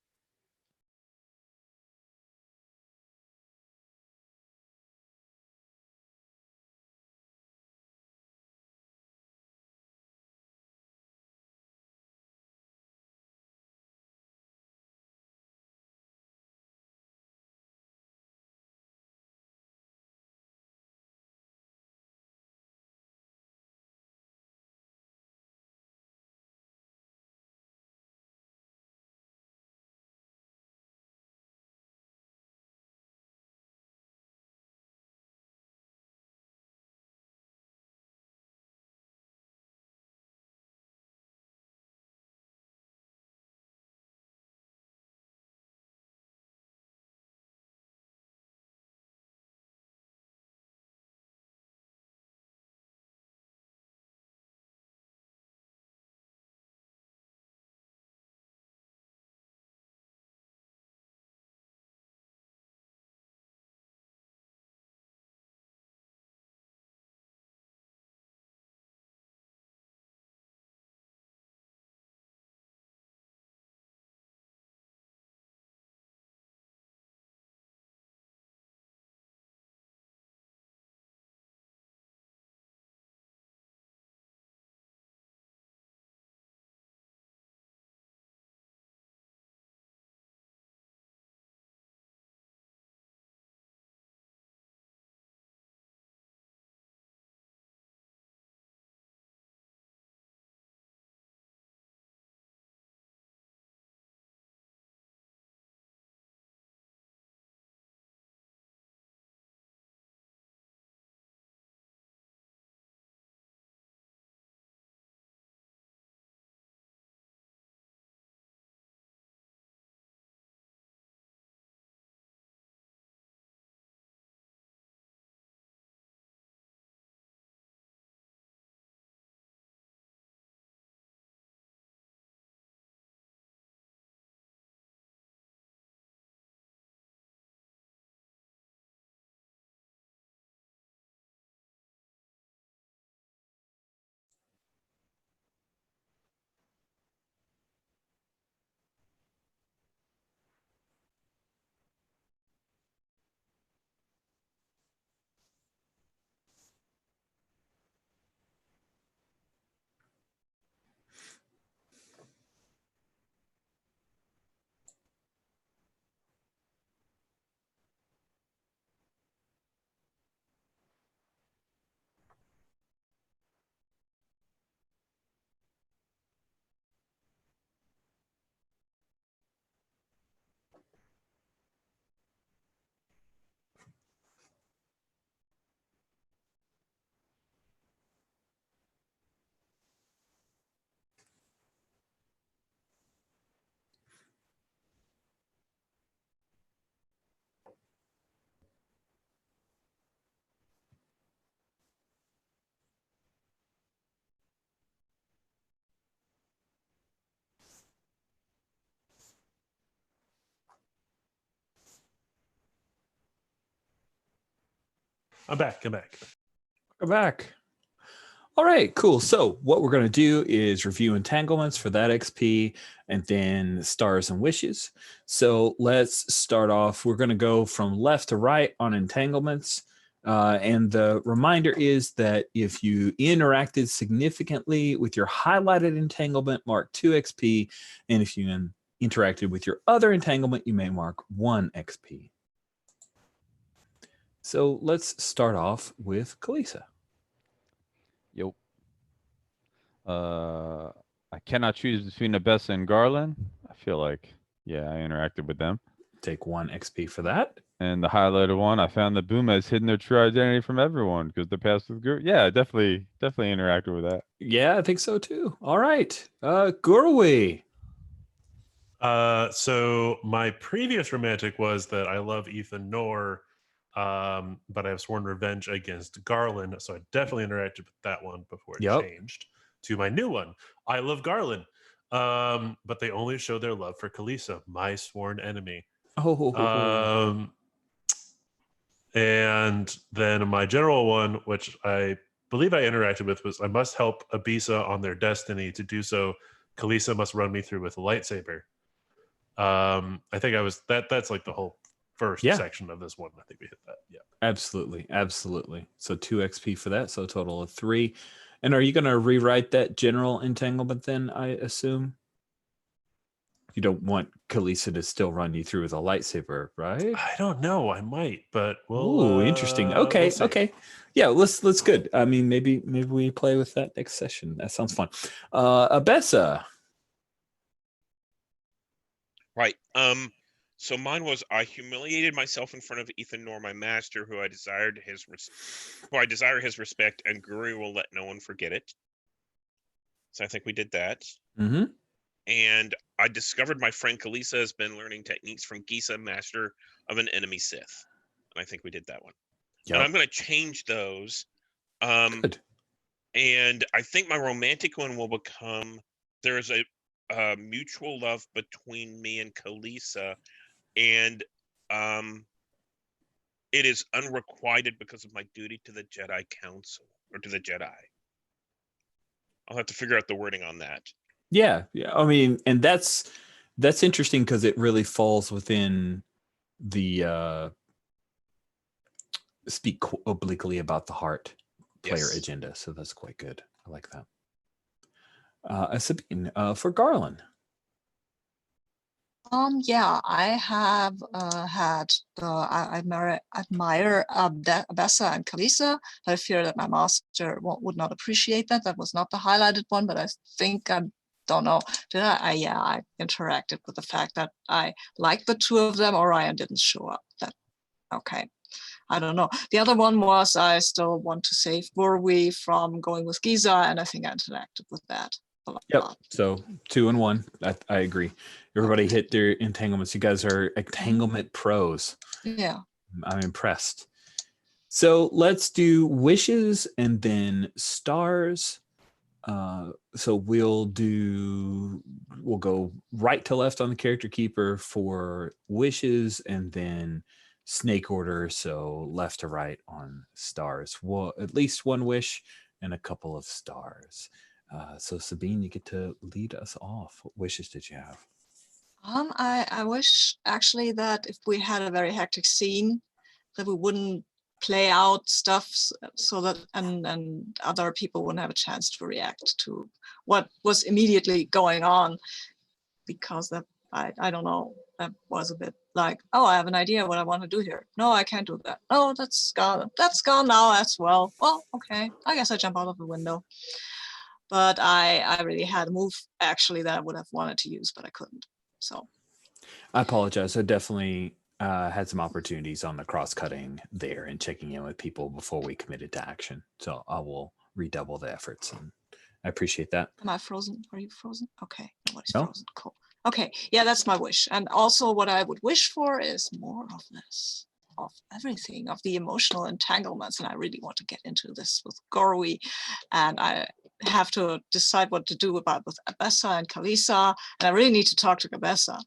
I'm back. I'm back. We're back. All right, cool. So what we're going to do is review entanglements for that XP and then stars and wishes. So let's start off. We're going to go from left to right on entanglements. And the reminder is that if you interacted significantly with your highlighted entanglement, mark 2 XP. And if you interacted with your other entanglement, you may mark 1 XP. So let's start off with Kalisa. Yep. I cannot choose between Abessa and Garland. I feel like, yeah, I interacted with them. Take 1 XP for that. And the highlighted one, I found that Boom has hidden their true identity from everyone because they're passed with Guru. Yeah, definitely interacted with that. Yeah, I think so too. All right. Gurwi. So my previous romantic was that I love Ethan Nor, but I have sworn revenge against Garland. So I definitely interacted with that one before it changed to my new one. I love Garland, but they only show their love for Kalisa, my sworn enemy. And then my general one, which I believe I interacted with, was I must help Abisa on their destiny. To do so, Kalisa must run me through with a lightsaber. I think I was that's like the whole first section of this one. I think we hit that. Yeah. Absolutely. So 2 XP for that. So a total of 3. And are you going to rewrite that general entanglement then, I assume? You don't want Kalisa to still run you through with a lightsaber, right? I don't know. I might, but Ooh, interesting. Okay, we'll see. okay. Yeah, let's good. I mean, maybe we play with that next session. That sounds fun. Abessa. Right. So mine was I humiliated myself in front of Ethan Nor, my master, who I desire his respect, and Guru will let no one forget it. So I think we did that. Mm-hmm. And I discovered my friend Kalisa has been learning techniques from Gisa, master of an enemy Sith. And I think we did that one. Yep. And I'm going to change those. Good. And I think my romantic one will become, there is a mutual love between me and Kalisa. And it is unrequited because of my duty to the Jedi Council, or to the Jedi. I'll have to figure out the wording on that. Yeah. I mean, and that's interesting because it really falls within the speak obliquely about the heart player agenda. So that's quite good. I like that. Sabine, for Garland. Yeah, I have I admire Abessa and Kalisa. I fear that my master would not appreciate that. That was not the highlighted one, but I think I don't know. Did I? Yeah, I interacted with the fact that I liked the 2 of them. Orion didn't show up. That okay. I don't know. The other one was I still want to save Gurwi from going with Giza, and I think I interacted with that. Yep. So 2 and 1. I agree. Everybody hit their entanglements. You guys are entanglement pros. Yeah. I'm impressed. So let's do wishes and then stars. So we'll go right to left on the character keeper for wishes, and then snake order. So left to right on stars. Well, at least 1 wish and a couple of stars. So Sabine, you get to lead us off. What wishes did you have? I wish actually that if we had a very hectic scene, that we wouldn't play out stuff so that and other people wouldn't have a chance to react to what was immediately going on, because that I don't know, that was a bit like, oh, I have an idea what I want to do here. No, I can't do that. Oh, that's gone. That's gone now as well. Well, okay, I guess I jump out of the window. But I really had a move actually that I would have wanted to use, but I couldn't. So I apologize. I definitely had some opportunities on the cross-cutting there and checking in with people before we committed to action. So I will redouble the efforts, and I appreciate that. Am I frozen? Are you frozen? Okay, nobody's frozen. Cool. Okay, yeah, that's my wish. And also what I would wish for is more of this, of everything, of the emotional entanglements. And I really want to get into this with Gurwi, and I have to decide what to do about with Abessa and Kalisa. And I really need to talk to Abessa,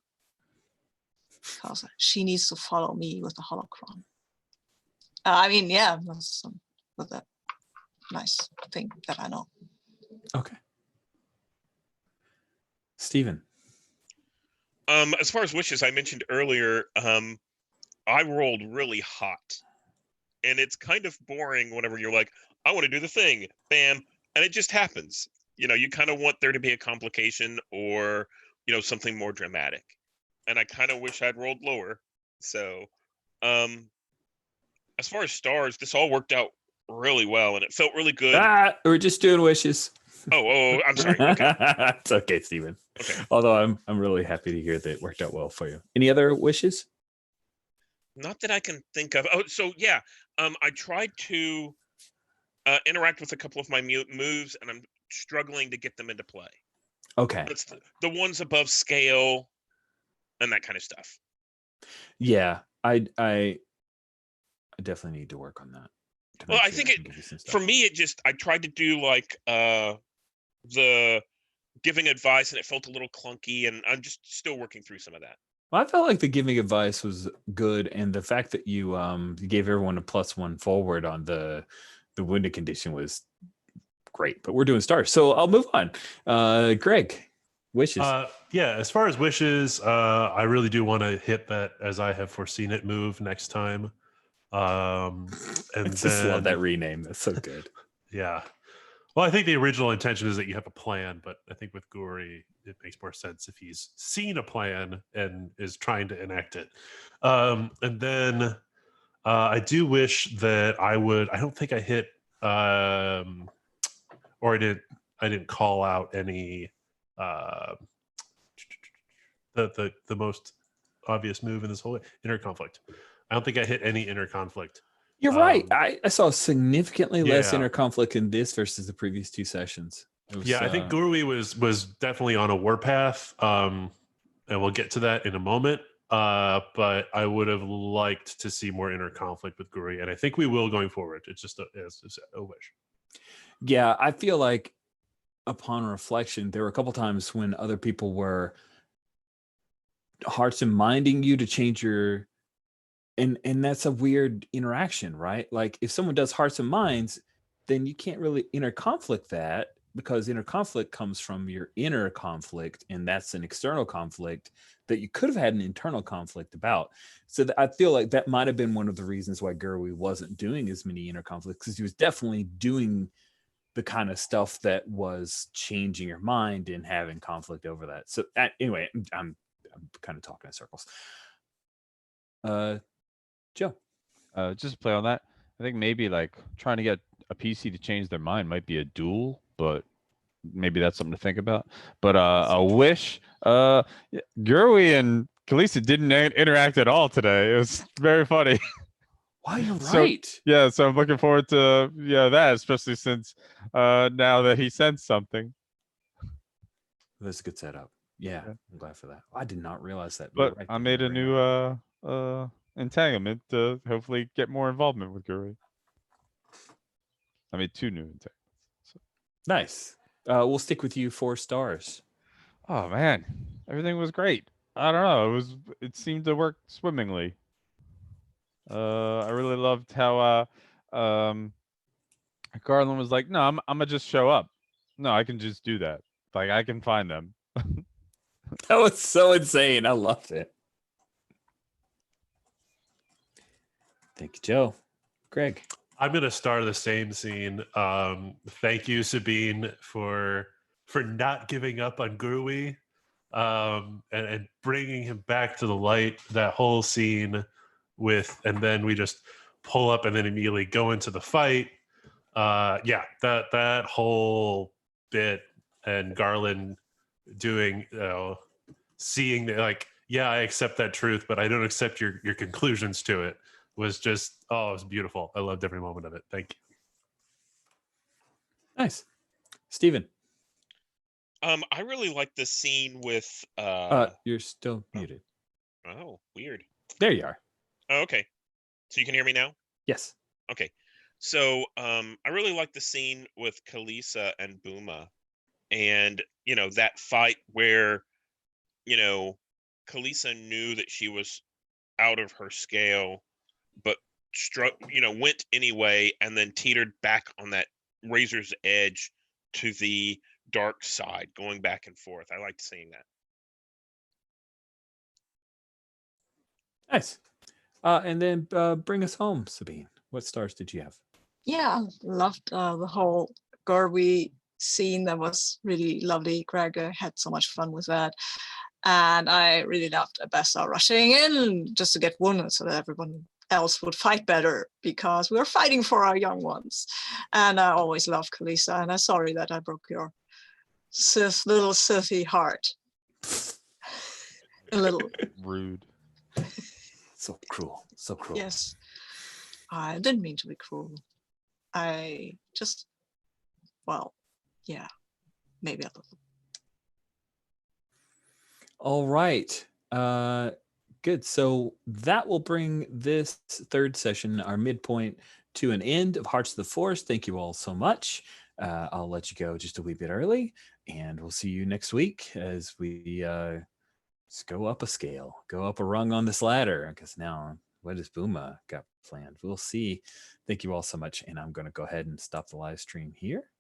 because she needs to follow me with the holocron. I mean, yeah, that's a nice thing that I know. Okay. Steven. As far as wishes, I mentioned earlier, I rolled really hot, and it's kind of boring whenever you're like, I want to do the thing, bam, and it just happens. You know, you kind of want there to be a complication or, you know, something more dramatic, and I kind of wish I'd rolled lower. So, as far as stars, this all worked out really well, and it felt really good. We're just doing wishes. Oh, I'm sorry. Okay. It's okay, Steven. Okay. Although I'm really happy to hear that it worked out well for you. Any other wishes? Not that I can think of. Oh, so yeah, I tried to interact with a couple of my moves, and I'm struggling to get them into play. Okay. That's the ones above scale and that kind of stuff. Yeah, I definitely need to work on that. Well, I think for me, I tried to do like the giving advice, and it felt a little clunky, and I'm just still working through some of that. Well, I felt like the giving advice was good, and the fact that you gave everyone a +1 forward on the wounded condition was great. But we're doing stars, so I'll move on. Greg, wishes. Yeah, as far as wishes, I really do want to hit that as I have foreseen it move next time. And I just love that rename. That's so good. Yeah. Well, I think the original intention is that you have a plan, but I think with Guri, it makes more sense if he's seen a plan and is trying to enact it. And then I do wish that I don't think I hit, or I didn't call out any, the most obvious move in this whole inner conflict. I don't think I hit any inner conflict. You're right. I saw significantly less inner conflict in this versus the previous two sessions. I think Gurui was definitely on a warpath, and we'll get to that in a moment. But I would have liked to see more inner conflict with Gurui, and I think we will going forward. It's just a wish. Yeah, I feel like upon reflection, there were a couple times when other people were hearts and minding you to change your, and that's a weird interaction, right? Like if someone does hearts and minds, then you can't really inner conflict that, because inner conflict comes from your inner conflict, and that's an external conflict that you could have had an internal conflict about. So I feel like that might have been one of the reasons why Gurui wasn't doing as many inner conflicts, because he was definitely doing the kind of stuff that was changing your mind and having conflict over that. So anyway, I'm kind of talking in circles. Joe. Just to play on that, I think maybe like trying to get a PC to change their mind might be a duel, but maybe that's something to think about. But a wish, Gurui and Kalisa didn't interact at all today. It was very funny. Wow, you're right. So I'm looking forward to that, especially since now that he sensed something. That's a good setup. Yeah, I'm glad for that. I did not realize that. But I made a new entanglement to hopefully get more involvement with Gurui. I made 2 new entanglements. So. Nice. We'll stick with you 4 stars. Oh man, everything was great. I don't know. It seemed to work swimmingly. I really loved how Garland was like, "No, I'm gonna just show up. No, I can just do that. Like I can find them." That was so insane. I loved it. Thank you, Joe. Greg. I'm gonna start the same scene. Thank you, Sabine, for not giving up on Gurui, and bringing him back to the light. That whole scene and then we just pull up and then immediately go into the fight. That whole bit, and Garland doing, seeing that, like, I accept that truth, but I don't accept your conclusions to it, was just, it was beautiful. I loved every moment of it. Thank you. Nice. Steven. I really like the scene with you're still muted. Oh, weird. There you are. Oh, okay. So you can hear me now? Yes. Okay. So I really like the scene with Kalisa and Buma, and that fight where Kalisa knew that she was out of her scale, but went anyway, and then teetered back on that razor's edge to the dark side, going back and forth. I liked seeing that. Nice. And then bring us home, Sabine. What stars did you have? Yeah, I loved the whole Garvey scene. That was really lovely. Greg had so much fun with that. And I really loved Abessa rushing in just to get wounded so that everyone else would fight better, because we were fighting for our young ones. And I always loved Kalisa, and I'm sorry that I broke your little Sithy heart. A little. Rude. So cruel. So cruel. Yes. I didn't mean to be cruel. I just, well, yeah, maybe a little. All right. Good. So that will bring this third session, our midpoint, to an end of Hearts of the Force. Thank you all so much. I'll let you go just a wee bit early, and we'll see you next week as we just go up a scale, go up a rung on this ladder, because now what does Booma got planned? We'll see. Thank you all so much. And I'm going to go ahead and stop the live stream here.